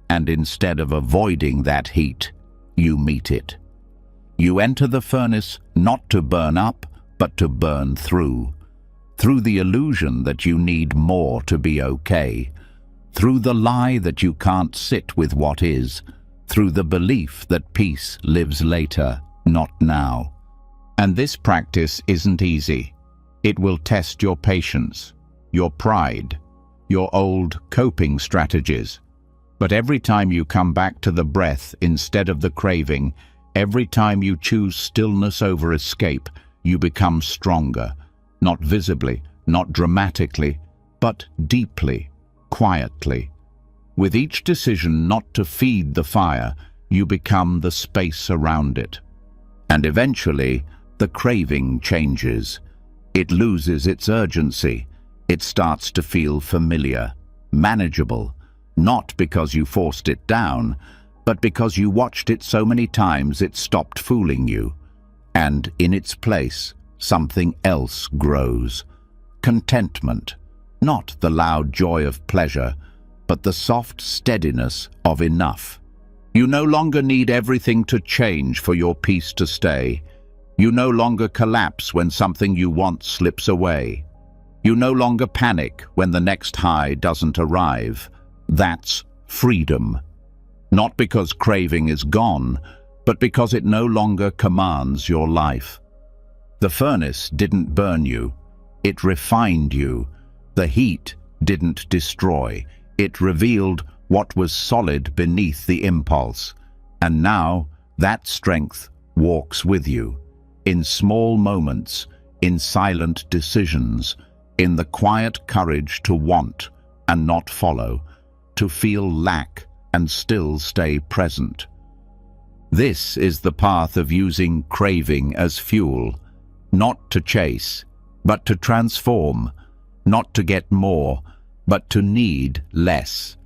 and instead of avoiding that heat, you meet it. You enter the furnace not to burn up, but to burn through the illusion that you need more to be okay, through the lie that you can't sit with what is, through the belief that peace lives later, not now. And this practice isn't easy. It will test your patience, your pride, your old coping strategies. But every time you come back to the breath instead of the craving, every time you choose stillness over escape, you become stronger, not visibly, not dramatically, but deeply, quietly. With each decision not to feed the fire, you become the space around it. And eventually, the craving changes. It loses its urgency. It starts to feel familiar, manageable, not because you forced it down, but because you watched it so many times it stopped fooling you. And in its place, something else grows. Contentment, not the loud joy of pleasure, but the soft steadiness of enough. You no longer need everything to change for your peace to stay. You no longer collapse when something you want slips away. You no longer panic when the next high doesn't arrive. That's freedom. Not because craving is gone, but because it no longer commands your life. The furnace didn't burn you. It refined you. The heat didn't destroy. It revealed what was solid beneath the impulse. And now that strength walks with you, in small moments, in silent decisions, in the quiet courage to want and not follow, to feel lack and still stay present. This is the path of using craving as fuel, not to chase, but to transform, not to get more, but to need less,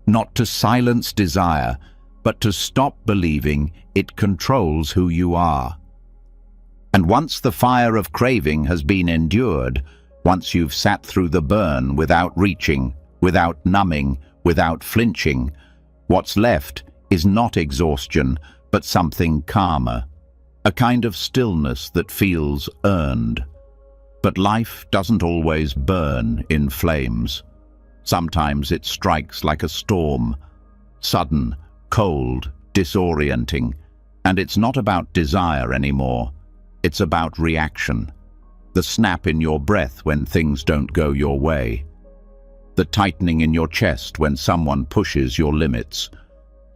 not to silence desire, but to stop believing it controls who you are. And once the fire of craving has been endured, once you've sat through the burn without reaching, without numbing, without flinching, what's left is not exhaustion, but something calmer, a kind of stillness that feels earned. But life doesn't always burn in flames. Sometimes it strikes like a storm, sudden, cold, disorienting, and it's not about desire anymore. It's about reaction. The snap in your breath when things don't go your way. The tightening in your chest when someone pushes your limits.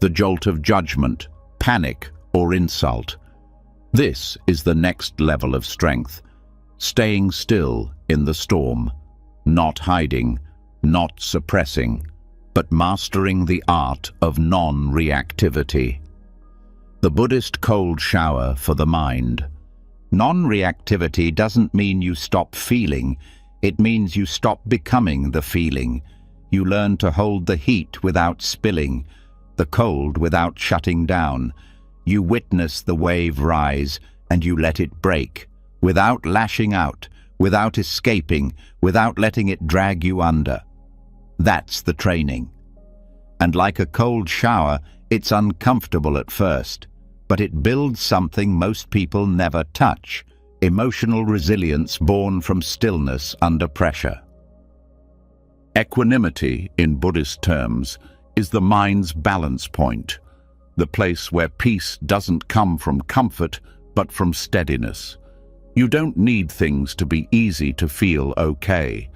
The jolt of judgment, panic, or insult. This is the next level of strength. Staying still in the storm, not hiding, not suppressing, but mastering the art of non-reactivity. The Buddhist cold shower for the mind. Non-reactivity doesn't mean you stop feeling, it means you stop becoming the feeling. You learn to hold the heat without spilling, the cold without shutting down. You witness the wave rise and you let it break, without lashing out, without escaping, without letting it drag you under. That's the training. And like a cold shower, it's uncomfortable at first, but it builds something most people never touch: emotional resilience born from stillness under pressure. Equanimity, in Buddhist terms, is the mind's balance point, the place where peace doesn't come from comfort, but from steadiness. You don't need things to be easy to feel okay.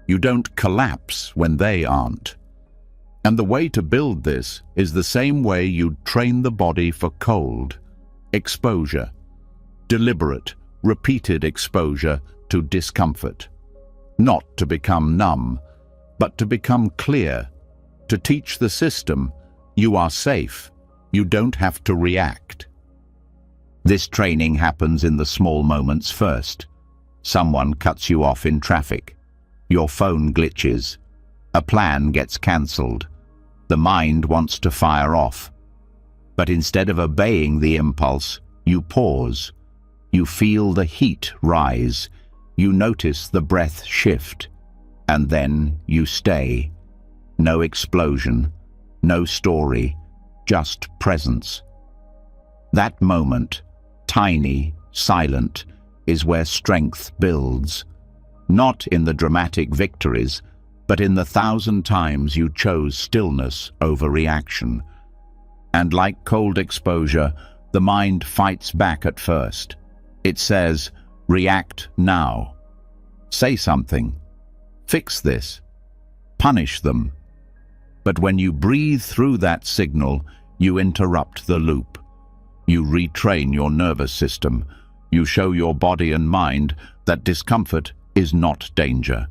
You don't collapse when they aren't. And the way to build this is the same way you'd train the body for cold: exposure. Deliberate, repeated exposure to discomfort. Not to become numb, but to become clear. To teach the system, you are safe. You don't have to react. This training happens in the small moments first. Someone cuts you off in traffic. Your phone glitches. A plan gets cancelled. The mind wants to fire off. But instead of obeying the impulse, you pause. You feel the heat rise. You notice the breath shift. And then you stay. No explosion, no story, just presence. That moment, tiny, silent, is where strength builds. Not in the dramatic victories, but in the 1,000 times you chose stillness over reaction. And like cold exposure, the mind fights back at first. It says, react now. Say something. Fix this. Punish them. But when you breathe through that signal, you interrupt the loop. You retrain your nervous system. You show your body and mind that discomfort is not danger,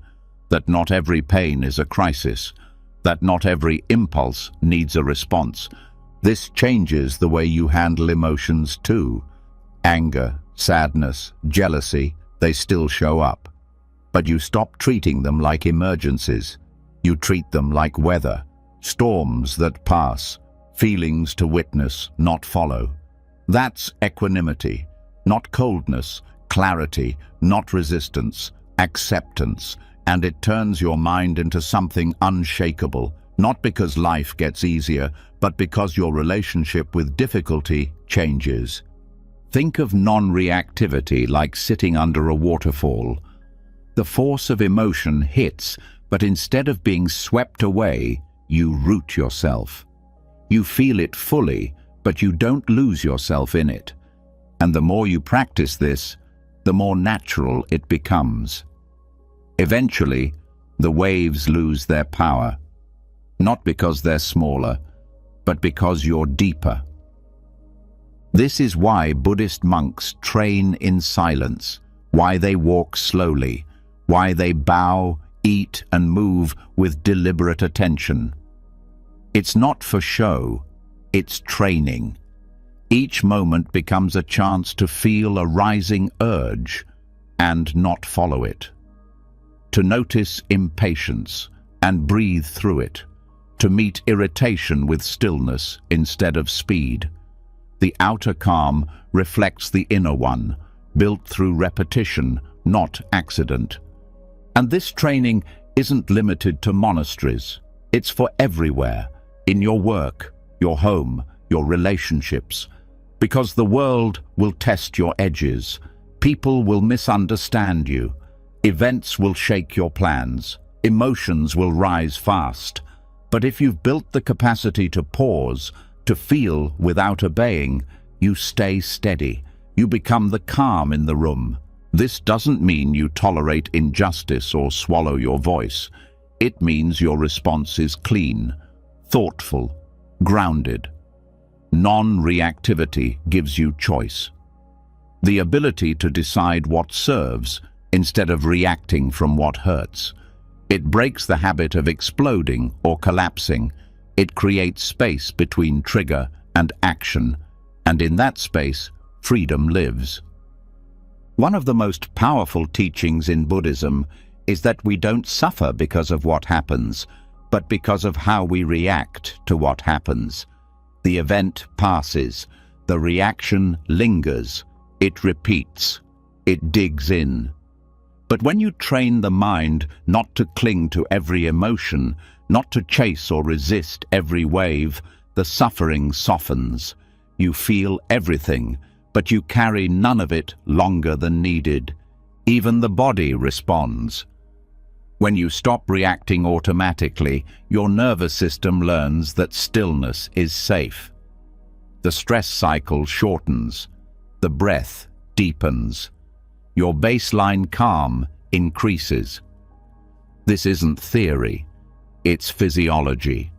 that not every pain is a crisis, that not every impulse needs a response. This changes the way you handle emotions too. Anger, sadness, jealousy, they still show up. But you stop treating them like emergencies. You treat them like weather, storms that pass, feelings to witness, not follow. That's equanimity, not coldness, clarity, not resistance, acceptance, and it turns your mind into something unshakable, not because life gets easier, but because your relationship with difficulty changes. Think of non-reactivity like sitting under a waterfall. The force of emotion hits, but instead of being swept away, you root yourself. You feel it fully, but you don't lose yourself in it. And the more you practice this, the more natural it becomes. Eventually, the waves lose their power, not because they're smaller, but because you're deeper. This is why Buddhist monks train in silence, why they walk slowly, why they bow, eat, and move with deliberate attention. It's not for show, it's training. Each moment becomes a chance to feel a rising urge and not follow it. To notice impatience and breathe through it. To meet irritation with stillness instead of speed. The outer calm reflects the inner one, built through repetition, not accident. And this training isn't limited to monasteries. It's for everywhere, in your work, your home, your relationships. Because the world will test your edges. People will misunderstand you. Events will shake your plans. Emotions will rise fast. But if you've built the capacity to pause, to feel without obeying, you stay steady. You become the calm in the room. This doesn't mean you tolerate injustice or swallow your voice. It means your response is clean, thoughtful, grounded. Non-reactivity gives you choice. The ability to decide what serves instead of reacting from what hurts. It breaks the habit of exploding or collapsing. It creates space between trigger and action, and in that space, freedom lives. One of the most powerful teachings in Buddhism is that we don't suffer because of what happens, but because of how we react to what happens. The event passes, the reaction lingers, it repeats, it digs in. But when you train the mind not to cling to every emotion, not to chase or resist every wave, the suffering softens. You feel everything, but you carry none of it longer than needed. Even the body responds. When you stop reacting automatically, your nervous system learns that stillness is safe. The stress cycle shortens. The breath deepens. Your baseline calm increases. This isn't theory, it's physiology.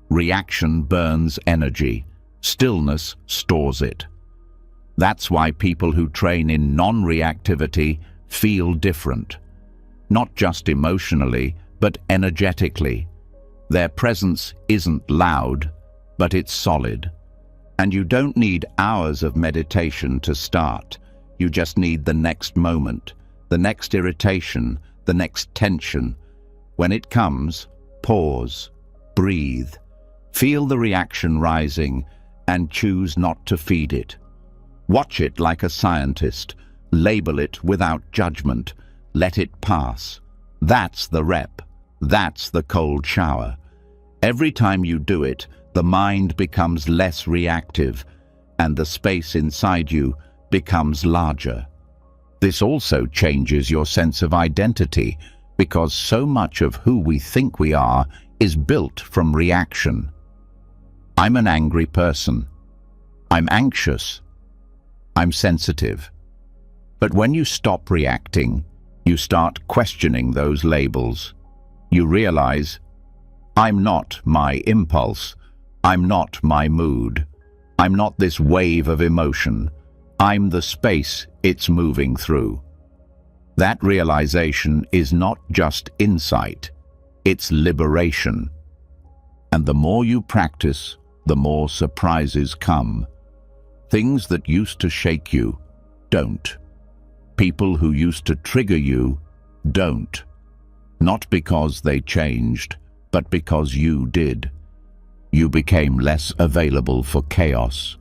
Reaction burns energy, stillness stores it. That's why people who train in non-reactivity feel different. Not just emotionally, but energetically. Their presence isn't loud, but it's solid. And you don't need hours of meditation to start. You just need the next moment, the next irritation, the next tension. When it comes, pause, breathe, feel the reaction rising, and choose not to feed it. Watch it like a scientist, label it without judgment, let it pass. That's the rep, that's the cold shower. Every time you do it, the mind becomes less reactive, and the space inside you becomes larger. This also changes your sense of identity, because so much of who we think we are is built from reaction. I'm an angry person. I'm anxious. I'm sensitive. But when you stop reacting, you start questioning those labels. You realize, I'm not my impulse. I'm not my mood. I'm not this wave of emotion. I'm the space it's moving through. That realization is not just insight, it's liberation. And the more you practice, the more surprises come. Things that used to shake you don't. People who used to trigger you don't. Not because they changed, but because you did. You became less available for chaos,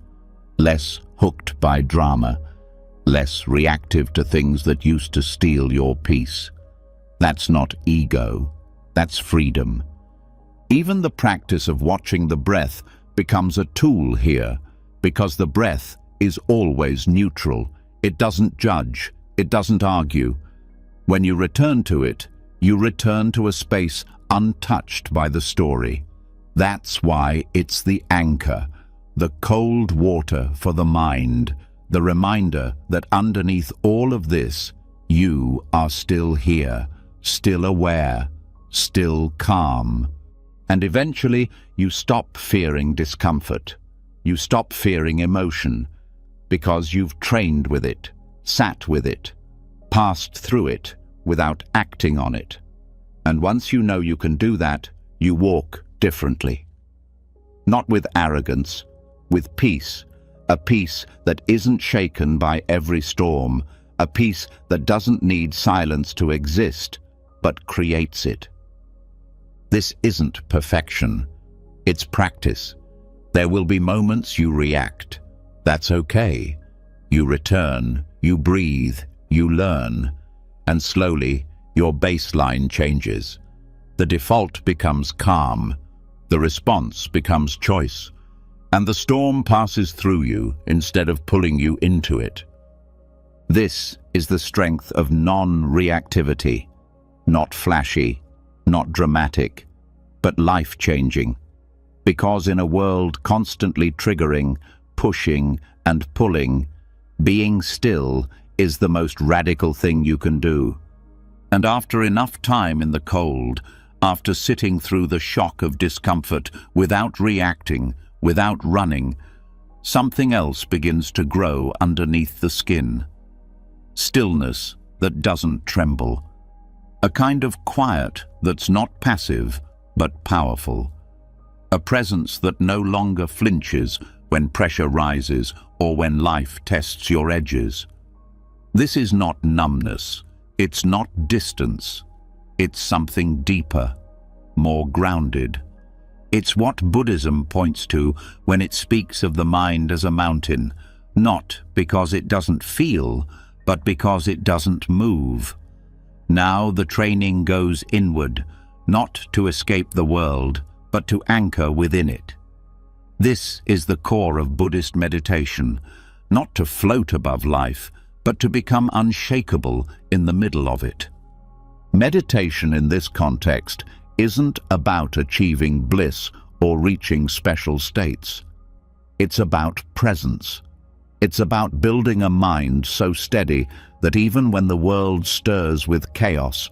less hooked by drama, less reactive to things that used to steal your peace. That's not ego, that's freedom. Even the practice of watching the breath becomes a tool here, because the breath is always neutral. It doesn't judge, it doesn't argue. When you return to it, you return to a space untouched by the story. That's why it's the anchor, the cold water for the mind, the reminder that underneath all of this, you are still here, still aware, still calm. And eventually, you stop fearing discomfort. You stop fearing emotion, because you've trained with it, sat with it, passed through it without acting on it. And once you know you can do that, you walk differently. Not with arrogance, with peace, a peace that isn't shaken by every storm, a peace that doesn't need silence to exist, but creates it. This isn't perfection, it's practice. There will be moments you react. That's okay. You return, you breathe, you learn, and slowly your baseline changes. The default becomes calm, the response becomes choice, and the storm passes through you instead of pulling you into it. This is the strength of non-reactivity, not flashy, not dramatic, but life-changing. Because in a world constantly triggering, pushing, and pulling, being still is the most radical thing you can do. And after enough time in the cold, after sitting through the shock of discomfort without reacting, without running, something else begins to grow underneath the skin. Stillness that doesn't tremble. A kind of quiet that's not passive, but powerful. A presence that no longer flinches when pressure rises or when life tests your edges. This is not numbness. It's not distance. It's something deeper, more grounded. It's what Buddhism points to when it speaks of the mind as a mountain, not because it doesn't feel, but because it doesn't move. Now the training goes inward, not to escape the world, but to anchor within it. This is the core of Buddhist meditation, not to float above life, but to become unshakable in the middle of it. Meditation in this context isn't about achieving bliss or reaching special states. It's about presence. It's about building a mind so steady that even when the world stirs with chaos,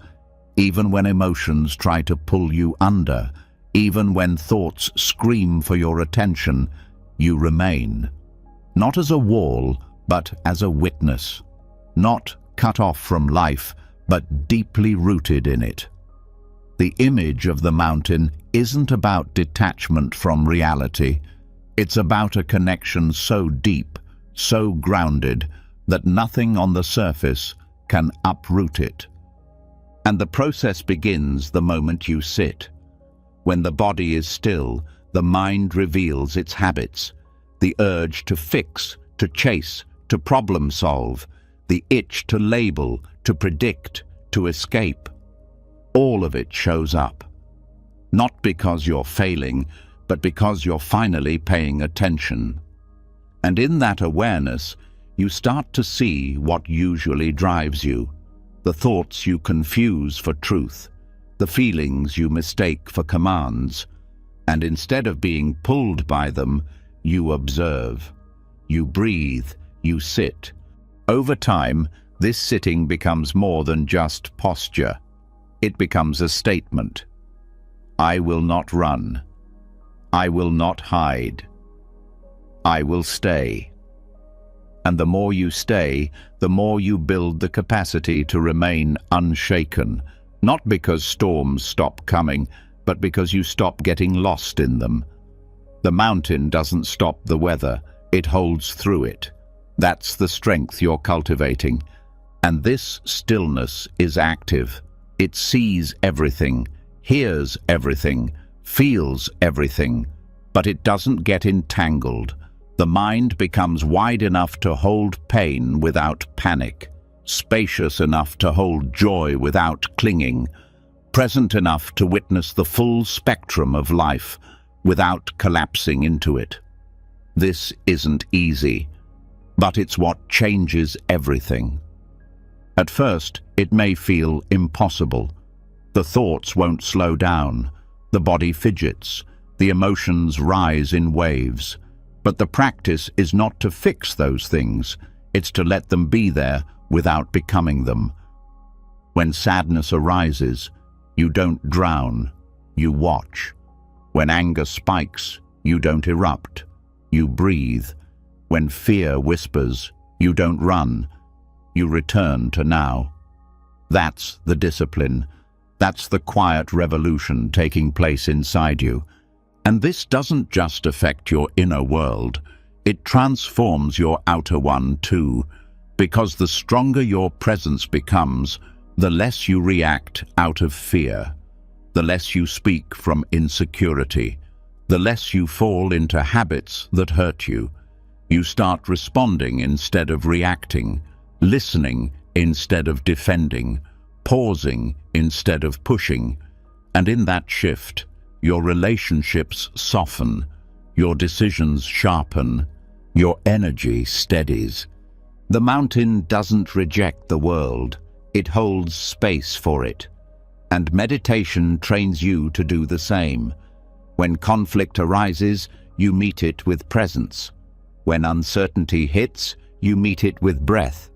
even when emotions try to pull you under, even when thoughts scream for your attention, you remain. Not as a wall, but as a witness. Not cut off from life, but deeply rooted in it. The image of the mountain isn't about detachment from reality. It's about a connection so deep, so grounded, that nothing on the surface can uproot it. And the process begins the moment you sit. When the body is still, the mind reveals its habits, the urge to fix, to chase, to problem solve, the itch to label, to predict, to escape. All of it shows up. Not because you're failing, but because you're finally paying attention. And in that awareness, you start to see what usually drives you, the thoughts you confuse for truth, the feelings you mistake for commands, and instead of being pulled by them, you observe. You breathe, you sit. Over time, this sitting becomes more than just posture. It becomes a statement. I will not run. I will not hide. I will stay. And the more you stay, the more you build the capacity to remain unshaken, not because storms stop coming, but because you stop getting lost in them. The mountain doesn't stop the weather, it holds through it. That's the strength you're cultivating. And this stillness is active. It sees everything, hears everything, feels everything, but it doesn't get entangled. The mind becomes wide enough to hold pain without panic, spacious enough to hold joy without clinging, present enough to witness the full spectrum of life without collapsing into it. This isn't easy, but it's what changes everything. At first, it may feel impossible. The thoughts won't slow down, the body fidgets, the emotions rise in waves. But the practice is not to fix those things, it's to let them be there without becoming them. When sadness arises, you don't drown, you watch. When anger spikes, you don't erupt, you breathe. When fear whispers, you don't run, you return to now. That's the discipline. That's the quiet revolution taking place inside you. And this doesn't just affect your inner world, it transforms your outer one too, because the stronger your presence becomes, the less you react out of fear, the less you speak from insecurity, the less you fall into habits that hurt you. You start responding instead of reacting, listening instead of defending, pausing instead of pushing. And in that shift, your relationships soften, your decisions sharpen, your energy steadies. The mountain doesn't reject the world, it holds space for it. And meditation trains you to do the same. When conflict arises, you meet it with presence. When uncertainty hits, you meet it with breath.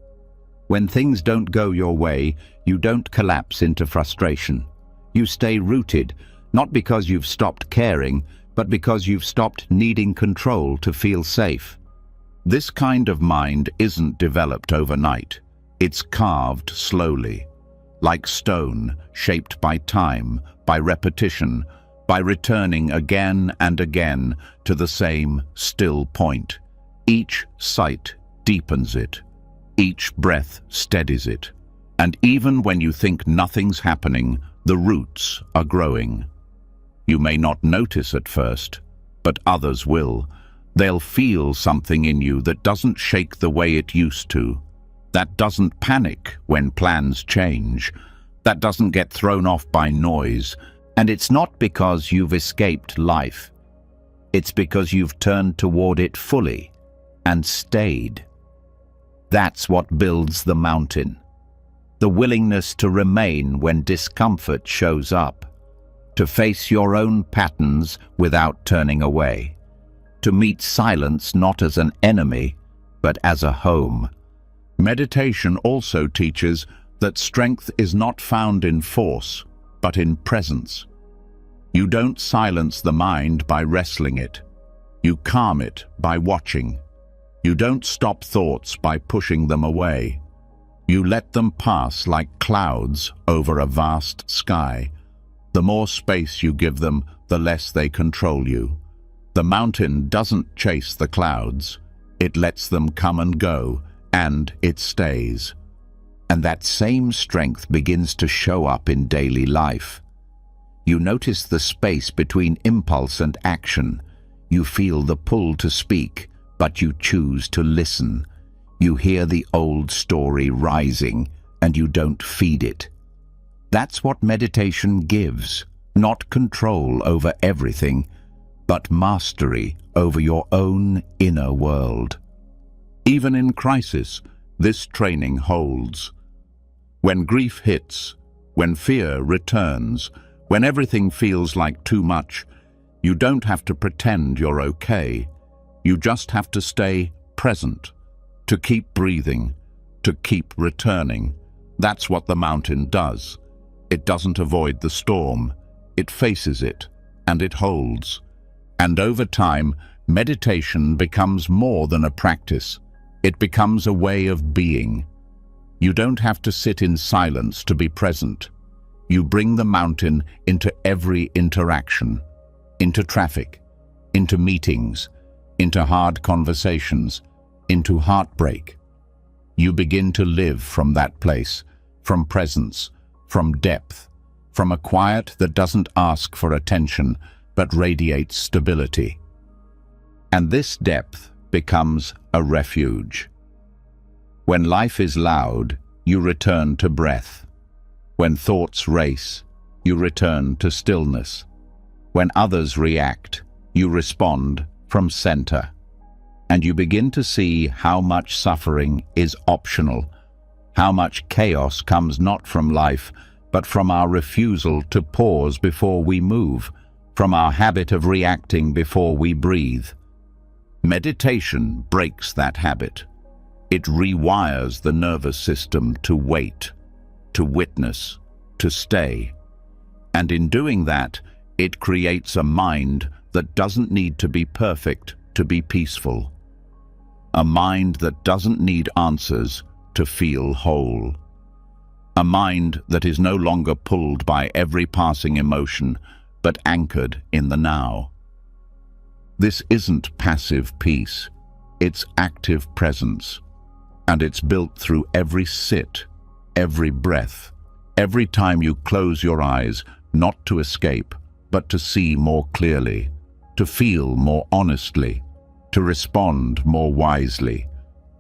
When things don't go your way, you don't collapse into frustration. You stay rooted, not because you've stopped caring, but because you've stopped needing control to feel safe. This kind of mind isn't developed overnight. It's carved slowly, like stone, shaped by time, by repetition, by returning again and again to the same still point. Each sight deepens it. Each breath steadies it. And even when you think nothing's happening, the roots are growing. You may not notice at first, but others will. They'll feel something in you that doesn't shake the way it used to, that doesn't panic when plans change, that doesn't get thrown off by noise. And it's not because you've escaped life. It's because you've turned toward it fully and stayed. That's what builds the mountain. The willingness to remain when discomfort shows up, to face your own patterns without turning away, to meet silence not as an enemy, but as a home. Meditation also teaches that strength is not found in force, but in presence. You don't silence the mind by wrestling it. You calm it by watching. You don't stop thoughts by pushing them away. You let them pass like clouds over a vast sky. The more space you give them, the less they control you. The mountain doesn't chase the clouds. It lets them come and go, and it stays. And that same strength begins to show up in daily life. You notice the space between impulse and action. You feel the pull to speak, but you choose to listen. You hear the old story rising, and you don't feed it. That's what meditation gives, not control over everything, but mastery over your own inner world. Even in crisis, this training holds. When grief hits, when fear returns, when everything feels like too much, you don't have to pretend you're okay. You just have to stay present, to keep breathing, to keep returning. That's what the mountain does. It doesn't avoid the storm. It faces it, and it holds. And over time, meditation becomes more than a practice. It becomes a way of being. You don't have to sit in silence to be present. You bring the mountain into every interaction, into traffic, into meetings, into hard conversations, into heartbreak. You begin to live from that place, from presence, from depth, from a quiet that doesn't ask for attention, but radiates stability. And this depth becomes a refuge. When life is loud, you return to breath. When thoughts race, you return to stillness. When others react, you respond from center. And you begin to see how much suffering is optional, how much chaos comes not from life, but from our refusal to pause before we move, from our habit of reacting before we breathe. Meditation breaks that habit. It rewires the nervous system to wait, to witness, to stay. And in doing that, it creates a mind that doesn't need to be perfect to be peaceful. A mind that doesn't need answers to feel whole. A mind that is no longer pulled by every passing emotion, but anchored in the now. This isn't passive peace, it's active presence. And it's built through every sit, every breath, every time you close your eyes, not to escape, but to see more clearly, to feel more honestly, to respond more wisely.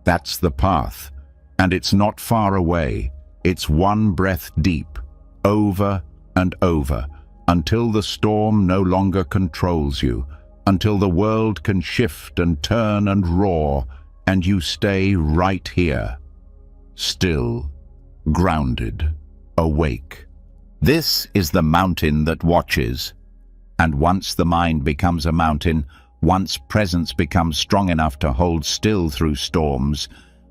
That's the path, and it's not far away. It's one breath deep, over and over, until the storm no longer controls you, until the world can shift and turn and roar, and you stay right here, still, grounded, awake. This is the mountain that watches. And once the mind becomes a mountain, once presence becomes strong enough to hold still through storms,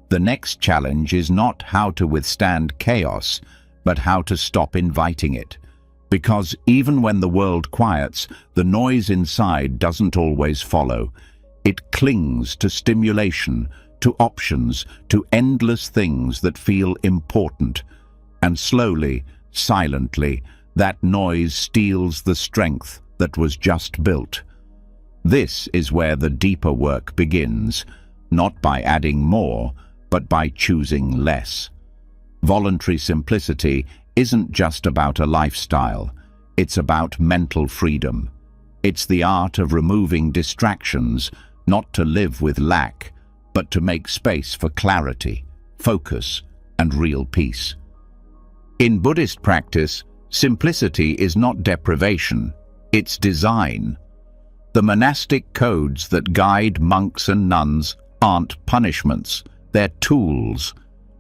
the next challenge is not how to withstand chaos, but how to stop inviting it. Because even when the world quiets, the noise inside doesn't always follow. It clings to stimulation, to options, to endless things that feel important. And slowly, silently, that noise steals the strength that was just built. This is where the deeper work begins, not by adding more, but by choosing less. Voluntary simplicity isn't just about a lifestyle, it's about mental freedom. It's the art of removing distractions, not to live with lack, but to make space for clarity, focus, and real peace. In Buddhist practice, simplicity is not deprivation, it's design. The monastic codes that guide monks and nuns aren't punishments, they're tools.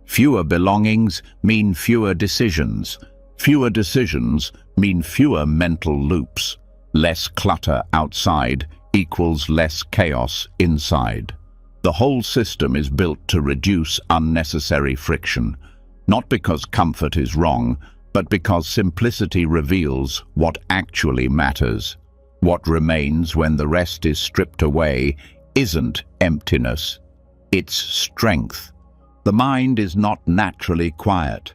Fewer belongings mean fewer decisions. Fewer decisions mean fewer mental loops. Less clutter outside equals less chaos inside. The whole system is built to reduce unnecessary friction, not because comfort is wrong, but because simplicity reveals what actually matters. What remains when the rest is stripped away isn't emptiness, it's strength. The mind is not naturally quiet.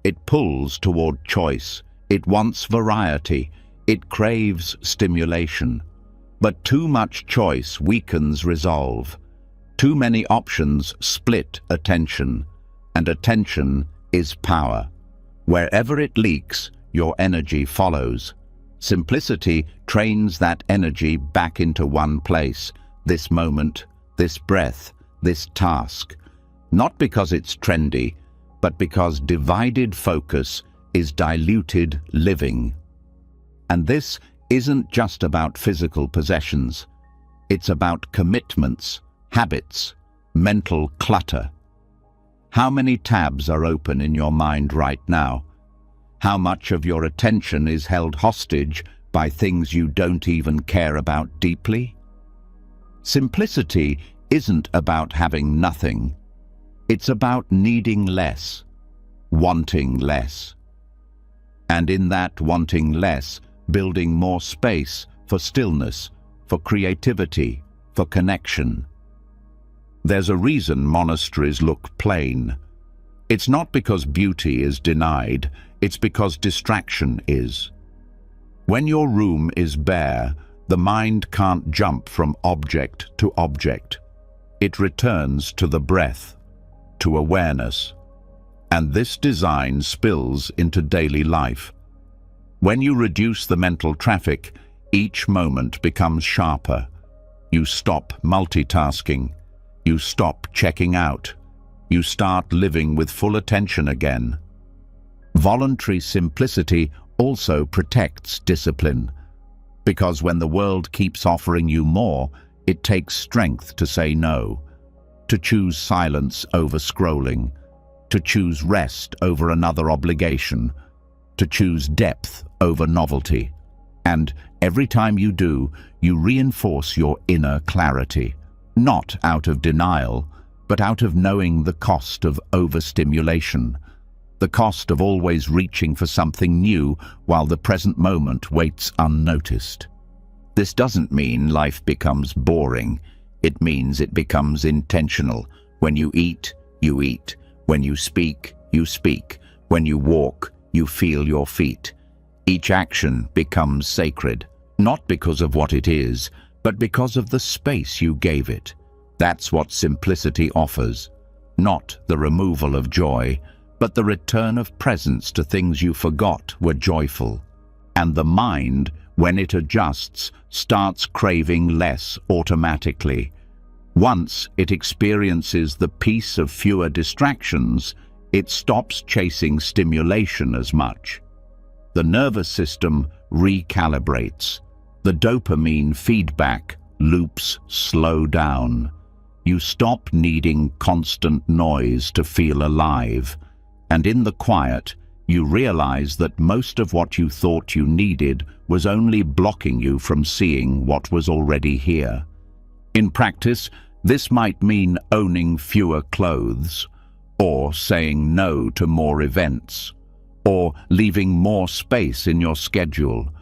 It pulls toward choice, it wants variety, it craves stimulation. But too much choice weakens resolve. Too many options split attention, and attention is power. Wherever it leaks, your energy follows. Simplicity trains that energy back into one place, this moment, this breath, this task. Not because it's trendy, but because divided focus is diluted living. And this isn't just about physical possessions. It's about commitments, habits, mental clutter. How many tabs are open in your mind right now? How much of your attention is held hostage by things you don't even care about deeply? Simplicity isn't about having nothing. It's about needing less, wanting less. And in that wanting less, building more space for stillness, for creativity, for connection. There's a reason monasteries look plain. It's not because beauty is denied, it's because distraction is. When your room is bare, the mind can't jump from object to object. It returns to the breath, to awareness. And this design spills into daily life. When you reduce the mental traffic, each moment becomes sharper. You stop multitasking. You stop checking out. You start living with full attention again. Voluntary simplicity also protects discipline, because when the world keeps offering you more, it takes strength to say no, to choose silence over scrolling, to choose rest over another obligation, to choose depth over novelty. And every time you do, you reinforce your inner clarity, not out of denial, but out of knowing the cost of overstimulation, the cost of always reaching for something new while the present moment waits unnoticed. This doesn't mean life becomes boring. It means it becomes intentional. When you eat, you eat. When you speak, you speak. When you walk, you feel your feet. Each action becomes sacred, not because of what it is, but because of the space you gave it. That's what simplicity offers. Not the removal of joy, but the return of presence to things you forgot were joyful. And the mind, when it adjusts, starts craving less automatically. Once it experiences the peace of fewer distractions, it stops chasing stimulation as much. The nervous system recalibrates. The dopamine feedback loops slow down. You stop needing constant noise to feel alive. And in the quiet, you realize that most of what you thought you needed was only blocking you from seeing what was already here. In practice, this might mean owning fewer clothes, or saying no to more events, or leaving more space in your schedule,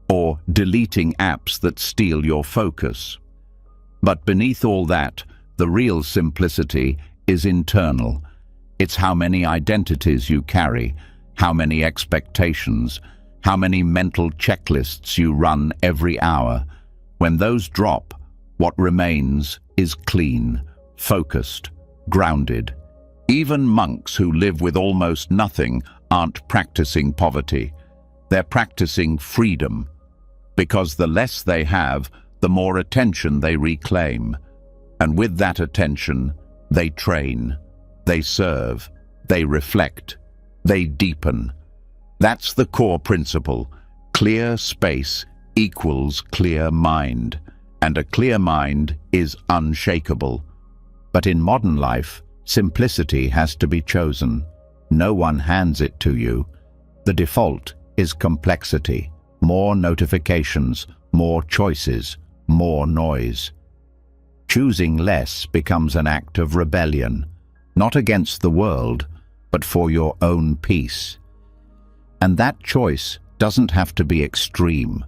or deleting apps that steal your focus. But beneath all that, the real simplicity is internal. It's how many identities you carry, how many expectations, how many mental checklists you run every hour. When those drop, what remains is clean, focused, grounded. Even monks who live with almost nothing aren't practicing poverty. They're practicing freedom, because the less they have, the more attention they reclaim. And with that attention, they train, they serve, they reflect, they deepen. That's the core principle. Clear space equals clear mind, and a clear mind is unshakable. But in modern life, simplicity has to be chosen. No one hands it to you. The default is complexity, more notifications, more choices, more noise. Choosing less becomes an act of rebellion, not against the world, but for your own peace. And that choice doesn't have to be extreme.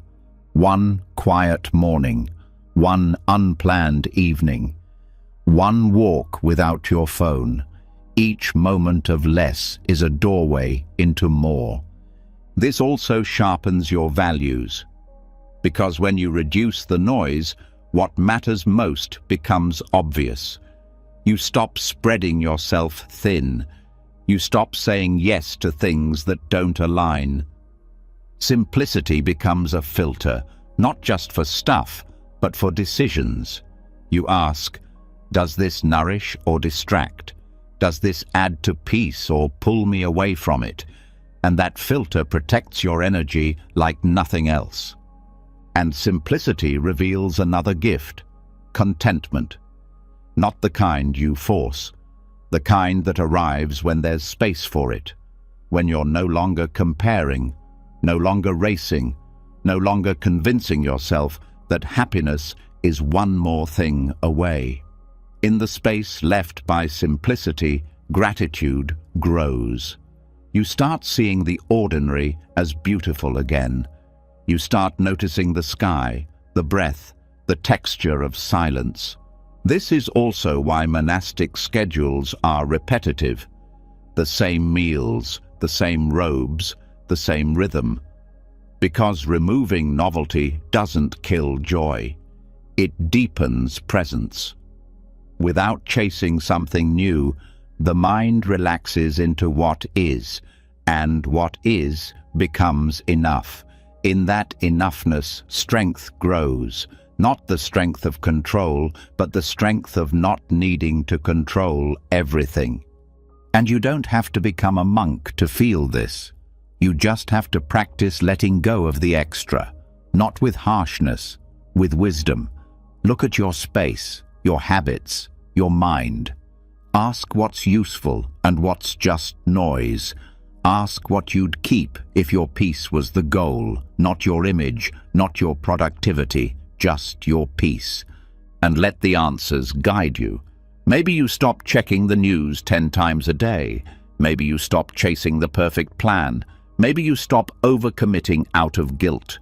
One quiet morning, one unplanned evening, one walk without your phone. Each moment of less is a doorway into more. This also sharpens your values, because when you reduce the noise, what matters most becomes obvious. You stop spreading yourself thin. You stop saying yes to things that don't align. Simplicity becomes a filter, not just for stuff, but for decisions. You ask, does this nourish or distract? Does this add to peace or pull me away from it? And that filter protects your energy like nothing else. And simplicity reveals another gift, contentment. Not the kind you force, the kind that arrives when there's space for it, when you're no longer comparing, no longer racing, no longer convincing yourself that happiness is one more thing away. In the space left by simplicity, gratitude grows. You start seeing the ordinary as beautiful again. You start noticing the sky, the breath, the texture of silence. This is also why monastic schedules are repetitive. The same meals, the same robes, the same rhythm. Because removing novelty doesn't kill joy. It deepens presence. Without chasing something new, the mind relaxes into what is, and what is becomes enough. In that enoughness, strength grows, not the strength of control, but the strength of not needing to control everything. And you don't have to become a monk to feel this. You just have to practice letting go of the extra, not with harshness, with wisdom. Look at your space, your habits, your mind. Ask what's useful and what's just noise. Ask what you'd keep if your peace was the goal, not your image, not your productivity, just your peace. And let the answers guide you. Maybe you stop checking the news 10 times a day. Maybe you stop chasing the perfect plan. Maybe you stop overcommitting out of guilt.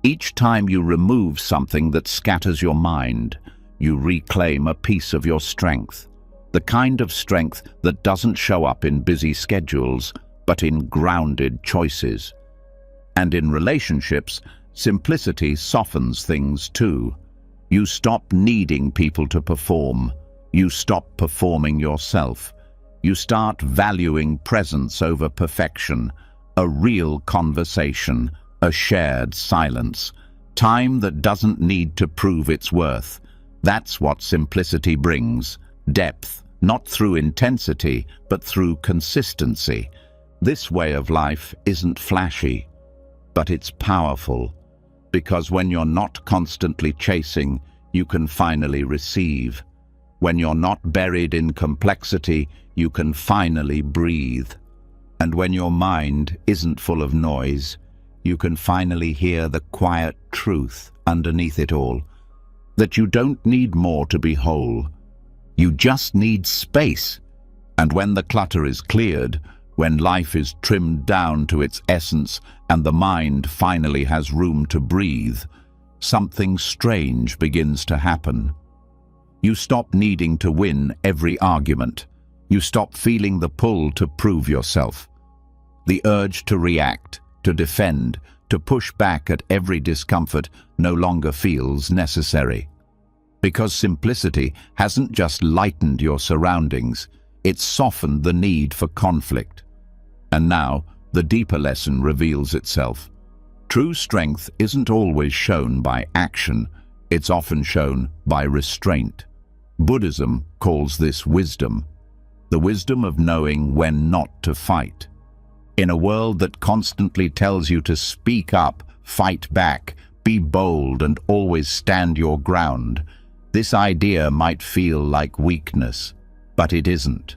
Each time you remove something that scatters your mind, you reclaim a piece of your strength. The kind of strength that doesn't show up in busy schedules, but in grounded choices. And in relationships, simplicity softens things too. You stop needing people to perform. You stop performing yourself. You start valuing presence over perfection, a real conversation, a shared silence, time that doesn't need to prove its worth. That's what simplicity brings, depth, not through intensity, but through consistency. This way of life isn't flashy, but it's powerful, because when you're not constantly chasing, you can finally receive. When you're not buried in complexity, you can finally breathe. And when your mind isn't full of noise, you can finally hear the quiet truth underneath it all, that you don't need more to be whole. You just need space. And when the clutter is cleared, when life is trimmed down to its essence and the mind finally has room to breathe, something strange begins to happen. You stop needing to win every argument. You stop feeling the pull to prove yourself. The urge to react, to defend, to push back at every discomfort no longer feels necessary. Because simplicity hasn't just lightened your surroundings, it's softened the need for conflict. And now, the deeper lesson reveals itself. True strength isn't always shown by action, it's often shown by restraint. Buddhism calls this wisdom, the wisdom of knowing when not to fight. In a world that constantly tells you to speak up, fight back, be bold, and always stand your ground, this idea might feel like weakness, but it isn't.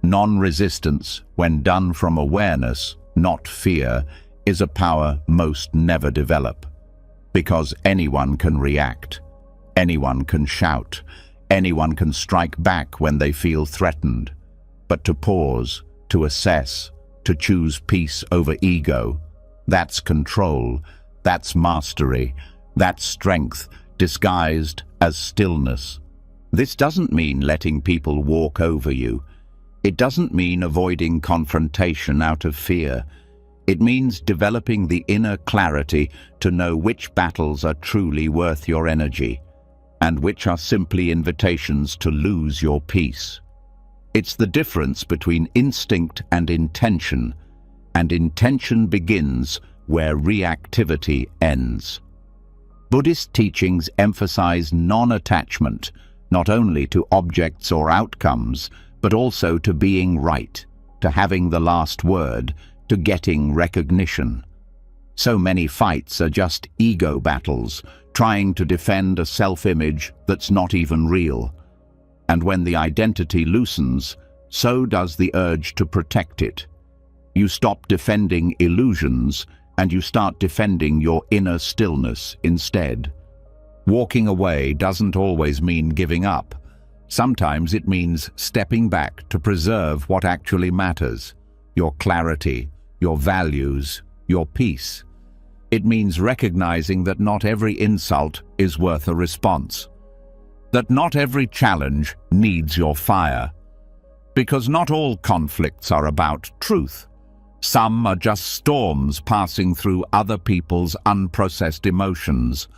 Non-resistance, when done from awareness, not fear, is a power most never develop. Because anyone can react, anyone can shout, anyone can strike back when they feel threatened. But to pause, to assess, to choose peace over ego, that's control, that's mastery, that's strength disguised as stillness. This doesn't mean letting people walk over you. It doesn't mean avoiding confrontation out of fear. It means developing the inner clarity to know which battles are truly worth your energy and which are simply invitations to lose your peace. It's the difference between instinct and intention begins where reactivity ends. Buddhist teachings emphasize non-attachment, not only to objects or outcomes, but also to being right, to having the last word, to getting recognition. So many fights are just ego battles, trying to defend a self-image that's not even real. And when the identity loosens, so does the urge to protect it. You stop defending illusions, and you start defending your inner stillness instead. Walking away doesn't always mean giving up. Sometimes it means stepping back to preserve what actually matters: your clarity, your values, your peace. It means recognizing that not every insult is worth a response, that not every challenge needs your fire, because not all conflicts are about truth. Some are just storms passing through other people's unprocessed emotions,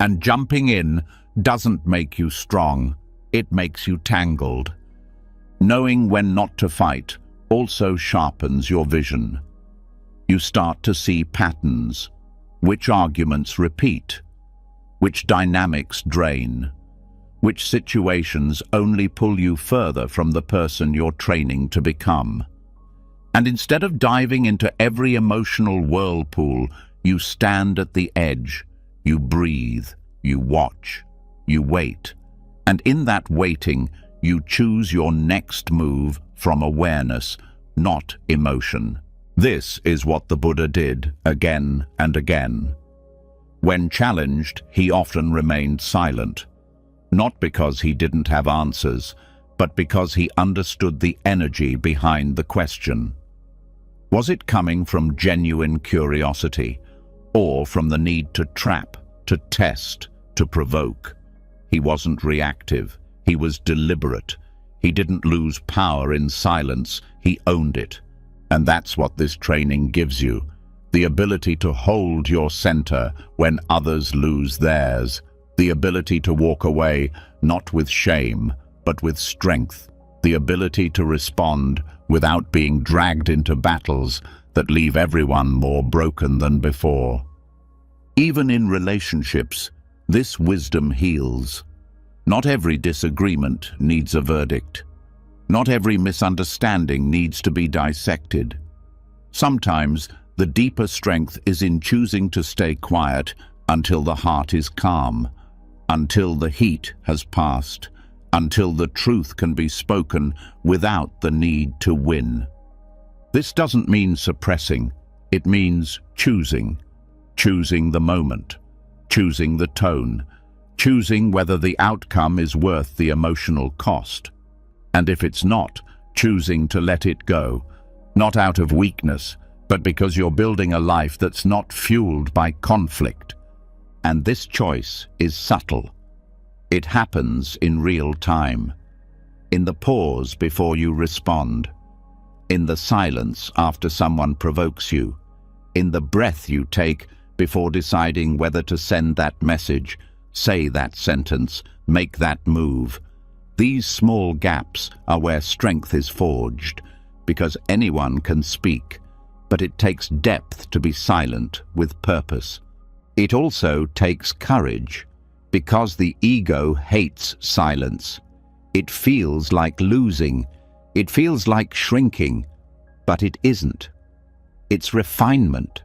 and jumping in doesn't make you strong, it makes you tangled. Knowing when not to fight also sharpens your vision. You start to see patterns, which arguments repeat, which dynamics drain, which situations only pull you further from the person you're training to become. And instead of diving into every emotional whirlpool, you stand at the edge, you breathe, you watch, you wait. And in that waiting, you choose your next move from awareness, not emotion. This is what the Buddha did again and again. When challenged, he often remained silent, not because he didn't have answers, but because he understood the energy behind the question. Was it coming from genuine curiosity, or from the need to trap, to test, to provoke? He wasn't reactive, he was deliberate. He didn't lose power in silence, he owned it. And that's what this training gives you. The ability to hold your center when others lose theirs. The ability to walk away not with shame, but with strength. The ability to respond without being dragged into battles that leave everyone more broken than before. Even in relationships, this wisdom heals. Not every disagreement needs a verdict. Not every misunderstanding needs to be dissected. Sometimes, the deeper strength is in choosing to stay quiet until the heart is calm, until the heat has passed, until the truth can be spoken without the need to win. This doesn't mean suppressing, it means choosing. Choosing the moment, choosing the tone, choosing whether the outcome is worth the emotional cost. And if it's not, choosing to let it go, not out of weakness, but because you're building a life that's not fueled by conflict. And this choice is subtle. It happens in real time, in the pause before you respond, in the silence after someone provokes you, in the breath you take before deciding whether to send that message, say that sentence, make that move. These small gaps are where strength is forged, because anyone can speak, but it takes depth to be silent with purpose. It also takes courage, because the ego hates silence. It feels like losing, it feels like shrinking, but it isn't. It's refinement.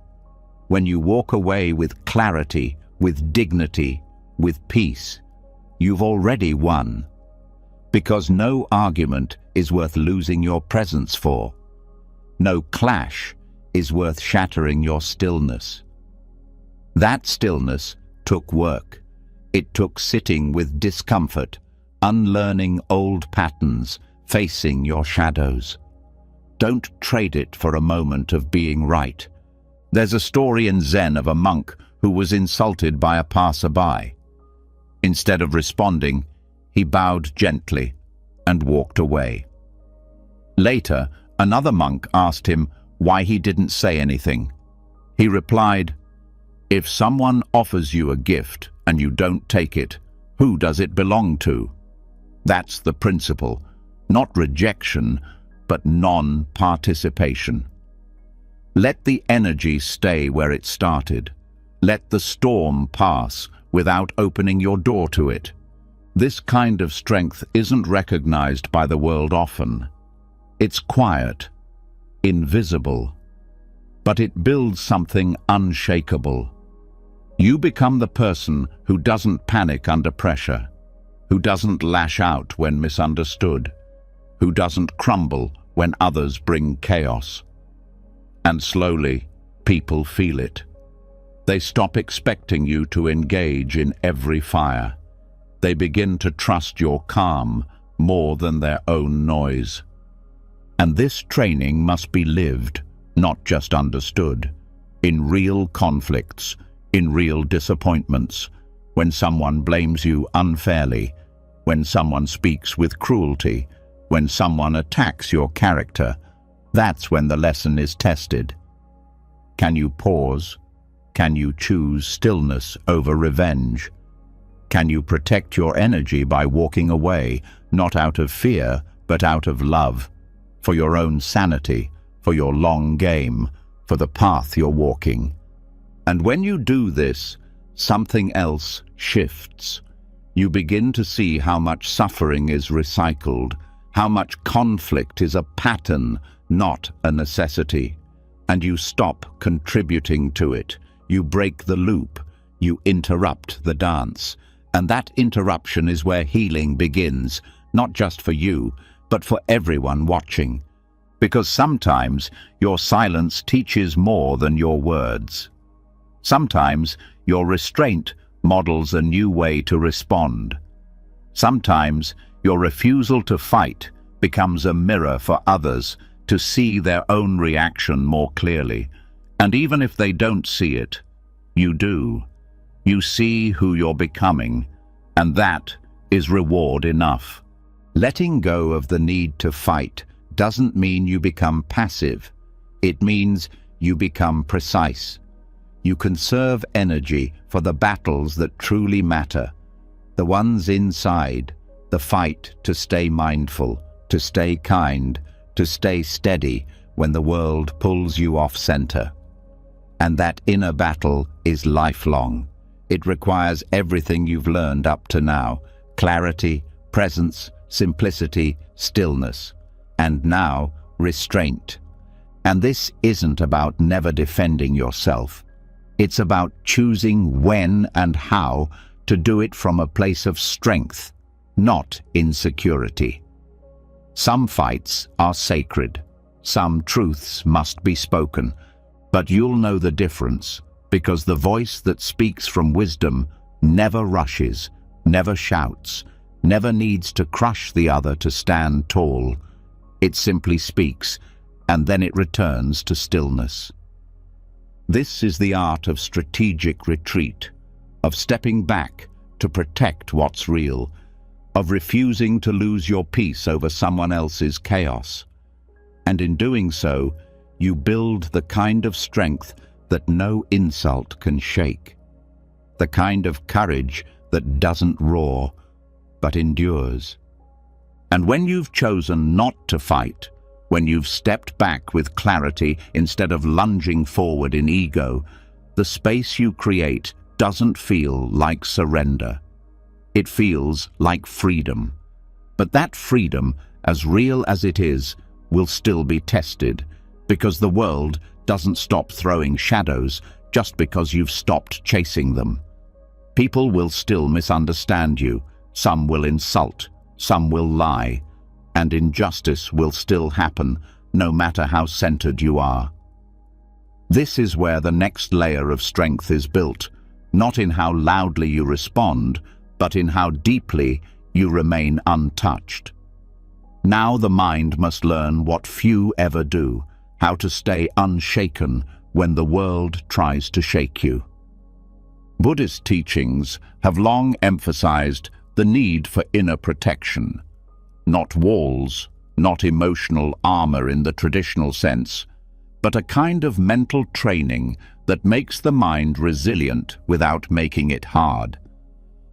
When you walk away with clarity, with dignity, with peace, you've already won. Because no argument is worth losing your presence for. No clash is worth shattering your stillness. That stillness took work. It took sitting with discomfort, unlearning old patterns, facing your shadows. Don't trade it for a moment of being right. There's a story in Zen of a monk who was insulted by a passerby. Instead of responding, he bowed gently and walked away. Later, another monk asked him why he didn't say anything. He replied, "If someone offers you a gift and you don't take it, who does it belong to?" That's the principle, not rejection, but non-participation. Let the energy stay where it started. Let the storm pass without opening your door to it. This kind of strength isn't recognized by the world often. It's quiet, invisible, but it builds something unshakable. You become the person who doesn't panic under pressure, who doesn't lash out when misunderstood, who doesn't crumble when others bring chaos. And slowly, people feel it. They stop expecting you to engage in every fire. They begin to trust your calm more than their own noise. And this training must be lived, not just understood, in real conflicts, in real disappointments, when someone blames you unfairly, when someone speaks with cruelty, when someone attacks your character. That's when the lesson is tested. Can you pause? Can you choose stillness over revenge? Can you protect your energy by walking away, not out of fear, but out of love, for your own sanity, for your long game, for the path you're walking? And when you do this, something else shifts. You begin to see how much suffering is recycled, how much conflict is a pattern, not a necessity. And you stop contributing to it. You break the loop. You interrupt the dance. And that interruption is where healing begins, not just for you, but for everyone watching. Because sometimes your silence teaches more than your words. Sometimes your restraint models a new way to respond. Sometimes your refusal to fight becomes a mirror for others to see their own reaction more clearly. And even if they don't see it, you do. You see who you're becoming, and that is reward enough. Letting go of the need to fight doesn't mean you become passive. It means you become precise. You conserve energy for the battles that truly matter, the ones inside, the fight to stay mindful, to stay kind, to stay steady when the world pulls you off center. And that inner battle is lifelong. It requires everything you've learned up to now: clarity, presence, simplicity, stillness, and now restraint. And this isn't about never defending yourself. It's about choosing when and how to do it from a place of strength, not insecurity. Some fights are sacred. Some truths must be spoken, but you'll know the difference because the voice that speaks from wisdom never rushes, never shouts, never needs to crush the other to stand tall. It simply speaks, and then it returns to stillness. This is the art of strategic retreat, of stepping back to protect what's real, of refusing to lose your peace over someone else's chaos. And in doing so, you build the kind of strength that no insult can shake, the kind of courage that doesn't roar, but endures. And when you've chosen not to fight, when you've stepped back with clarity instead of lunging forward in ego, the space you create doesn't feel like surrender. It feels like freedom. But that freedom, as real as it is, will still be tested, because the world doesn't stop throwing shadows just because you've stopped chasing them. People will still misunderstand you, some will insult, some will lie, and injustice will still happen, no matter how centered you are. This is where the next layer of strength is built, not in how loudly you respond, but in how deeply you remain untouched. Now the mind must learn what few ever do, how to stay unshaken when the world tries to shake you. Buddhist teachings have long emphasized the need for inner protection. Not walls, not emotional armor in the traditional sense, but a kind of mental training that makes the mind resilient without making it hard.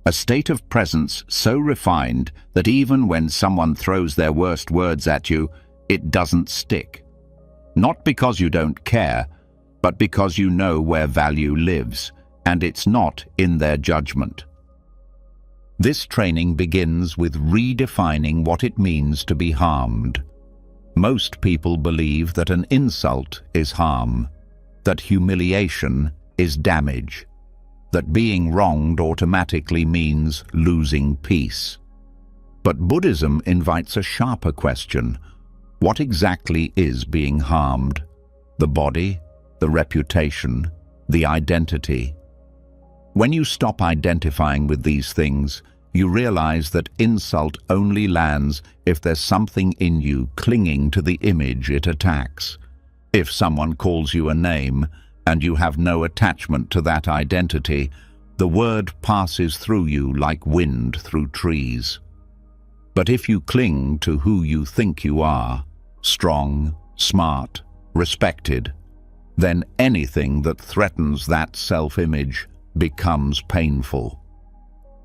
A state of presence so refined that even when someone throws their worst words at you, it doesn't stick. Not because you don't care, but because you know where value lives, and it's not in their judgment. This training begins with redefining what it means to be harmed. Most people believe that an insult is harm, that humiliation is damage, that being wronged automatically means losing peace. But Buddhism invites a sharper question. What exactly is being harmed? The body, the reputation, the identity? When you stop identifying with these things, you realize that insult only lands if there's something in you clinging to the image it attacks. If someone calls you a name and you have no attachment to that identity, the word passes through you like wind through trees. But if you cling to who you think you are, strong, smart, respected, then anything that threatens that self-image becomes painful.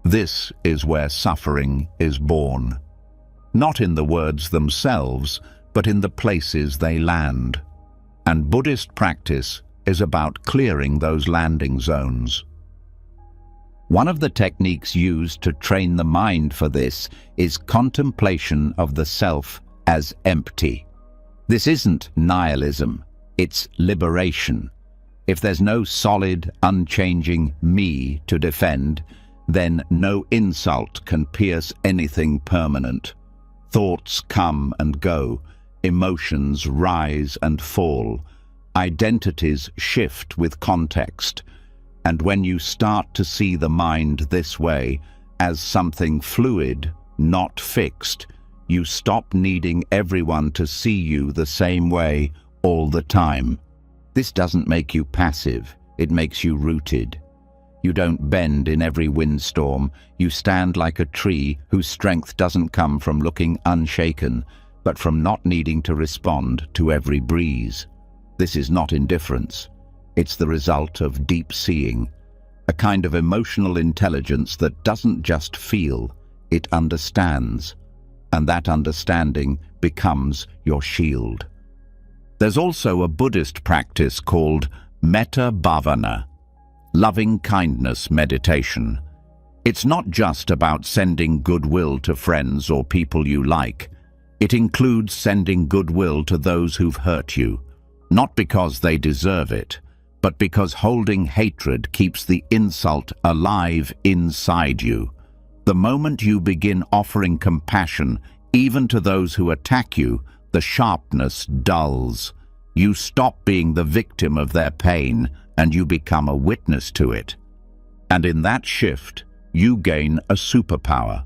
This is where suffering is born. Not in the words themselves, but in the places they land. And Buddhist practice is about clearing those landing zones. One of the techniques used to train the mind for this is contemplation of the self as empty. This isn't nihilism, it's liberation. If there's no solid, unchanging me to defend, then no insult can pierce anything permanent. Thoughts come and go, emotions rise and fall, identities shift with context. And when you start to see the mind this way, as something fluid, not fixed, you stop needing everyone to see you the same way all the time. This doesn't make you passive, it makes you rooted. You don't bend in every windstorm, you stand like a tree whose strength doesn't come from looking unshaken, but from not needing to respond to every breeze. This is not indifference. It's the result of deep seeing, a kind of emotional intelligence that doesn't just feel, it understands, and that understanding becomes your shield. There's also a Buddhist practice called metta bhavana, loving kindness meditation. It's not just about sending goodwill to friends or people you like. It includes sending goodwill to those who've hurt you, not because they deserve it, but because holding hatred keeps the insult alive inside you. The moment you begin offering compassion, even to those who attack you, the sharpness dulls. You stop being the victim of their pain, and you become a witness to it. And in that shift, you gain a superpower.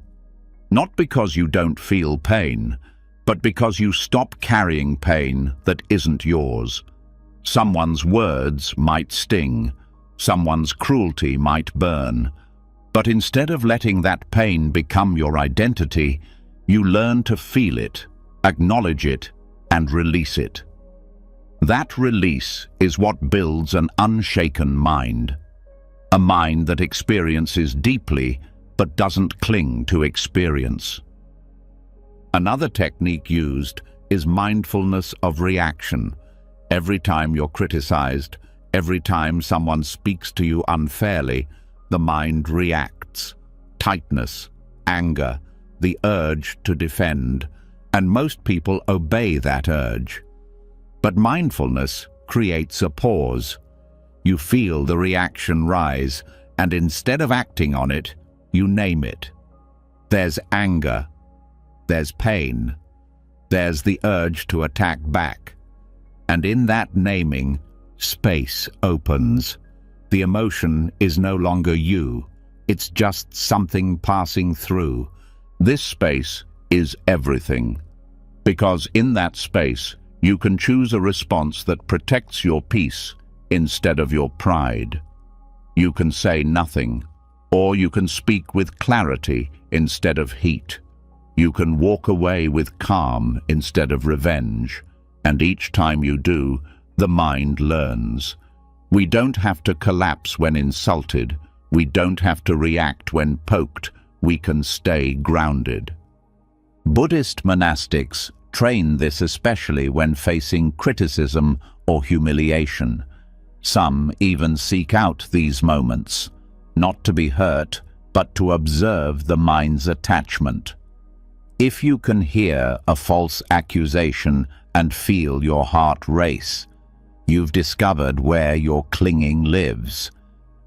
Not because you don't feel pain, but because you stop carrying pain that isn't yours. Someone's words might sting, someone's cruelty might burn, but instead of letting that pain become your identity, you learn to feel it, acknowledge it, and release it. That release is what builds an unshaken mind, a mind that experiences deeply but doesn't cling to experience. Another technique used is mindfulness of reaction. Every time you're criticized, every time someone speaks to you unfairly, the mind reacts. Tightness, anger, the urge to defend, and most people obey that urge. But mindfulness creates a pause. You feel the reaction rise, and instead of acting on it, you name it. There's anger, there's pain, there's the urge to attack back. And in that naming, space opens. The emotion is no longer you, it's just something passing through. This space is everything, because in that space, you can choose a response that protects your peace instead of your pride. You can say nothing, or you can speak with clarity instead of heat. You can walk away with calm instead of revenge, and each time you do, the mind learns. We don't have to collapse when insulted. We don't have to react when poked. We can stay grounded. Buddhist monastics train this especially when facing criticism or humiliation. Some even seek out these moments, not to be hurt, but to observe the mind's attachment. If you can hear a false accusation and feel your heart race, you've discovered where your clinging lives,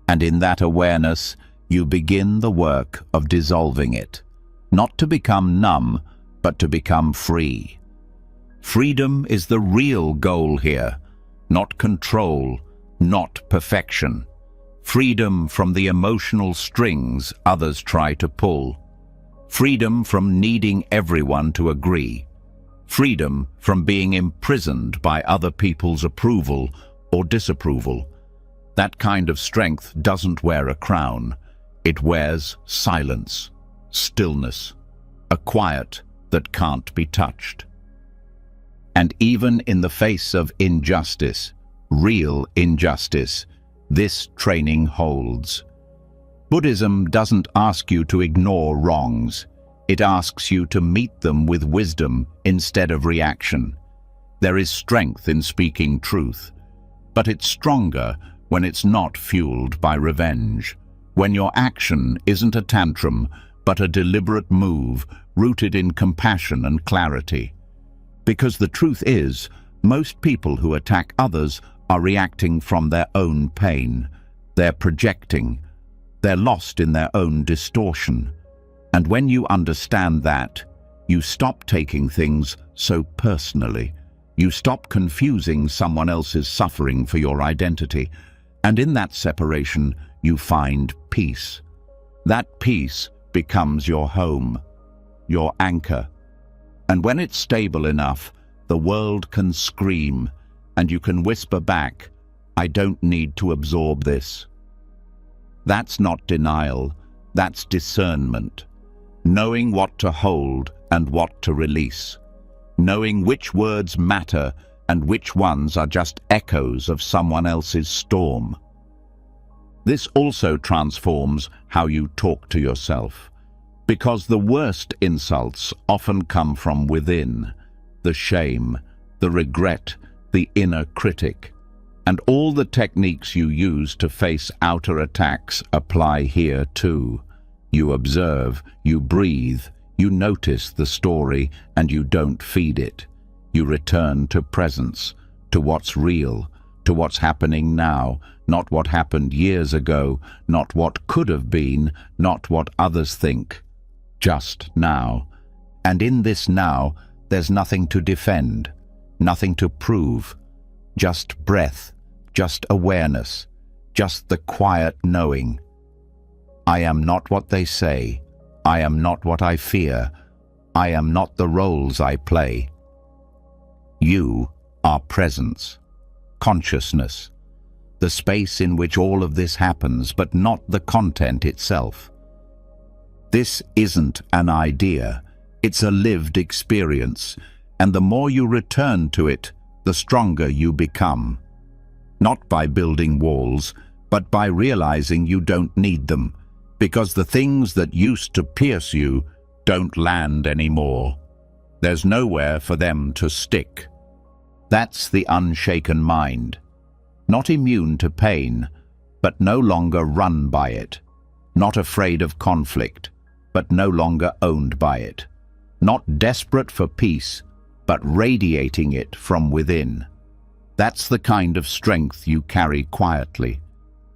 and in that awareness, you begin the work of dissolving it, not to become numb, but to become free. Freedom is the real goal here, not control, not perfection. Freedom from the emotional strings others try to pull. Freedom from needing everyone to agree. Freedom from being imprisoned by other people's approval or disapproval. That kind of strength doesn't wear a crown. It wears silence, stillness, a quiet that can't be touched. And even in the face of injustice, real injustice, this training holds. Buddhism doesn't ask you to ignore wrongs. It asks you to meet them with wisdom instead of reaction. There is strength in speaking truth, but it's stronger when it's not fueled by revenge. When your action isn't a tantrum, but a deliberate move rooted in compassion and clarity. Because the truth is, most people who attack others are reacting from their own pain. They're projecting. They're lost in their own distortion. And when you understand that, you stop taking things so personally. You stop confusing someone else's suffering for your identity. And in that separation, you find peace. That peace becomes your home, your anchor. And when it's stable enough, the world can scream, and you can whisper back, "I don't need to absorb this." That's not denial, that's discernment. Knowing what to hold and what to release. Knowing which words matter and which ones are just echoes of someone else's storm. This also transforms how you talk to yourself, because the worst insults often come from within: the shame, the regret, the inner critic. And all the techniques you use to face outer attacks apply here too. You observe, you breathe, you notice the story, and you don't feed it. You return to presence, to what's real, to what's happening now, not what happened years ago, not what could have been, not what others think. Just now. And in this now, there's nothing to defend, nothing to prove. Just breath, just awareness, just the quiet knowing. I am not what they say. I am not what I fear. I am not the roles I play. You are presence, consciousness, the space in which all of this happens, but not the content itself. This isn't an idea, it's a lived experience, and the more you return to it, the stronger you become. Not by building walls, but by realizing you don't need them, because the things that used to pierce you don't land anymore. There's nowhere for them to stick. That's the unshaken mind. Not immune to pain, but no longer run by it. Not afraid of conflict, but no longer owned by it. Not desperate for peace, but radiating it from within. That's the kind of strength you carry quietly.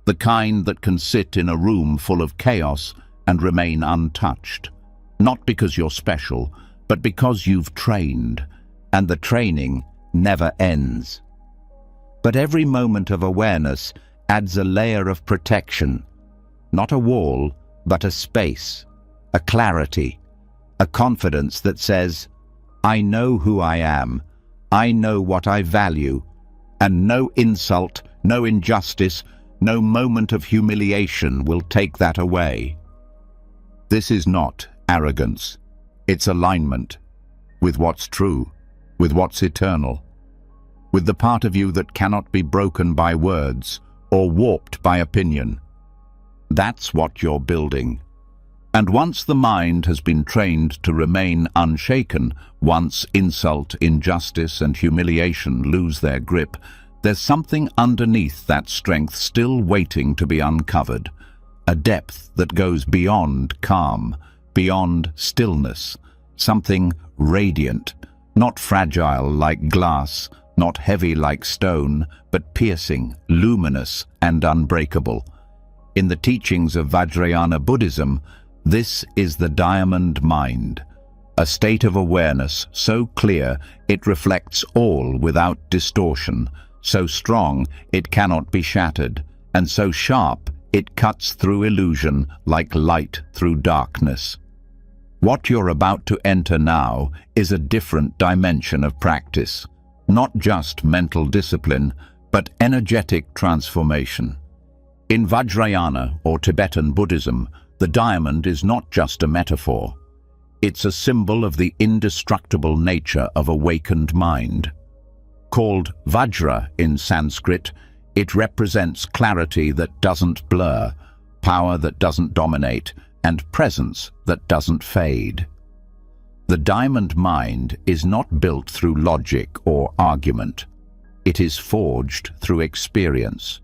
The kind that can sit in a room full of chaos and remain untouched. Not because you're special, but because you've trained, and the training never ends. But every moment of awareness adds a layer of protection. Not a wall, but a space, a clarity, a confidence that says, I know who I am, I know what I value, and no insult, no injustice, no moment of humiliation will take that away. This is not arrogance. It's alignment with what's true, with what's eternal, with the part of you that cannot be broken by words or warped by opinion. That's what you're building. And once the mind has been trained to remain unshaken, once insult, injustice, and humiliation lose their grip, there's something underneath that strength still waiting to be uncovered, a depth that goes beyond calm, beyond stillness, something radiant, not fragile like glass, not heavy like stone, but piercing, luminous, and unbreakable. In the teachings of Vajrayana Buddhism, this is the diamond mind, a state of awareness so clear it reflects all without distortion, so strong it cannot be shattered, and so sharp it cuts through illusion like light through darkness. What you're about to enter now is a different dimension of practice, not just mental discipline, but energetic transformation. In Vajrayana, or Tibetan Buddhism, the diamond is not just a metaphor. It's a symbol of the indestructible nature of awakened mind. Called Vajra in Sanskrit, it represents clarity that doesn't blur, power that doesn't dominate, and presence that doesn't fade. The diamond mind is not built through logic or argument. It is forged through experience,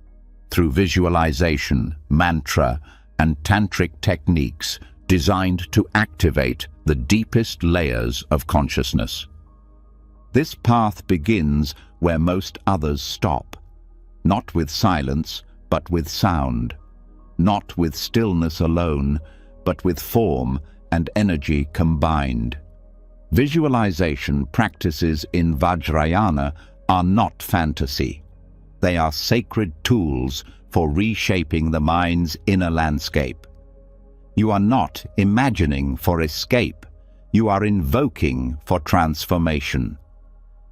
through visualization, mantra, and tantric techniques designed to activate the deepest layers of consciousness. This path begins where most others stop, not with silence, but with sound, not with stillness alone, but with form and energy combined. Visualization practices in Vajrayana are not fantasy. They are sacred tools for reshaping the mind's inner landscape. You are not imagining for escape, you are invoking for transformation.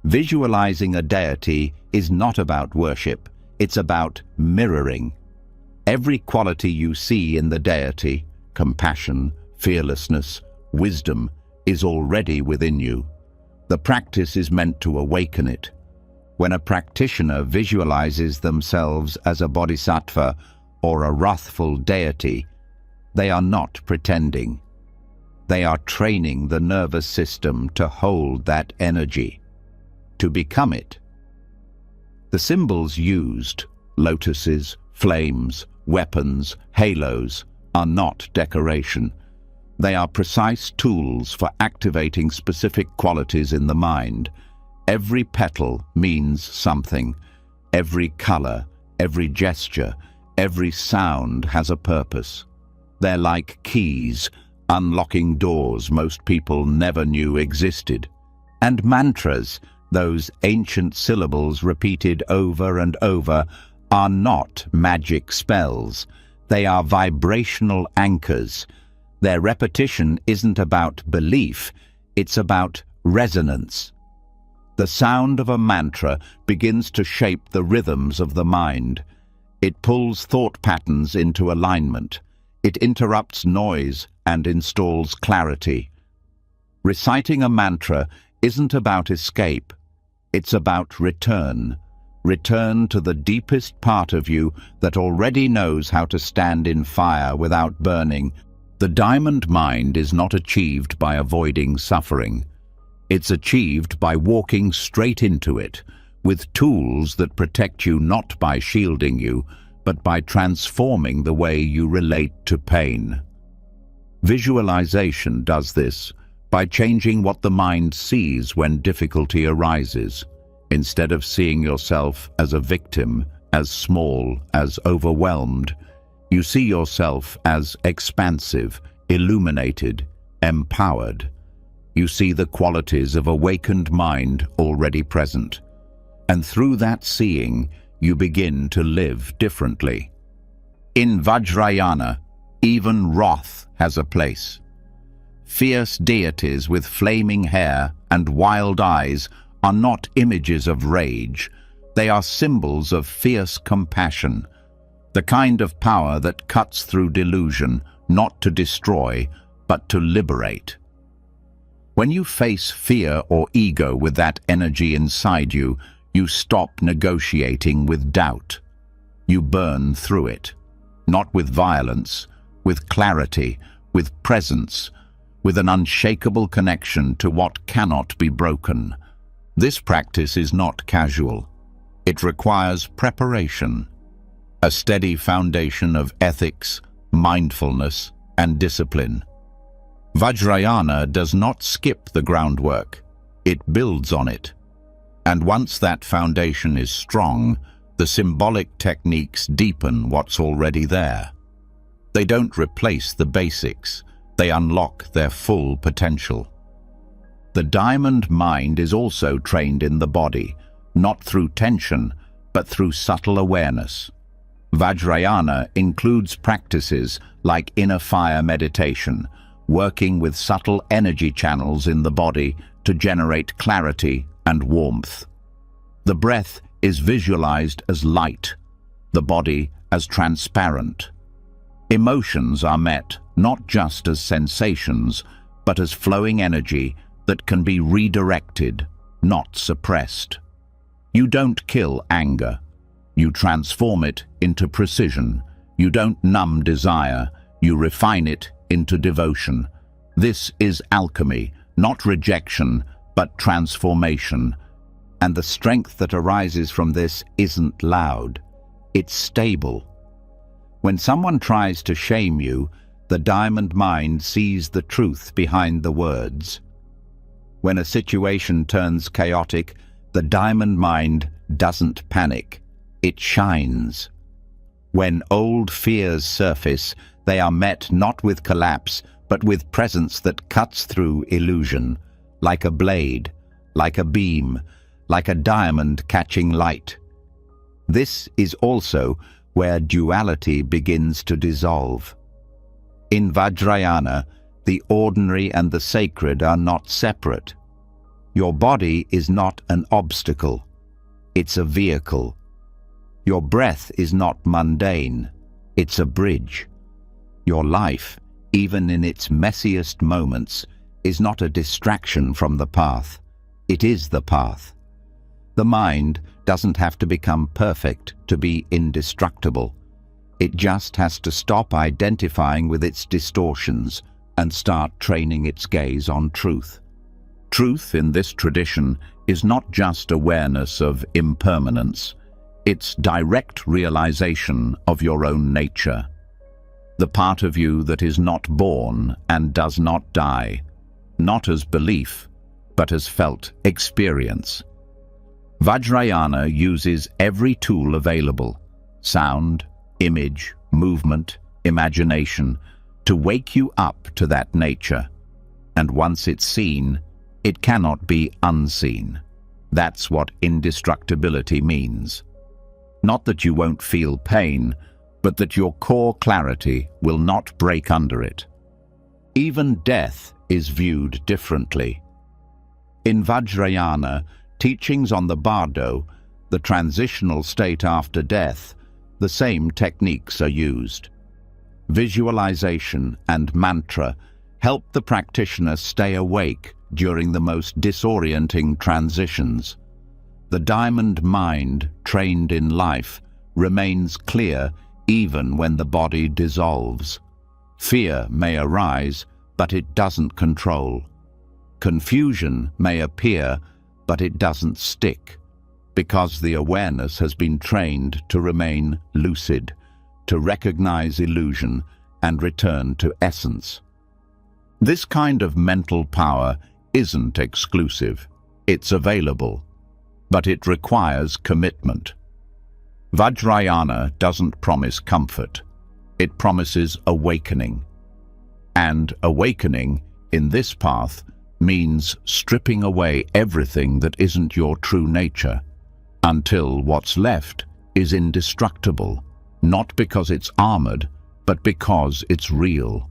Visualizing a deity is not about worship, it's about mirroring. Every quality you see in the deity, compassion, fearlessness, wisdom, is already within you. The practice is meant to awaken it. When a practitioner visualizes themselves as a bodhisattva or a wrathful deity, they are not pretending. They are training the nervous system to hold that energy, to become it. The symbols used, lotuses, flames, weapons, halos, are not decoration. They are precise tools for activating specific qualities in the mind. Every petal means something. Every color, every gesture, every sound has a purpose. They're like keys, unlocking doors most people never knew existed. And mantras, those ancient syllables repeated over and over, are not magic spells. They are vibrational anchors. Their repetition isn't about belief, it's about resonance. The sound of a mantra begins to shape the rhythms of the mind. It pulls thought patterns into alignment. It interrupts noise and installs clarity. Reciting a mantra isn't about escape. It's about return. Return to the deepest part of you that already knows how to stand in fire without burning. The diamond mind is not achieved by avoiding suffering. It's achieved by walking straight into it, with tools that protect you not by shielding you, but by transforming the way you relate to pain. Visualization does this by changing what the mind sees when difficulty arises. Instead of seeing yourself as a victim, as small, as overwhelmed, you see yourself as expansive, illuminated, empowered. You see the qualities of awakened mind already present. And through that seeing, you begin to live differently. In Vajrayana, even wrath has a place. Fierce deities with flaming hair and wild eyes are not images of rage. They are symbols of fierce compassion, the kind of power that cuts through delusion, not to destroy, but to liberate. When you face fear or ego with that energy inside you, you stop negotiating with doubt. You burn through it, not with violence, with clarity, with presence, with an unshakable connection to what cannot be broken. This practice is not casual. It requires preparation, a steady foundation of ethics, mindfulness, and discipline. Vajrayana does not skip the groundwork. It builds on it. And once that foundation is strong, the symbolic techniques deepen what's already there. They don't replace the basics. They unlock their full potential. The diamond mind is also trained in the body, not through tension, but through subtle awareness. Vajrayana includes practices like inner fire meditation, working with subtle energy channels in the body to generate clarity and warmth. The breath is visualized as light, the body as transparent. Emotions are met not just as sensations, but as flowing energy that can be redirected, not suppressed. You don't kill anger. You transform it into precision. You don't numb desire. You refine it into devotion. This is alchemy, not rejection, but transformation. And the strength that arises from this isn't loud. It's stable. When someone tries to shame you, the diamond mind sees the truth behind the words. When a situation turns chaotic, the diamond mind doesn't panic. It shines. When old fears surface, they are met not with collapse, but with presence that cuts through illusion, like a blade, like a beam, like a diamond catching light. This is also where duality begins to dissolve. In Vajrayana, the ordinary and the sacred are not separate. Your body is not an obstacle. It's a vehicle. Your breath is not mundane. It's a bridge. Your life, even in its messiest moments, is not a distraction from the path. It is the path. The mind doesn't have to become perfect to be indestructible. It just has to stop identifying with its distortions and start training its gaze on truth. Truth in this tradition is not just awareness of impermanence. It's direct realization of your own nature. The part of you that is not born and does not die, not as belief, but as felt experience. Vajrayana uses every tool available, sound, image, movement, imagination, to wake you up to that nature. And once it's seen, it cannot be unseen. That's what indestructibility means. Not that you won't feel pain, but that your core clarity will not break under it. Even death is viewed differently. In Vajrayana, teachings on the bardo, the transitional state after death, the same techniques are used. Visualization and mantra help the practitioner stay awake during the most disorienting transitions. The diamond mind, trained in life, remains clear even when the body dissolves. Fear may arise, but it doesn't control. Confusion may appear, but it doesn't stick, because the awareness has been trained to remain lucid, to recognize illusion and return to essence. This kind of mental power isn't exclusive. It's available, but it requires commitment. Vajrayana doesn't promise comfort. It promises awakening. And awakening, in this path, means stripping away everything that isn't your true nature, until what's left is indestructible, not because it's armored, but because it's real.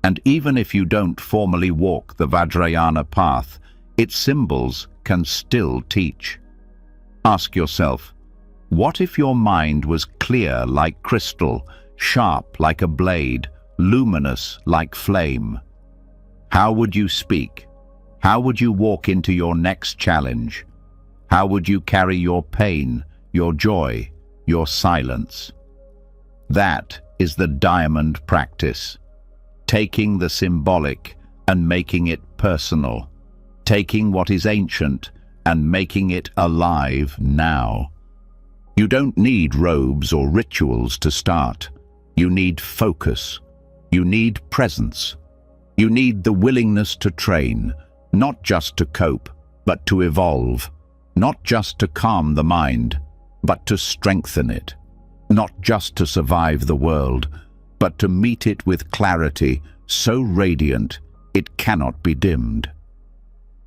And even if you don't formally walk the Vajrayana path, its symbols can still teach. Ask yourself, what if your mind was clear like crystal, sharp like a blade, luminous like flame? How would you speak? How would you walk into your next challenge? How would you carry your pain, your joy, your silence? That is the diamond practice. Taking the symbolic and making it personal. Taking what is ancient and making it alive now. You don't need robes or rituals to start. You need focus. You need presence. You need the willingness to train, not just to cope, but to evolve. Not just to calm the mind, but to strengthen it. Not just to survive the world, but to meet it with clarity so radiant it cannot be dimmed.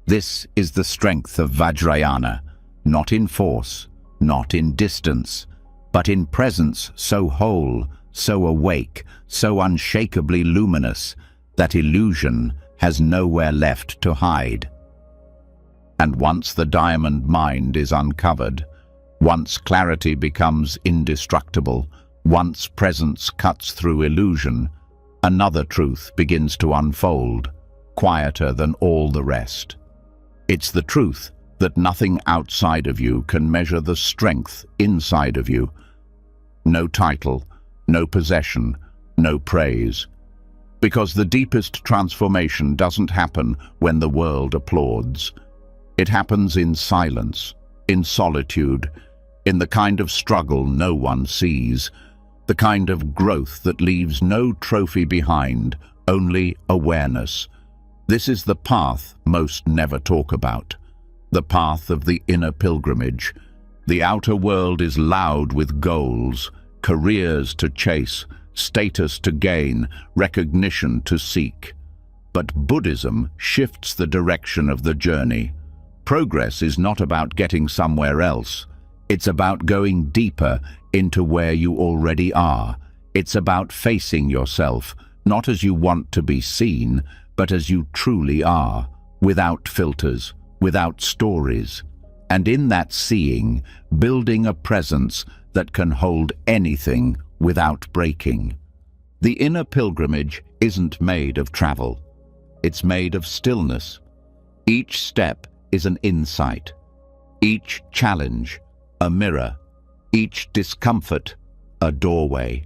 This is the strength of Vajrayana, not in force, not in distance, but in presence so whole, so awake, so unshakably luminous, that illusion has nowhere left to hide. And once the diamond mind is uncovered, once clarity becomes indestructible, once presence cuts through illusion, another truth begins to unfold, quieter than all the rest. It's the truth that nothing outside of you can measure the strength inside of you. No title, no possession, no praise. Because the deepest transformation doesn't happen when the world applauds. It happens in silence, in solitude, in the kind of struggle no one sees, the kind of growth that leaves no trophy behind, only awareness. This is the path most never talk about, the path of the inner pilgrimage. The outer world is loud with goals, careers to chase, status to gain, recognition to seek. But Buddhism shifts the direction of the journey. Progress is not about getting somewhere else. It's about going deeper into where you already are. It's about facing yourself, not as you want to be seen, but as you truly are, without filters, without stories. And in that seeing, building a presence that can hold anything without breaking. The inner pilgrimage isn't made of travel. It's made of stillness. Each step is an insight. Each challenge, a mirror. Each discomfort, a doorway.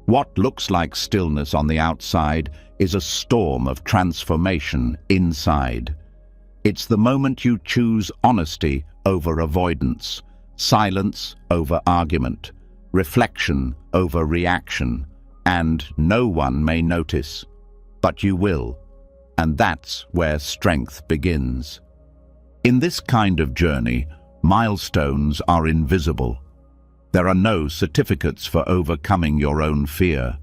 What looks like stillness on the outside is a storm of transformation inside. It's the moment you choose honesty over avoidance, silence over argument, reflection over reaction, and no one may notice, but you will, and that's where strength begins. In this kind of journey, milestones are invisible. There are no certificates for overcoming your own fear,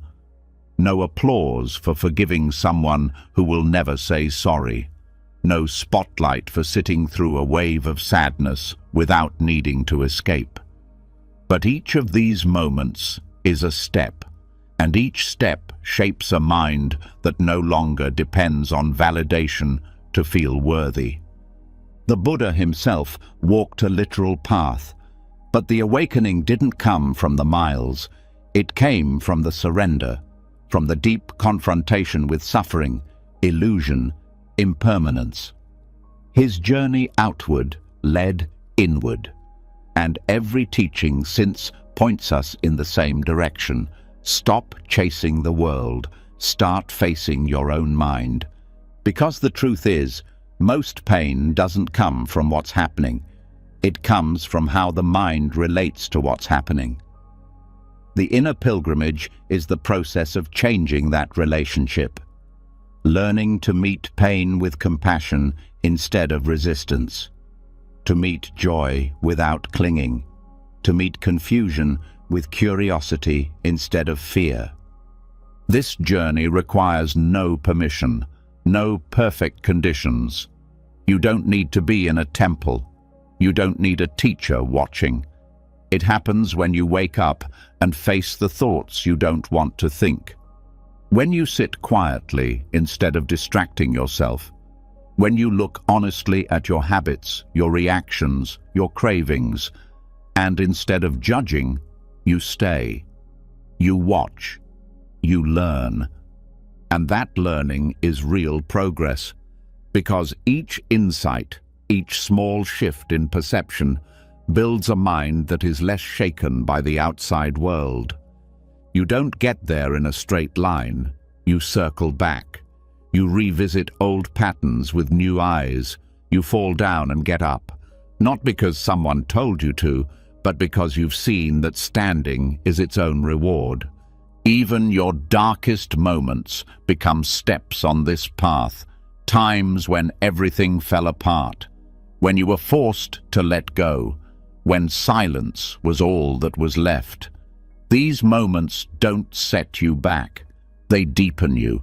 no applause for forgiving someone who will never say sorry, no spotlight for sitting through a wave of sadness without needing to escape. But each of these moments is a step, and each step shapes a mind that no longer depends on validation to feel worthy. The Buddha himself walked a literal path, but the awakening didn't come from the miles. It came from the surrender, from the deep confrontation with suffering, illusion, impermanence. His journey outward led inward, and every teaching since points us in the same direction. Stop chasing the world, start facing your own mind. Because the truth is, most pain doesn't come from what's happening. It comes from how the mind relates to what's happening. The inner pilgrimage is the process of changing that relationship, learning to meet pain with compassion instead of resistance, to meet joy without clinging, to meet confusion with curiosity instead of fear. This journey requires no permission, no perfect conditions. You don't need to be in a temple. You don't need a teacher watching. It happens when you wake up and face the thoughts you don't want to think. When you sit quietly instead of distracting yourself. When you look honestly at your habits, your reactions, your cravings, and instead of judging, you stay. You watch. You learn. And that learning is real progress, because each insight, each small shift in perception, builds a mind that is less shaken by the outside world. You don't get there in a straight line. You circle back. You revisit old patterns with new eyes. You fall down and get up, not because someone told you to, but because you've seen that standing is its own reward. Even your darkest moments become steps on this path, times when everything fell apart, when you were forced to let go, when silence was all that was left. These moments don't set you back. They deepen you.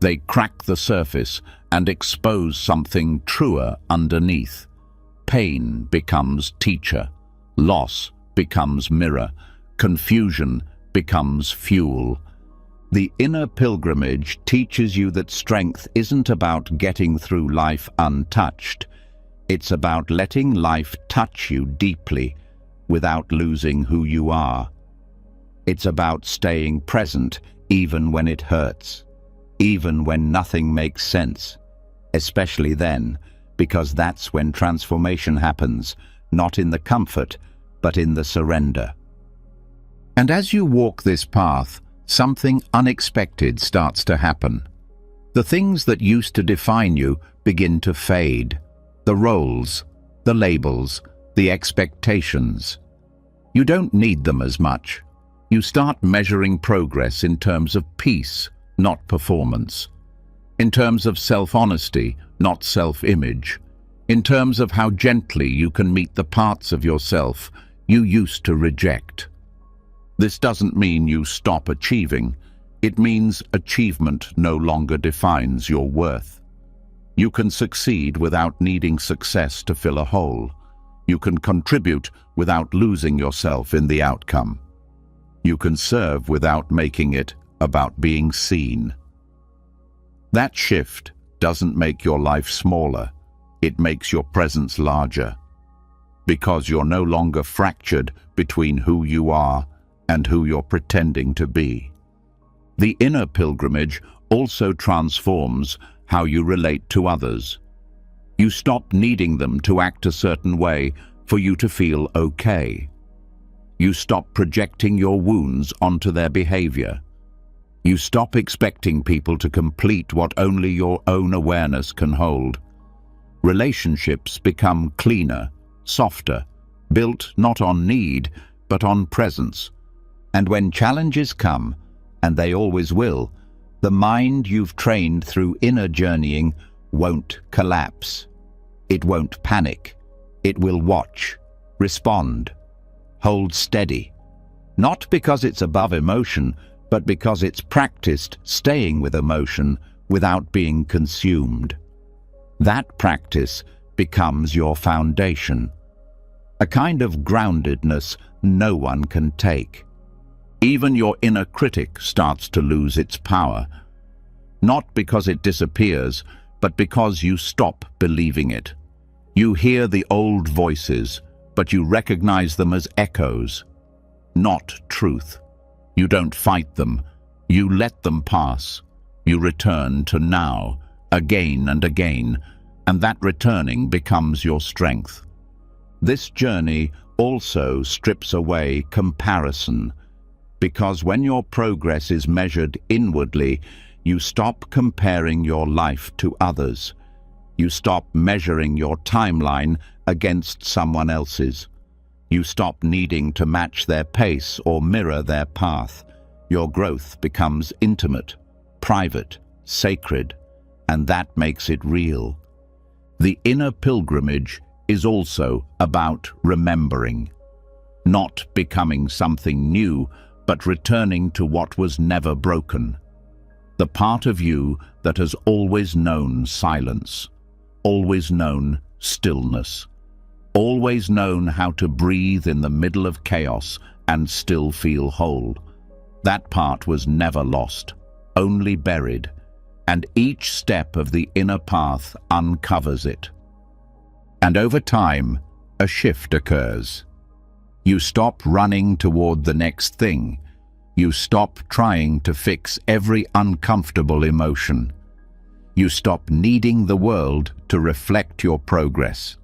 They crack the surface and expose something truer underneath. Pain becomes teacher. Loss becomes mirror. Confusion becomes fuel. The inner pilgrimage teaches you that strength isn't about getting through life untouched. It's about letting life touch you deeply without losing who you are. It's about staying present even when it hurts, even when nothing makes sense, especially then, because that's when transformation happens, not in the comfort, but in the surrender. And as you walk this path, something unexpected starts to happen. The things that used to define you begin to fade. The roles, the labels, the expectations. You don't need them as much. You start measuring progress in terms of peace, not performance. In terms of self-honesty, not self-image. In terms of how gently you can meet the parts of yourself you used to reject. This doesn't mean you stop achieving. It means achievement no longer defines your worth. You can succeed without needing success to fill a hole. You can contribute without losing yourself in the outcome. You can serve without making it about being seen. That shift doesn't make your life smaller. It makes your presence larger. Because you're no longer fractured between who you are and who you're pretending to be. The inner pilgrimage also transforms how you relate to others. You stop needing them to act a certain way for you to feel okay. You stop projecting your wounds onto their behavior. You stop expecting people to complete what only your own awareness can hold. Relationships become cleaner, softer, built not on need, but on presence. And when challenges come, and they always will, the mind you've trained through inner journeying won't collapse. It won't panic. It will watch, respond, hold steady. Not because it's above emotion, but because it's practiced staying with emotion without being consumed. That practice becomes your foundation, a kind of groundedness no one can take. Even your inner critic starts to lose its power, not because it disappears, but because you stop believing it. You hear the old voices, but you recognize them as echoes, not truth. You don't fight them. You let them pass. You return to now, again and again, and that returning becomes your strength. This journey also strips away comparison, because when your progress is measured inwardly, you stop comparing your life to others. You stop measuring your timeline against someone else's. You stop needing to match their pace or mirror their path. Your growth becomes intimate, private, sacred, and that makes it real. The inner pilgrimage is also about remembering, not becoming something new, but returning to what was never broken. The part of you that has always known silence, always known stillness, always known how to breathe in the middle of chaos and still feel whole. That part was never lost, only buried, and each step of the inner path uncovers it. And over time, a shift occurs. You stop running toward the next thing. You stop trying to fix every uncomfortable emotion. You stop needing the world to reflect your progress.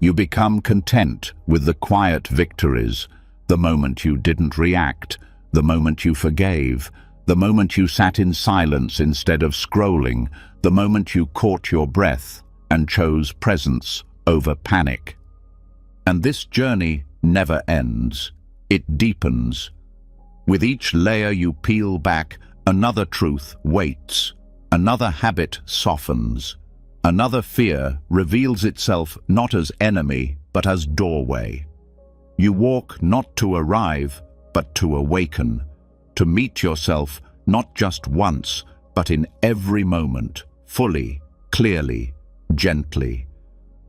You become content with the quiet victories, the moment you didn't react, the moment you forgave, the moment you sat in silence instead of scrolling, the moment you caught your breath and chose presence over panic. And this journey never ends. It deepens. With each layer you peel back, another truth waits, another habit softens, another fear reveals itself not as enemy, but as doorway. You walk not to arrive, but to awaken, to meet yourself not just once, but in every moment, fully, clearly, gently.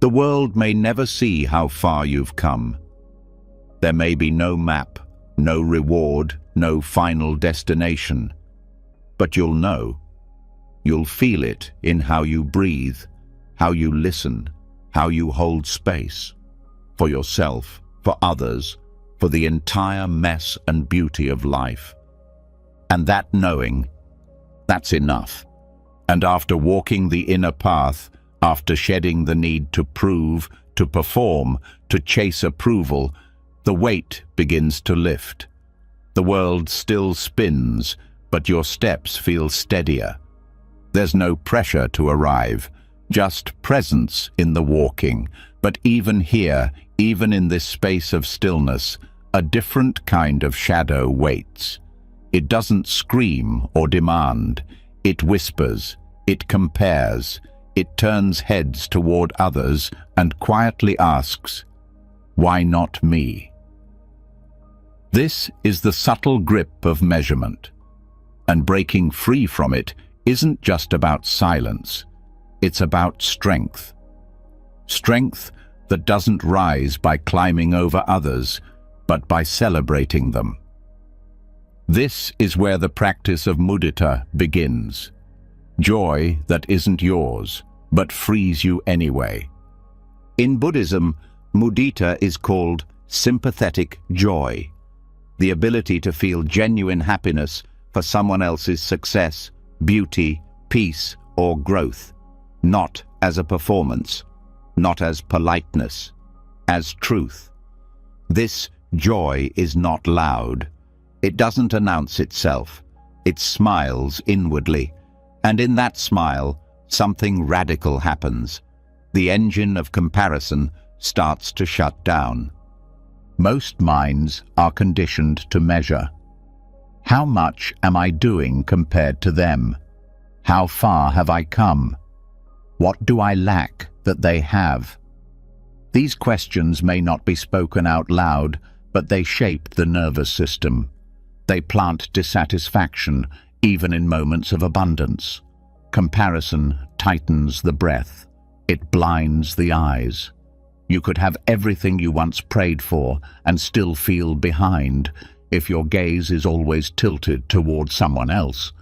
The world may never see how far you've come. There may be no map, no reward, no final destination. But you'll know. You'll feel it in how you breathe, how you listen, how you hold space. For yourself, for others, for the entire mess and beauty of life. And that knowing, that's enough. And after walking the inner path, after shedding the need to prove, to perform, to chase approval, the weight begins to lift. The world still spins, but your steps feel steadier. There's no pressure to arrive, just presence in the walking. But even here, even in this space of stillness, a different kind of shadow waits. It doesn't scream or demand. It whispers, it compares, it turns heads toward others and quietly asks, "Why not me?" This is the subtle grip of measurement, and breaking free from it isn't just about silence, it's about strength. Strength that doesn't rise by climbing over others, but by celebrating them. This is where the practice of mudita begins. Joy that isn't yours, but frees you anyway. In Buddhism, mudita is called sympathetic joy, the ability to feel genuine happiness for someone else's success, beauty, peace, or growth, not as a performance, not as politeness, as truth. This joy is not loud. It doesn't announce itself. It smiles inwardly, and in that smile, something radical happens. The engine of comparison starts to shut down. Most minds are conditioned to measure. How much am I doing compared to them? How far have I come? What do I lack that they have? These questions may not be spoken out loud, but they shape the nervous system. They plant dissatisfaction, even in moments of abundance. Comparison tightens the breath. It blinds the eyes. You could have everything you once prayed for and still feel behind if your gaze is always tilted toward someone else.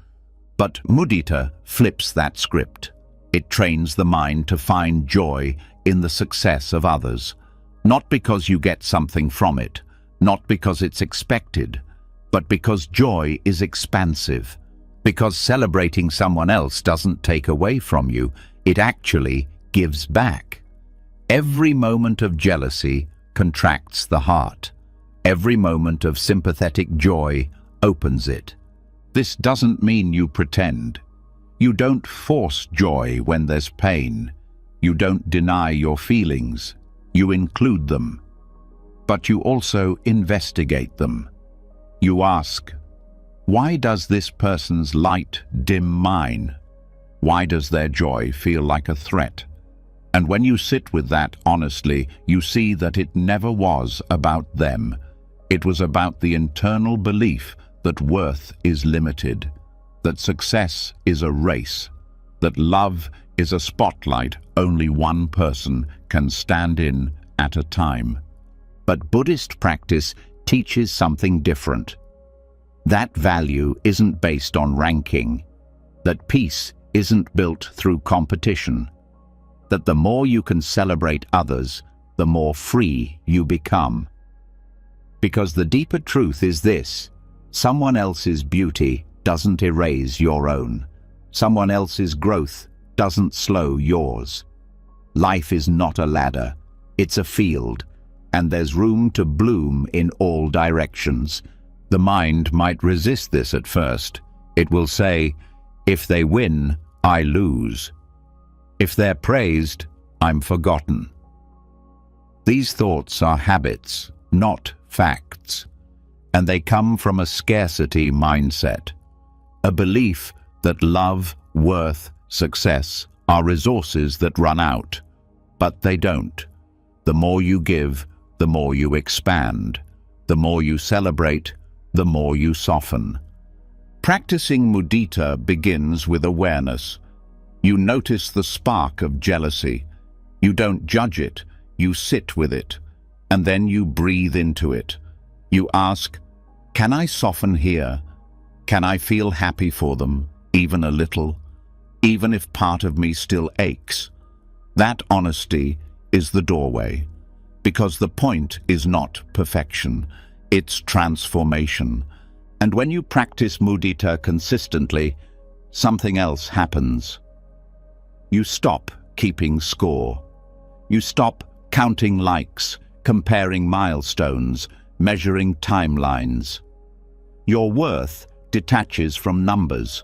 But mudita flips that script. It trains the mind to find joy in the success of others, not because you get something from it, not because it's expected, but because joy is expansive, because celebrating someone else doesn't take away from you, it actually gives back. Every moment of jealousy contracts the heart. Every moment of sympathetic joy opens it. This doesn't mean you pretend. You don't force joy when there's pain. You don't deny your feelings. You include them. But you also investigate them. You ask, why does this person's light dim mine? Why does their joy feel like a threat? And when you sit with that honestly, you see that it never was about them. It was about the internal belief that worth is limited, that success is a race, that love is a spotlight only one person can stand in at a time. But Buddhist practice teaches something different. That value isn't based on ranking, that peace isn't built through competition, that the more you can celebrate others, the more free you become. Because the deeper truth is this: someone else's beauty doesn't erase your own. Someone else's growth doesn't slow yours. Life is not a ladder, it's a field, and there's room to bloom in all directions. The mind might resist this at first. It will say, if they win, I lose. If they're praised, I'm forgotten. These thoughts are habits, not facts, and they come from a scarcity mindset, a belief that love, worth, success are resources that run out. But they don't. The more you give, the more you expand. The more you celebrate, the more you soften. Practicing mudita begins with awareness. You notice the spark of jealousy. You don't judge it, you sit with it, and then you breathe into it. You ask, can I soften here? Can I feel happy for them, even a little, even if part of me still aches? That honesty is the doorway, because the point is not perfection, it's transformation. And when you practice mudita consistently, something else happens. You stop keeping score. You stop counting likes, comparing milestones, measuring timelines. Your worth detaches from numbers,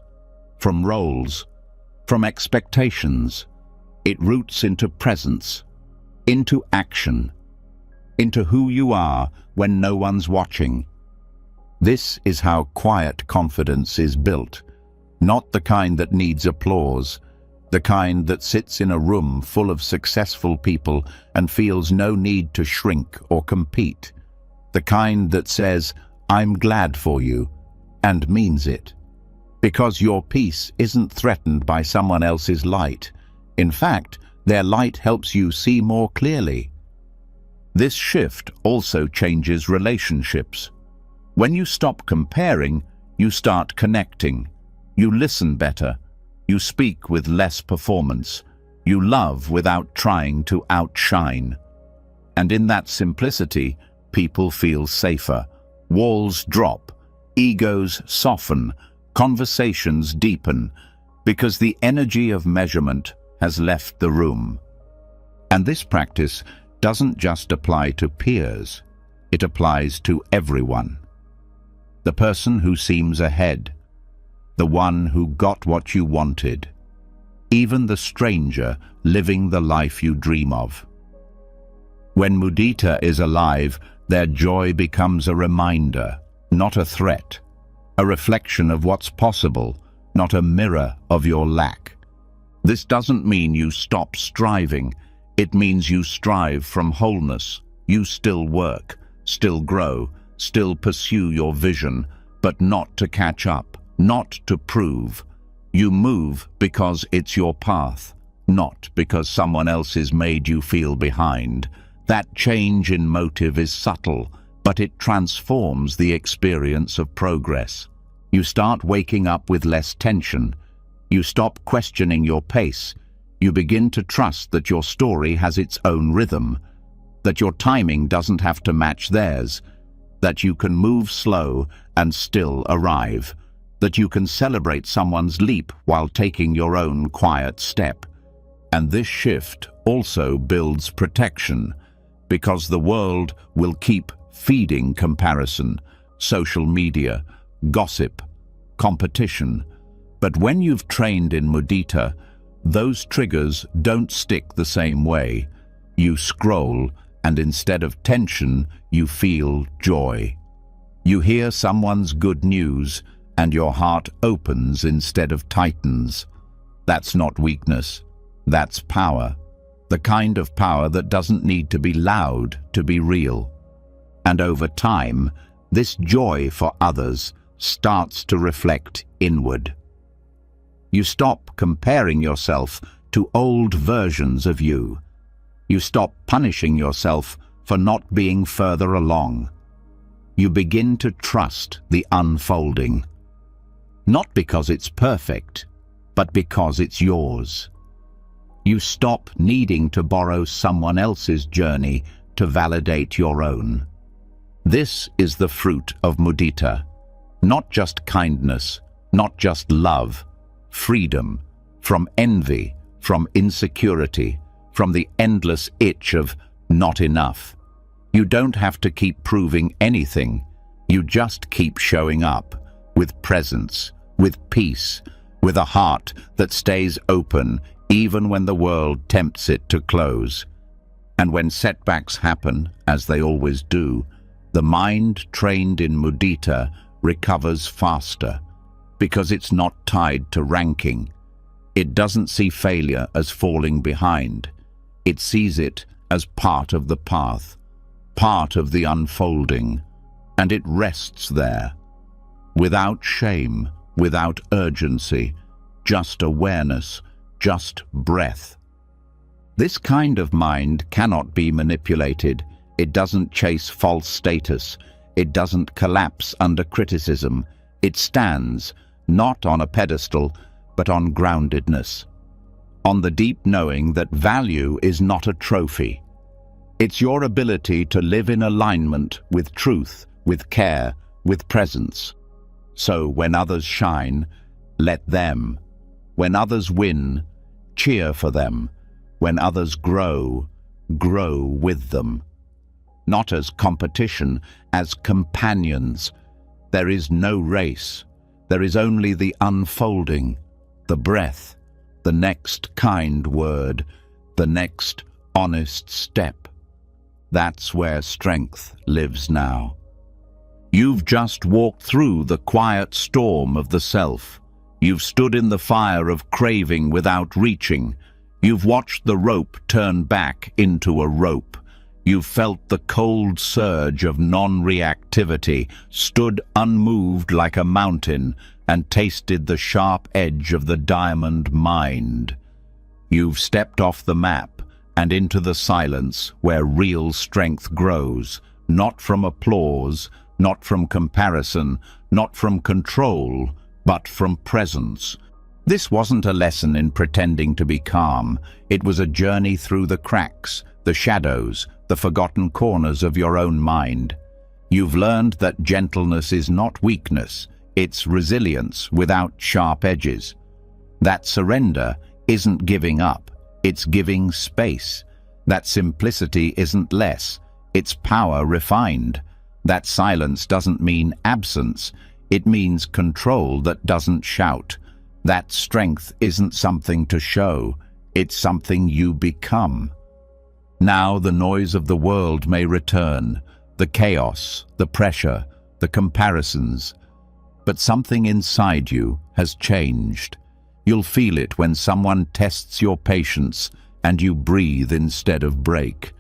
from roles, from expectations. It roots into presence, into action, into who you are when no one's watching. This is how quiet confidence is built, not the kind that needs applause, the kind that sits in a room full of successful people and feels no need to shrink or compete, the kind that says, I'm glad for you, and means it. Because your peace isn't threatened by someone else's light. In fact, their light helps you see more clearly. This shift also changes relationships. When you stop comparing, you start connecting. You listen better. You speak with less performance. You love without trying to outshine. And in that simplicity, people feel safer. Walls drop. Egos soften. Conversations deepen. Because the energy of measurement has left the room. And this practice doesn't just apply to peers, it applies to everyone. The person who seems ahead, the one who got what you wanted, even the stranger living the life you dream of. When mudita is alive, their joy becomes a reminder, not a threat, a reflection of what's possible, not a mirror of your lack. This doesn't mean you stop striving. It means you strive from wholeness. You still work, still grow, still pursue your vision, but not to catch up, not to prove. You move because it's your path, not because someone else has made you feel behind. That change in motive is subtle, but it transforms the experience of progress. You start waking up with less tension. You stop questioning your pace. You begin to trust that your story has its own rhythm, that your timing doesn't have to match theirs, that you can move slow and still arrive, that you can celebrate someone's leap while taking your own quiet step. And this shift also builds protection, because the world will keep feeding comparison, social media, gossip, competition. But when you've trained in mudita, those triggers don't stick the same way. You scroll, and instead of tension, you feel joy. You hear someone's good news, and your heart opens instead of tightens. That's not weakness. That's power. The kind of power that doesn't need to be loud to be real. And over time, this joy for others starts to reflect inward. You stop comparing yourself to old versions of you. You stop punishing yourself for not being further along. You begin to trust the unfolding. Not because it's perfect, but because it's yours. You stop needing to borrow someone else's journey to validate your own. This is the fruit of mudita. Not just kindness, not just love, freedom from envy, from insecurity, from the endless itch of not enough. You don't have to keep proving anything. You just keep showing up with presence, with peace, with a heart that stays open even when the world tempts it to close. And when setbacks happen, as they always do, the mind trained in mudita recovers faster, because it's not tied to ranking. It doesn't see failure as falling behind. It sees it as part of the path, part of the unfolding, and it rests there, without shame, without urgency, just awareness, just breath. This kind of mind cannot be manipulated. It doesn't chase false status. It doesn't collapse under criticism. It stands, not on a pedestal, but on groundedness, on the deep knowing that value is not a trophy. It's your ability to live in alignment with truth, with care, with presence. So when others shine, let them. When others win, cheer for them. When others grow, grow with them. Not as competition, as companions. There is no race. There is only the unfolding, the breath, the next kind word, the next honest step. That's where strength lives now. You've just walked through the quiet storm of the self. You've stood in the fire of craving without reaching. You've watched the rope turn back into a rope. You've felt the cold surge of non-reactivity, stood unmoved like a mountain, and tasted the sharp edge of the diamond mind. You've stepped off the map and into the silence where real strength grows, not from applause, not from comparison, not from control, but from presence. This wasn't a lesson in pretending to be calm. It was a journey through the cracks, the shadows, the forgotten corners of your own mind. You've learned that gentleness is not weakness, it's resilience without sharp edges. That surrender isn't giving up, it's giving space. That simplicity isn't less, it's power refined. That silence doesn't mean absence, it means control that doesn't shout. That strength isn't something to show, it's something you become. Now the noise of the world may return, the chaos, the pressure, the comparisons. But something inside you has changed. You'll feel it when someone tests your patience and you breathe instead of break.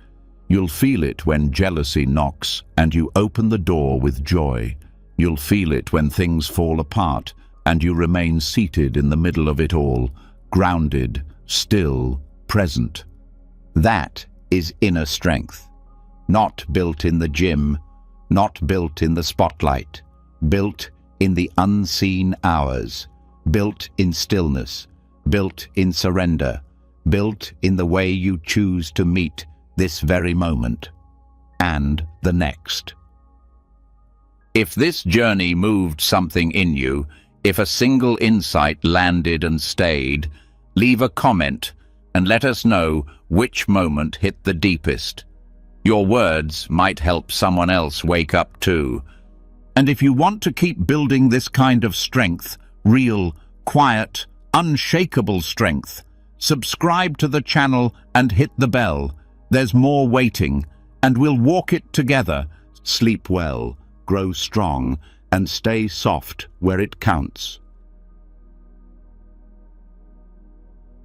You'll feel it when jealousy knocks and you open the door with joy. You'll feel it when things fall apart and you remain seated in the middle of it all, grounded, still, present. That is inner strength. Not built in the gym, not built in the spotlight, built in the unseen hours, built in stillness, built in surrender, built in the way you choose to meet this very moment and the next. If this journey moved something in you, if a single insight landed and stayed, leave a comment and let us know which moment hit the deepest. Your words might help someone else wake up too. And if you want to keep building this kind of strength, real, quiet, unshakable strength, subscribe to the channel and hit the bell. There's more waiting, and we'll walk it together. Sleep well, grow strong, and stay soft where it counts.